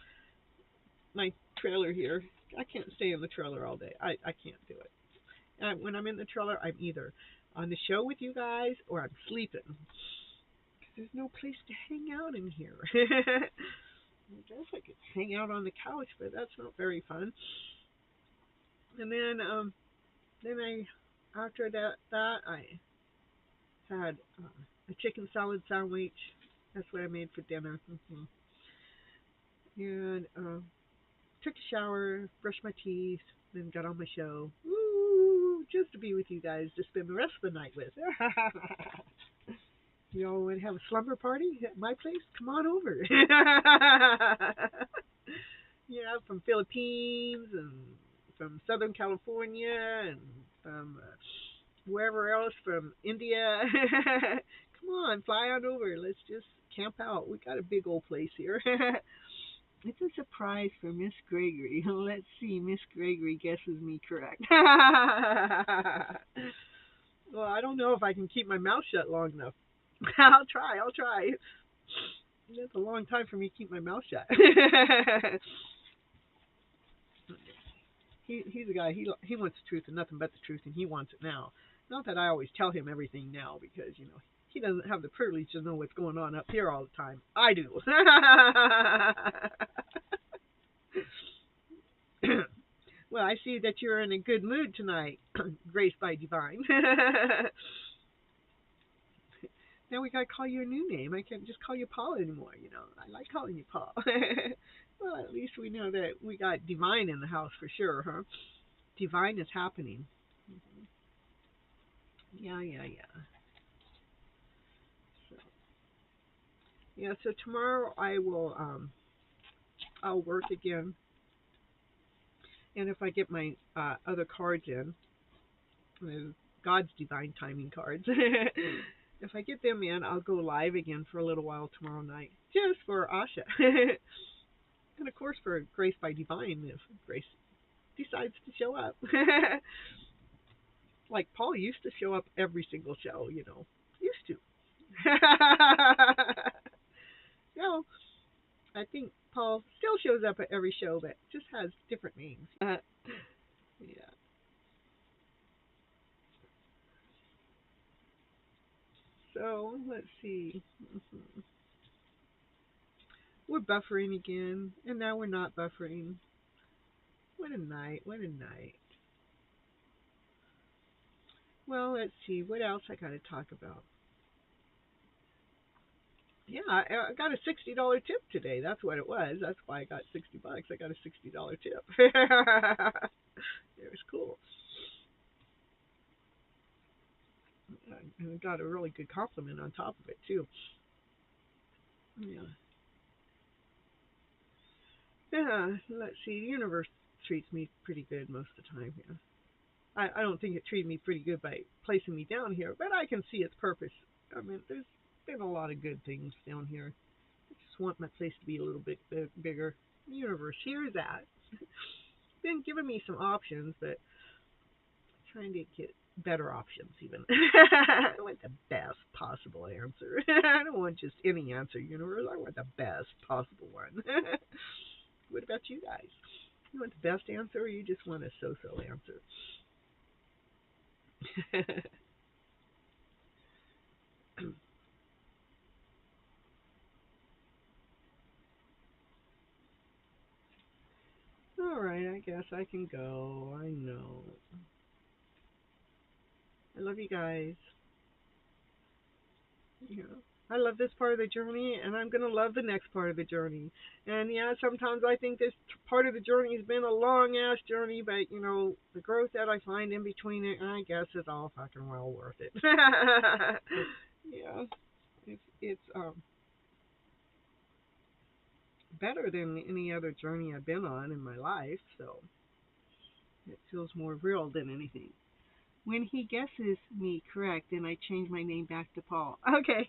my trailer here. I can't stay in the trailer all day. I can't do it. When I'm in the trailer, I'm either on the show with you guys or I'm sleeping. There's no place to hang out in here. I guess I could hang out on the couch, but that's not very fun. And then after that I had a chicken salad sandwich. That's what I made for dinner. And took a shower, brushed my teeth, then got on my show. Woo! Just to be with you guys to spend the rest of the night with. You all want to have a slumber party at my place? Come on over. Yeah, from Philippines and from Southern California and from wherever else, from India. Come on, fly on over. Let's just camp out. We got a big old place here. It's a surprise for Miss Gregory. Let's see, Miss Gregory guesses me correct. Well, I don't know if I can keep my mouth shut long enough. I'll try. That's a long time for me to keep my mouth shut. He's a guy, he wants the truth and nothing but the truth, and he wants it now. Not that I always tell him everything now, because, he doesn't have the privilege to know what's going on up here all the time. I do. Well, I see that you're in a good mood tonight, Grace by Divine. Now we got to call you a new name. I can't just call you Paul anymore, you know. I like calling you Paul. Well, at least we know that we got divine in the house for sure, huh? Divine is happening. Yeah. So, yeah, so tomorrow I will, I'll work again. And if I get my other cards in, God's divine timing cards, if I get them in, I'll go live again for a little while tomorrow night, just for Asha. And of course for Grace by Divine, if Grace decides to show up. Like Paul used to show up every single show, you know. Used to. No, I think Paul still shows up at every show, but just has different names. Yeah. So, let's see. We're buffering again, and now we're not buffering. What a night. Well, let's see. What else I got to talk about? Yeah, I got a $60 tip today. That's what it was. That's why I got $60. I got a $60 tip. It was cool. And I got a really good compliment on top of it, too. Yeah. Yeah, let's see. The universe treats me pretty good most of the time. Yeah. I don't think it treated me pretty good by placing me down here, but I can see its purpose. I mean, there's been a lot of good things down here. I just want my place to be a little bit bigger. The universe, here's that. Been giving me some options, but trying to get better options even. I want the best possible answer. I don't want just any answer, universe. I want the best possible one. What about you guys? You want the best answer, or you just want a so-so answer? All right, I guess I can go. I know. I love you guys. Yeah. I love this part of the journey, and I'm going to love the next part of the journey. And yeah, sometimes I think this part of the journey has been a long-ass journey, but, you know, the growth that I find in between it, I guess it's all fucking well worth it. Yeah. It's better than any other journey I've been on in my life, so it feels more real than anything. When he guesses me correct, then I change my name back to Paul. Okay.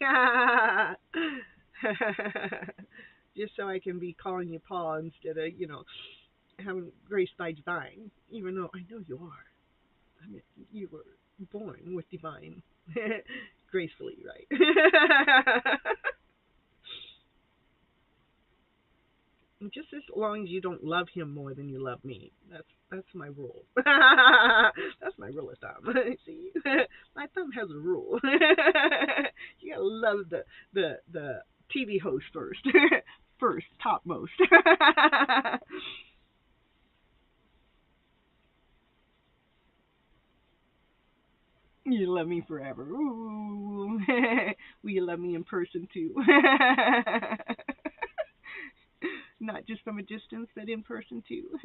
Just so I can be calling you Paul instead of, you know, having Grace by Divine, even though I know you are. I mean, you were born with divine. Gracefully, right? Just as long as you don't love him more than you love me. That's my rule. That's my rule of thumb. See, my thumb has a rule. You gotta love the TV host first, first topmost. You love me forever. Ooh. Will you love me in person too? Not just from a distance, but in person too.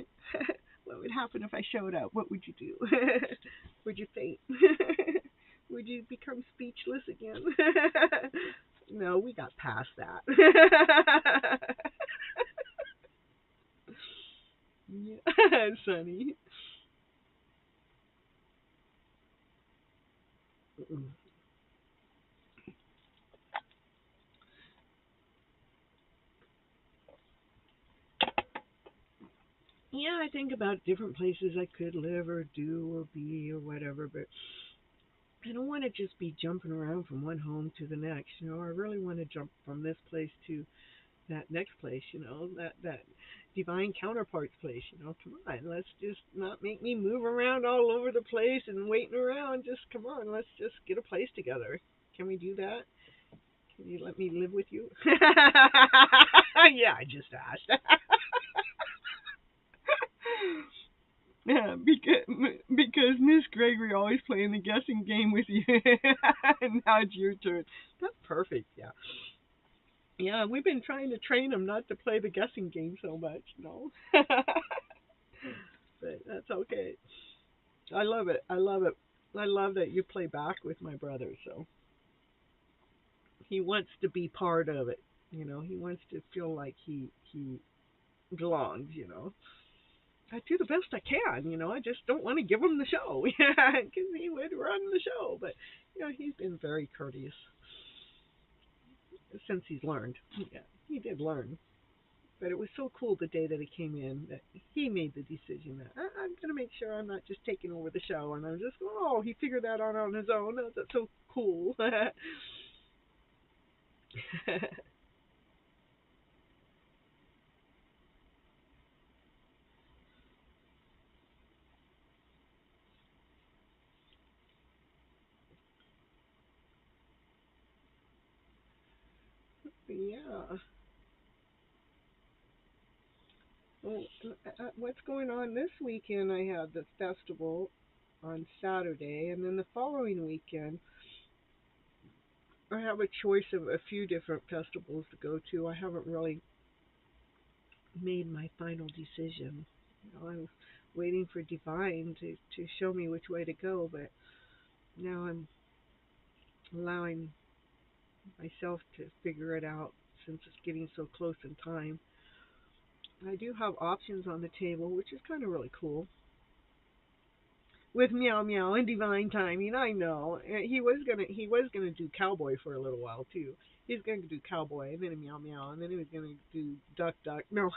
What would happen if I showed up? What would you do? Would you faint? Would you become speechless again? No, we got past that. Yeah, Sonny. Yeah, I think about different places I could live or do or be or whatever, but I don't want to just be jumping around from one home to the next. You know, I really want to jump from this place to that next place. You know, that divine counterpart's place. You know, come on, let's just not make me move around all over the place and waiting around. Just come on, let's just get a place together. Can we do that? Can you let me live with you? Yeah, I just asked. Yeah, because Miss Gregory always playing the guessing game with you. And now it's your turn. That's perfect. Yeah. Yeah, we've been trying to train him not to play the guessing game so much, But that's okay. I love it. I love it. I love that you play back with my brother. So he wants to be part of it. He wants to feel like he belongs. I do the best I can. I just don't want to give him the show because he would run the show. But he's been very courteous since he's learned. Yeah, he did learn. But it was so cool the day that he came in that he made the decision that I'm going to make sure I'm not just taking over the show. And I was just going, oh, he figured that out on his own. That's so cool. Yeah. Well, what's going on this weekend? I had the festival on Saturday, and then the following weekend, I have a choice of a few different festivals to go to. I haven't really made my final decision. I was waiting for Divine to show me which way to go, but now I'm allowing myself to figure it out since it's getting so close in time. I do have options on the table, which is kind of really cool. With Meow Meow and Divine Timing, I know he was gonna do Cowboy for a little while too. He's going to do Cowboy and then a Meow Meow and then he was gonna do Duck Duck. No,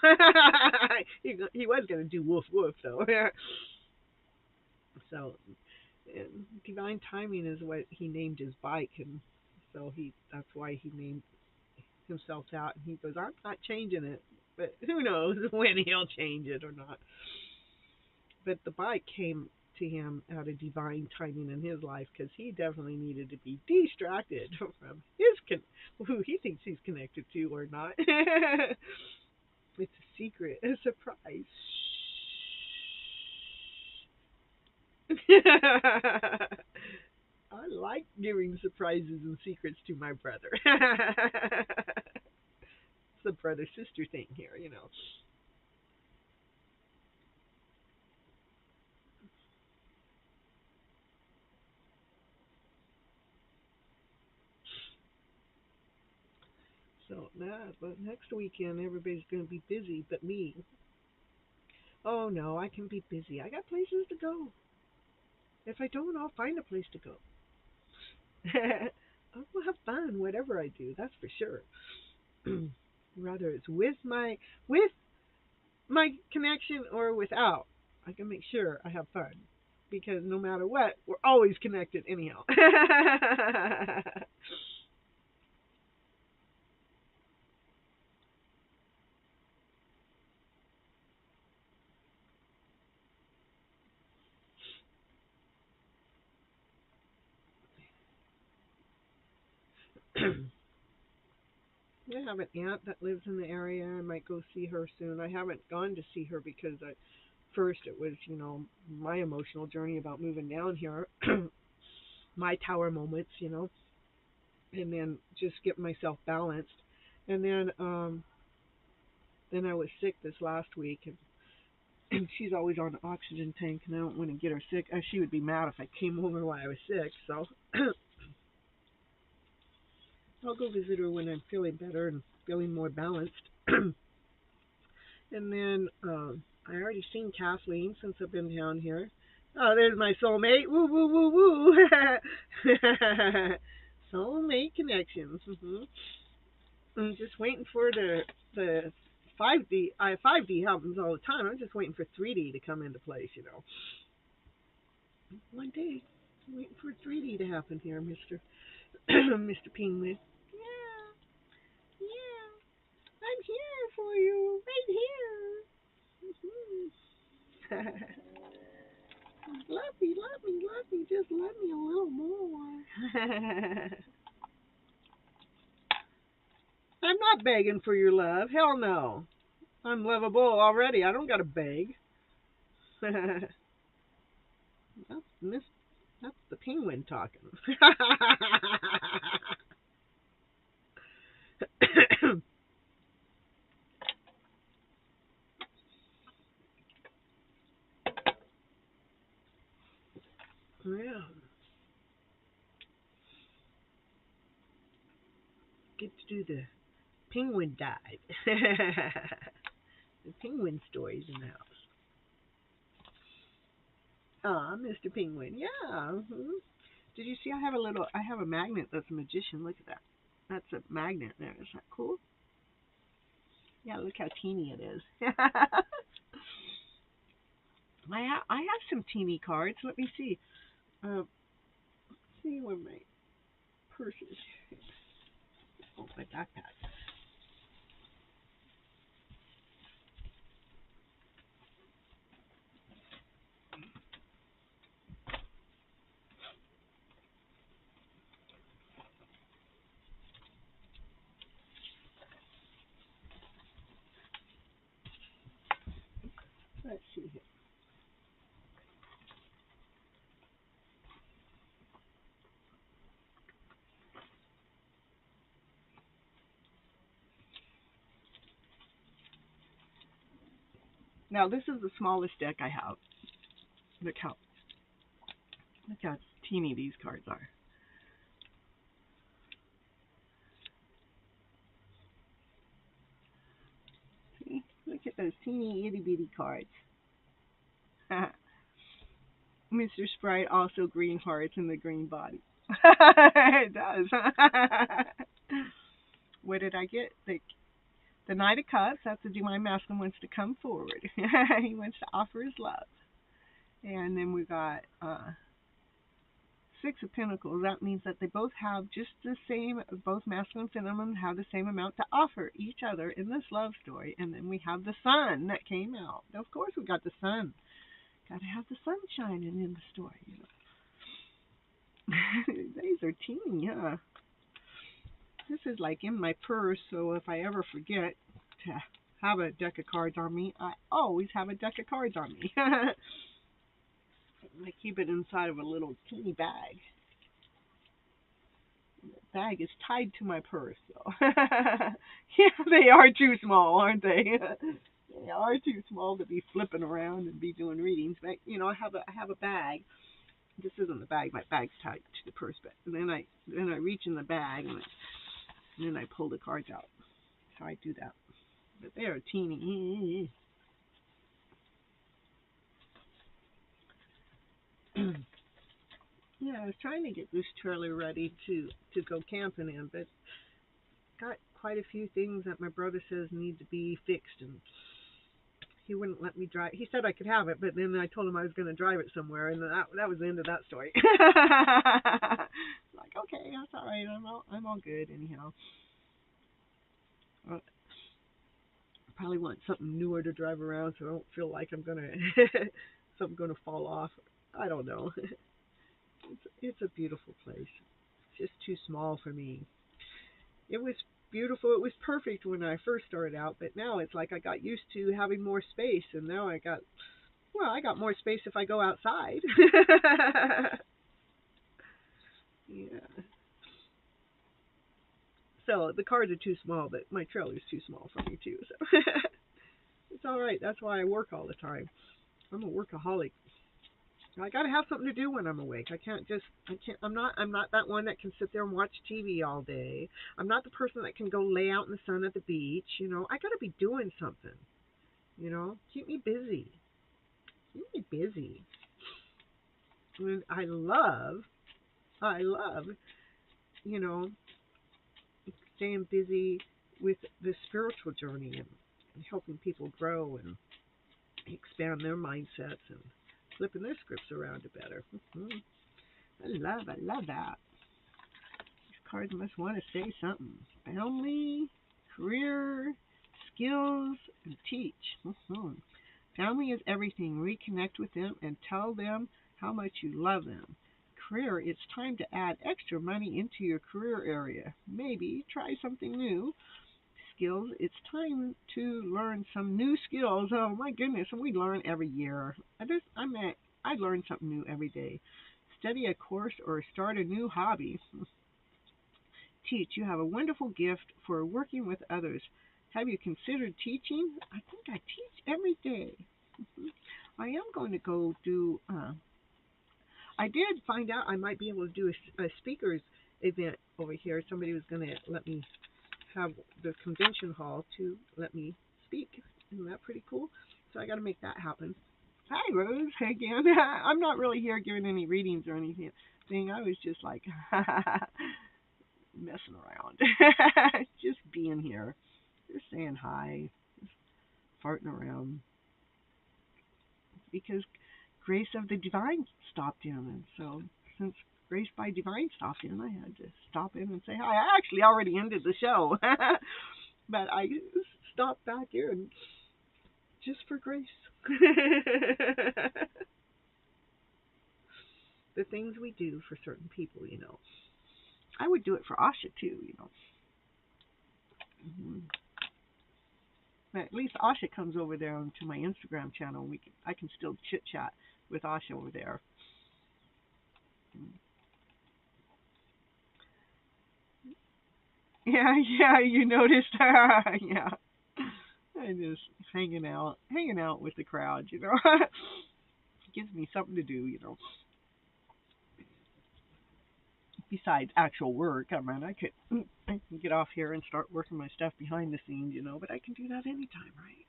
he was gonna do Woof Woof though. So Divine Timing is what he named his bike, and so that's why he named himself that. And he goes, I'm not changing it, but who knows when he'll change it or not. But the bike came to him out of divine timing in his life because he definitely needed to be distracted from who he thinks he's connected to or not. It's a secret, a surprise. I like giving surprises and secrets to my brother. It's the brother sister thing here. So but next weekend everybody's going to be busy, but me. Oh no, I can be busy. I got places to go. If I don't, I'll find a place to go. I will have fun, whatever I do. That's for sure. Whether it's with my connection or without, I can make sure I have fun because no matter what, we're always connected anyhow. I have an aunt that lives in the area. I might go see her soon. I haven't gone to see her because first it was, my emotional journey about moving down here, my tower moments, and then just get myself balanced. And then I was sick this last week, and she's always on an oxygen tank, and I don't want to get her sick. She would be mad if I came over while I was sick, so I'll go visit her when I'm feeling better and feeling more balanced. And then I already seen Kathleen since I've been down here. Oh, there's my soulmate. Woo, woo, woo, woo. Soulmate connections. I'm just waiting for the 5D. 5D happens all the time. I'm just waiting for 3D to come into place. One day, I'm waiting for 3D to happen here, Mr. Mr. Penguin. Yeah, yeah. I'm here for you, right here. Love me, love me, love me. Just love me a little more. I'm not begging for your love. Hell no. I'm lovable already. I don't gotta beg. And that's the penguin talking. Yeah. Get to do the penguin dive. The penguin stories in the house. Ah, Mr. Penguin. Yeah. Did you see I have a magnet that's a magician. Look at that. That's a magnet there. Is that cool? Yeah, look how teeny it is. I have some teeny cards. Let me see. Let's see where my purse is. Oh, my backpack. Let's see here. Now this is the smallest deck I have. Look how teeny these cards are. See? Look at those teeny itty bitty cards. Mr. Sprite also green hearts in the green body. It does. What did I get? The Knight of Cups. That's the divine masculine wants to come forward. He wants to offer his love. And then we got Six of Pentacles. That means that they both have just the same, both masculine and feminine have the same amount to offer each other in this love story. And then we have the sun that came out. Of course we got the sun. Got to have the sun shining in the story, you know. These are teeny, huh? This is like in my purse, so if I ever forget to have a deck of cards on me, I always have a deck of cards on me. I keep it inside of a little teeny bag. The bag is tied to my purse, so yeah, they are too small, aren't they? They are too small to be flipping around and be doing readings. But you know, I have a bag. This isn't the bag. My bag's tied to the purse, but then I reach in the bag and then I pull the cards out. That's how I do that. But they are teeny. Yeah, I was trying to get this trailer ready to go camping in, but got quite a few things that my brother says need to be fixed, and he wouldn't let me drive. He said I could have it, but then I told him I was going to drive it somewhere, and that was the end of that story. Like, okay, that's all right. I'm all good anyhow. I probably want something newer to drive around, so I don't feel like I'm gonna something gonna fall off. I don't know. It's a beautiful place. It's just too small for me. It was beautiful. It was perfect when I first started out, but now it's like I got used to having more space, and now I got more space if I go outside. Yeah. So the cars are too small, but my trailer's too small for me too. So it's all right. That's why I work all the time. I'm a workaholic. I gotta have something to do when I'm awake. I'm not that one that can sit there and watch TV all day. I'm not the person that can go lay out in the sun at the beach. You know, I gotta be doing something. You know, keep me busy. Keep me busy. And I love, you know, staying busy with the spiritual journey and helping people grow and expand their mindsets and flipping their scripts around to better. I love that. These cards must want to say something. Family, career, skills, and teach. Family is everything. Reconnect with them and tell them how much you love them. Career, it's time to add extra money into your career area. Maybe try something new. Skills, it's time to learn some new skills. Oh my goodness, and we learn every year. I learn something new every day. Study a course or start a new hobby. Teach. You have a wonderful gift for working with others. Have you considered teaching? I think I teach every day. I am going to go do. I did find out I might be able to do a speakers event over here. Somebody was going to let me have the convention hall to let me speak. Isn't that pretty cool? So I got to make that happen. Hi, Rose. Again. I'm not really here giving any readings or anything. I was just like messing around. Just being here. Just saying hi. Just farting around. Because Grace of the Divine stopped in. And so since Grace by Divine stopped in, I had to stop in and say hi. I actually already ended the show. But I stopped back in just for Grace. The things we do for certain people, you know. I would do it for Asha too, you know. But at least Asha comes over there to my Instagram channel. I can still chit chat with Asha over there. Yeah, you noticed. Yeah. I just hanging out with the crowd, you know. Gives me something to do, you know. Besides actual work, I mean, I can get off here and start working my stuff behind the scenes, you know, but I can do that anytime, right?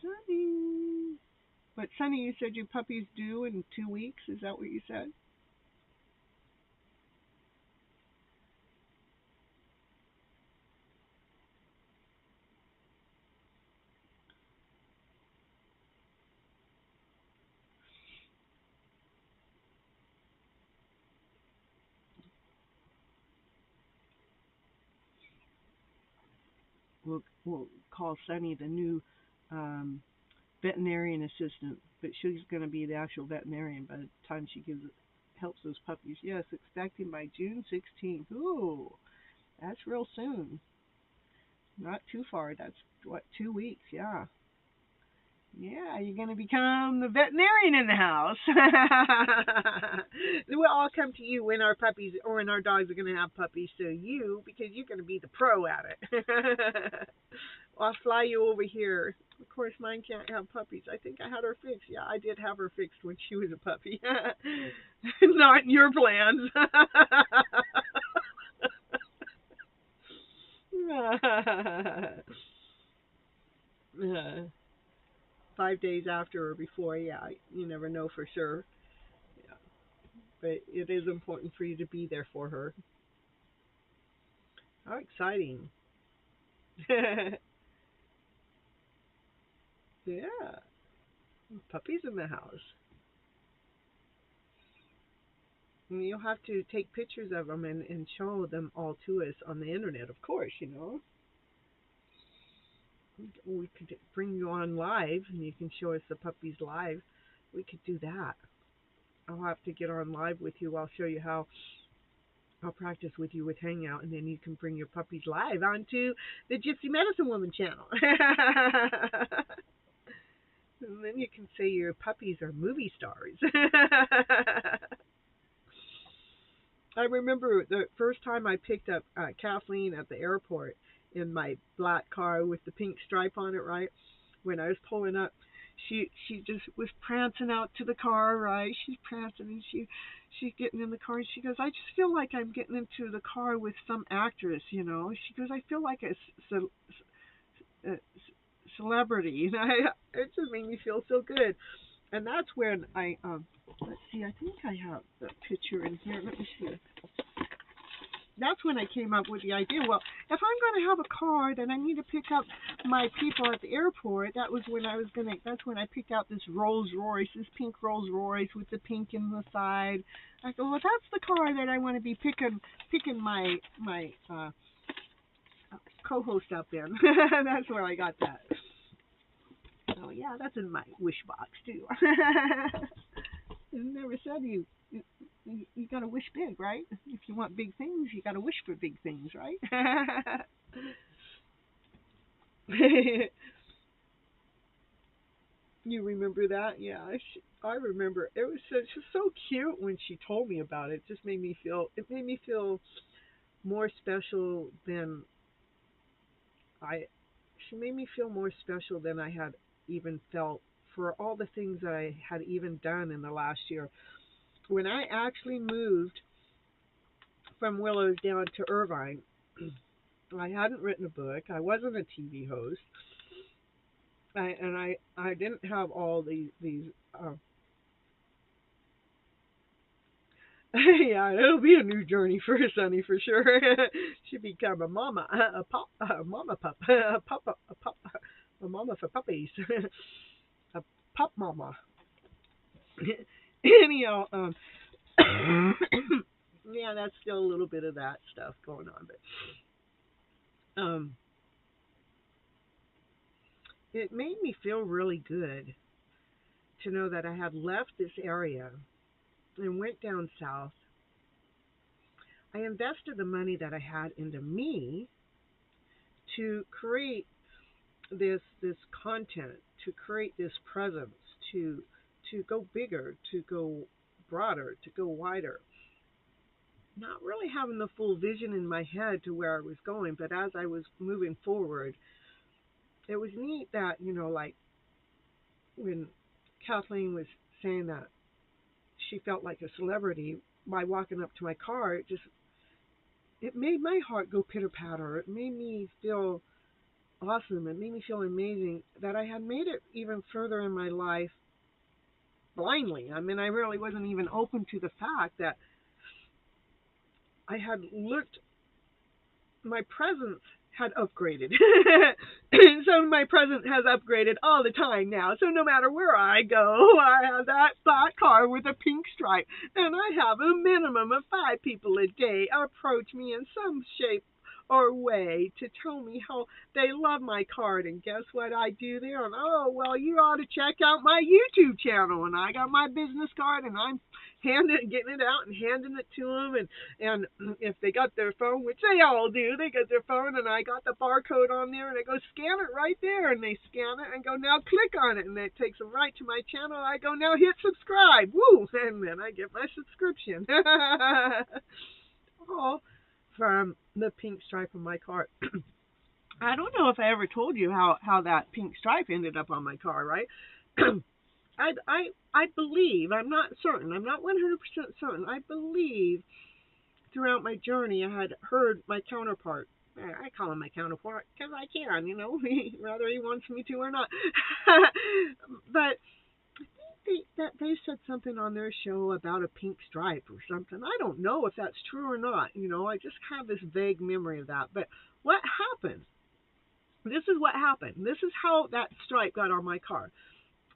Sunny. But Sunny, you said your puppy's due in 2 weeks. Is that what you said? We'll call Sunny the new veterinarian assistant, but she's going to be the actual veterinarian by the time she helps those puppies. Yes, expecting by June 16th. Ooh, that's real soon. Not too far. That's what, 2 weeks? Yeah. Yeah, you're going to become the veterinarian in the house. We'll all come to you when our puppies or when our dogs are going to have puppies. So because you're going to be the pro at it. I'll fly you over here. Of course, mine can't have puppies. I think I had her fixed. Yeah, I did have her fixed when she was a puppy. Not in your plans. 5 days after or before, yeah, you never know for sure. Yeah. But it is important for you to be there for her. How exciting. Yeah. Puppies in the house. And you'll have to take pictures of them and show them all to us on the internet, of course, you know. We could bring you on live and you can show us the puppies live. We could do that. I'll have to get on live with you. I'll show you how. I'll practice with you with Hangout, and then you can bring your puppies live onto the Gypsy Medicine Woman channel. And then you can say your puppies are movie stars. I remember the first time I picked up Kathleen at the airport in my black car with the pink stripe on it, right? When I was pulling up, she just was prancing out to the car, right? She's prancing and she's getting in the car and she goes, I just feel like I'm getting into the car with some actress, you know. She goes, I feel like a celebrity, and it just made me feel so good. And that's when let's see, I think I have the picture in here. Let me see. That's when I came up with the idea. Well, if I'm going to have a car, then I need to pick up my people at the airport. That's when I picked out this Rolls Royce, this pink Rolls Royce with the pink in the side. I go, well, that's the car that I want to be picking my co-host up in. That's where I got that. So yeah, that's in my wish box too. It never said you got to wish big, right? If you want big things, you got to wish for big things, right? You remember that? Yeah, I remember. It was just so cute when she told me about it. It just made me feel. It made me feel more special than I. She made me feel more special than I had even felt for all the things that I had even done in the last year. When I actually moved from Willows down to Irvine, I hadn't written a book. I wasn't a TV host. I didn't have all these yeah, it'll be a new journey for Sunny for sure. She become a mama, a mama pup, a mama for puppies, a pup mama. Anyhow, yeah, that's still a little bit of that stuff going on, but it made me feel really good to know that I had left this area and went down south. I invested the money that I had into me to create this content, to create this presence, to go bigger, to go broader, to go wider. Not really having the full vision in my head to where I was going, but as I was moving forward, it was neat that, like when Kathleen was saying that she felt like a celebrity by walking up to my car, it made my heart go pitter-patter. It made me feel awesome. It made me feel amazing that I had made it even further in my life blindly. I mean, I really wasn't even open to the fact that I had looked, my presence had upgraded. So my presence has upgraded all the time now. So no matter where I go, I have that black car with a pink stripe. And I have a minimum of 5 people a day approach me in some shape or way to tell me how they love my card. And guess what I do there? And oh, well, you ought to check out my YouTube channel. And I got my business card and I'm getting it out and handing it to them. And if they got their phone, which they all do, they got their phone and I got the barcode on there and I go scan it right there. And they scan it and go, now click on it. And it takes them right to my channel. I go, now hit subscribe. Woo! And then I get my subscription. Oh, from the pink stripe on my car. I don't know if I ever told you how that pink stripe ended up on my car, right? I believe, I'm not certain, I'm not 100% certain, I believe throughout my journey I had heard my counterpart, I call him my counterpart because I can, whether he wants me to or not. But they said something on their show about a pink stripe or something. I don't know if that's true or not. I just have this vague memory of that. But what happened? This is what happened. This is how that stripe got on my car.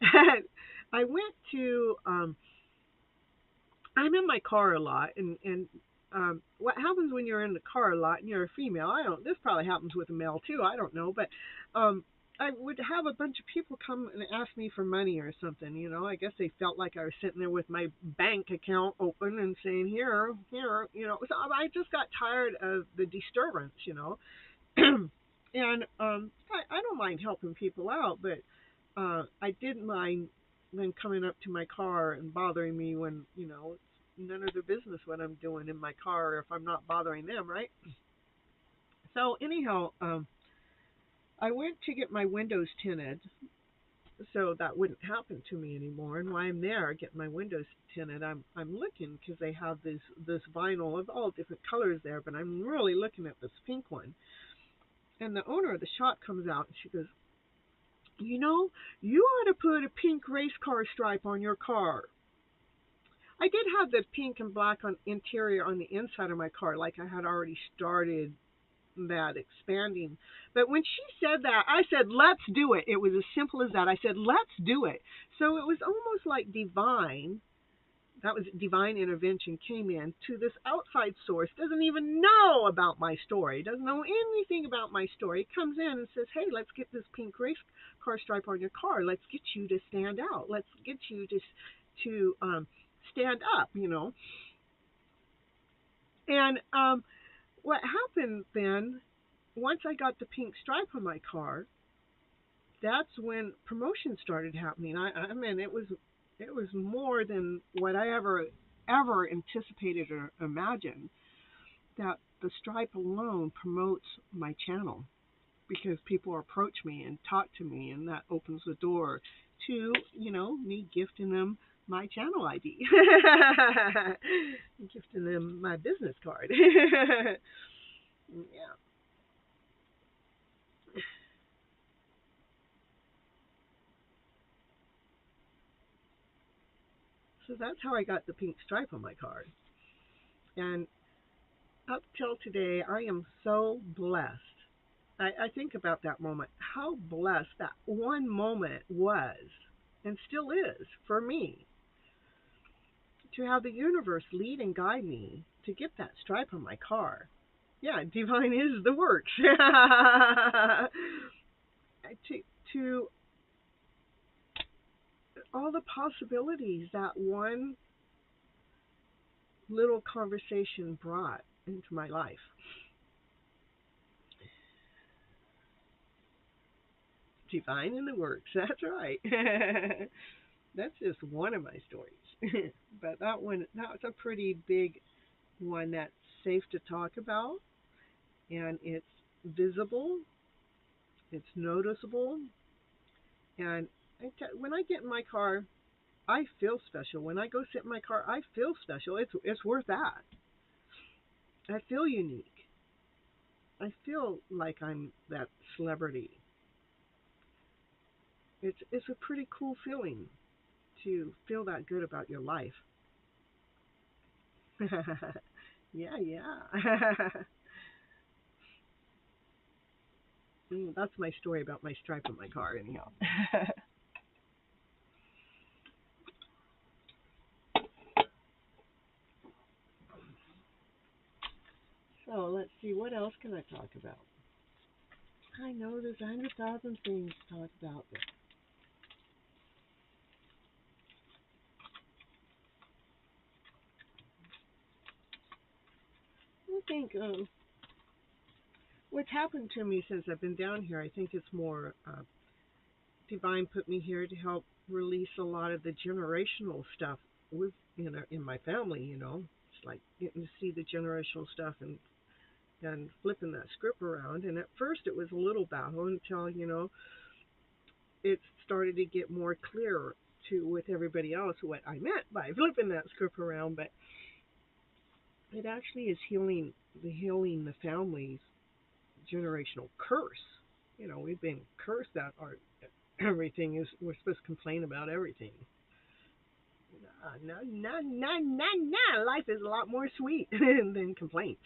I went to, I'm in my car a lot, and what happens when you're in the car a lot and you're a female, this probably happens with a male too, I don't know, but I would have a bunch of people come and ask me for money or something, I guess they felt like I was sitting there with my bank account open and saying, here, so I just got tired of the disturbance, and I don't mind helping people out, but I didn't mind them coming up to my car and bothering me when, it's none of their business what I'm doing in my car or if I'm not bothering them, right? So anyhow, I went to get my windows tinted so that wouldn't happen to me anymore. And while I'm there getting my windows tinted, I'm looking because they have this vinyl of all different colors there, but I'm really looking at this pink one. And the owner of the shop comes out and she goes, you ought to put a pink race car stripe on your car. I did have the pink and black on interior on the inside of my car, like I had already started that expanding. But when she said that, I said, let's do it. It was as simple as that. I said, let's do it. So it was almost like divine that was divine intervention, came in to this outside source, doesn't even know about my story, doesn't know anything about my story, comes in and says, hey, let's get this pink race car stripe on your car. Let's get you to stand out. Let's get you to stand up, you know. And what happened then, once I got the pink stripe on my car, that's when promotion started happening. I mean, it was more than what I ever anticipated or imagined. That the stripe alone promotes my channel, because people approach me and talk to me, and that opens the door to, you know, me gifting them my channel ID, gifting them my business card. Yeah. So that's how I got the pink stripe on my card. And up till today, I am so blessed. I think about that moment, how blessed that one moment was, and still is, for me, to have the universe lead and guide me to get that stripe on my car. Yeah, divine is the works. to all the possibilities that one little conversation brought into my life. Divine in the works, that's right. That's just one of my stories. But that was a pretty big one that's safe to talk about, and it's visible, it's noticeable, and when I get in my car, I feel special. When I go sit in my car, I feel special. It's worth that. I feel unique. I feel like I'm that celebrity. It's a pretty cool feeling to feel that good about your life. Yeah. That's my story about my stripe on my car, anyhow. So let's see, what else can I talk about? I know there's 100,000 things to talk about. I think what's happened to me since I've been down here, I think it's more divine put me here to help release a lot of the generational stuff with in my family. You know, it's like getting to see the generational stuff and flipping that script around. And at first it was a little battle until, you know, it started to get more clear to with everybody else what I meant by flipping that script around. But it actually is healing the family's generational curse. You know, we've been cursed that everything is, we're supposed to complain about everything. No. Life is a lot more sweet than complaints.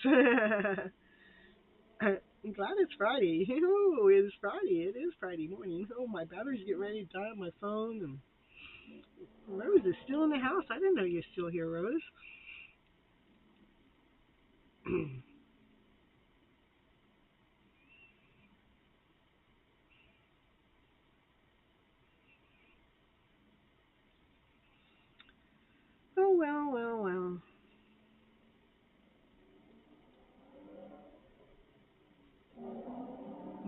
I'm glad it's Friday. Oh, it's Friday. It is Friday morning. Oh, my battery's getting ready to die on my phone. And Rose is still in the house. I didn't know you're still here, Rose. Oh, well.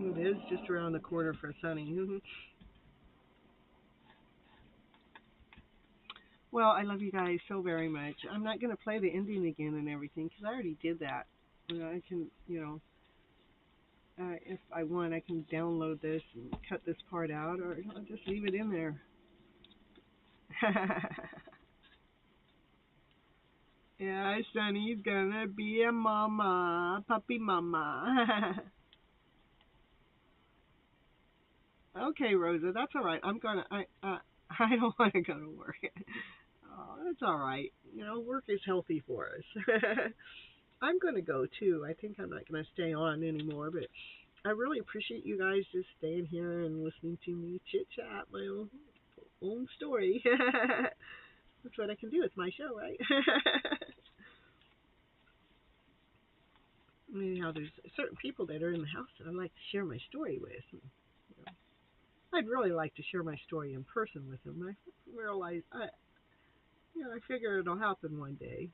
It is just around the corner for Sunny. Well, I love you guys so very much. I'm not going to play the ending again and everything because I already did that. I can, if I want, I can download this and cut this part out, or I'll just leave it in there. Yeah, Sonny's gonna be a mama, puppy mama. Okay, Rosa, that's all right. I don't want to go to work. Oh, that's all right. Work is healthy for us. I'm going to go too. I think I'm not going to stay on anymore, but I really appreciate you guys just staying here and listening to me chit chat my own story. That's what I can do. It's my show, right? Anyhow, there's certain people that are in the house that I'd like to share my story with. I'd really like to share my story in person with them. I realize, I figure it'll happen one day.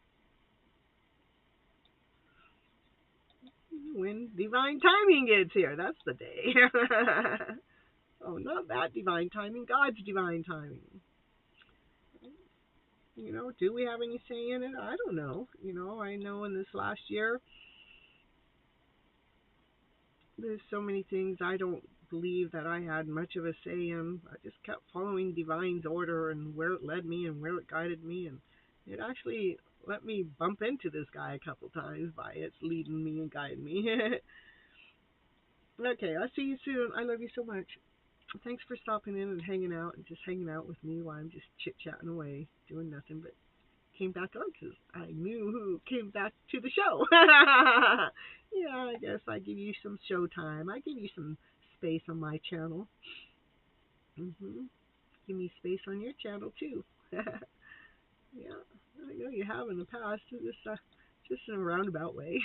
When divine timing gets here, that's the day. Oh, not that divine timing, God's divine timing. Do we have any say in it? I don't know. I know in this last year, there's so many things I don't believe that I had much of a say in. I just kept following divine's order and where it led me and where it guided me, and it actually let me bump into this guy a couple times by its leading me and guiding me. Okay, I'll see you soon. I love you so much. Thanks for stopping in and hanging out with me while I'm just chit-chatting away, doing nothing but came back on because I knew who came back to the show. Yeah, I guess I give you some show time. I give you some space on my channel. Give me space on your channel too. Yeah, I know you have in the past, just in a roundabout way.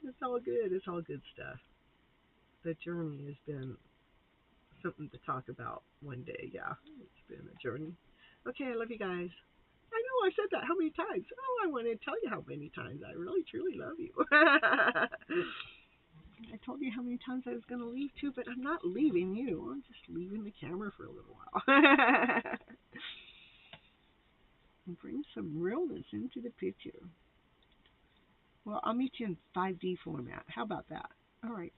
It's all good. It's all good stuff. The journey has been something to talk about one day. Yeah, it's been a journey. Okay, I love you guys. I know I've said that how many times. Oh, I want to tell you how many times. I really, truly love you. I told you how many times I was going to leave too, but I'm not leaving you. I'm just leaving the camera for a little while. And bring some realness into the picture. Well, I'll meet you in 5D format. How about that? All right.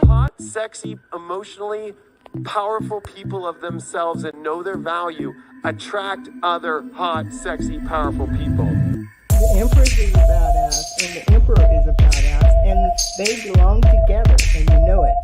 Hot, sexy, emotionally powerful people of themselves and know their value attract other hot, sexy, powerful people. The Empress is a badass, and the Emperor is a badass, and they belong together, and you know it.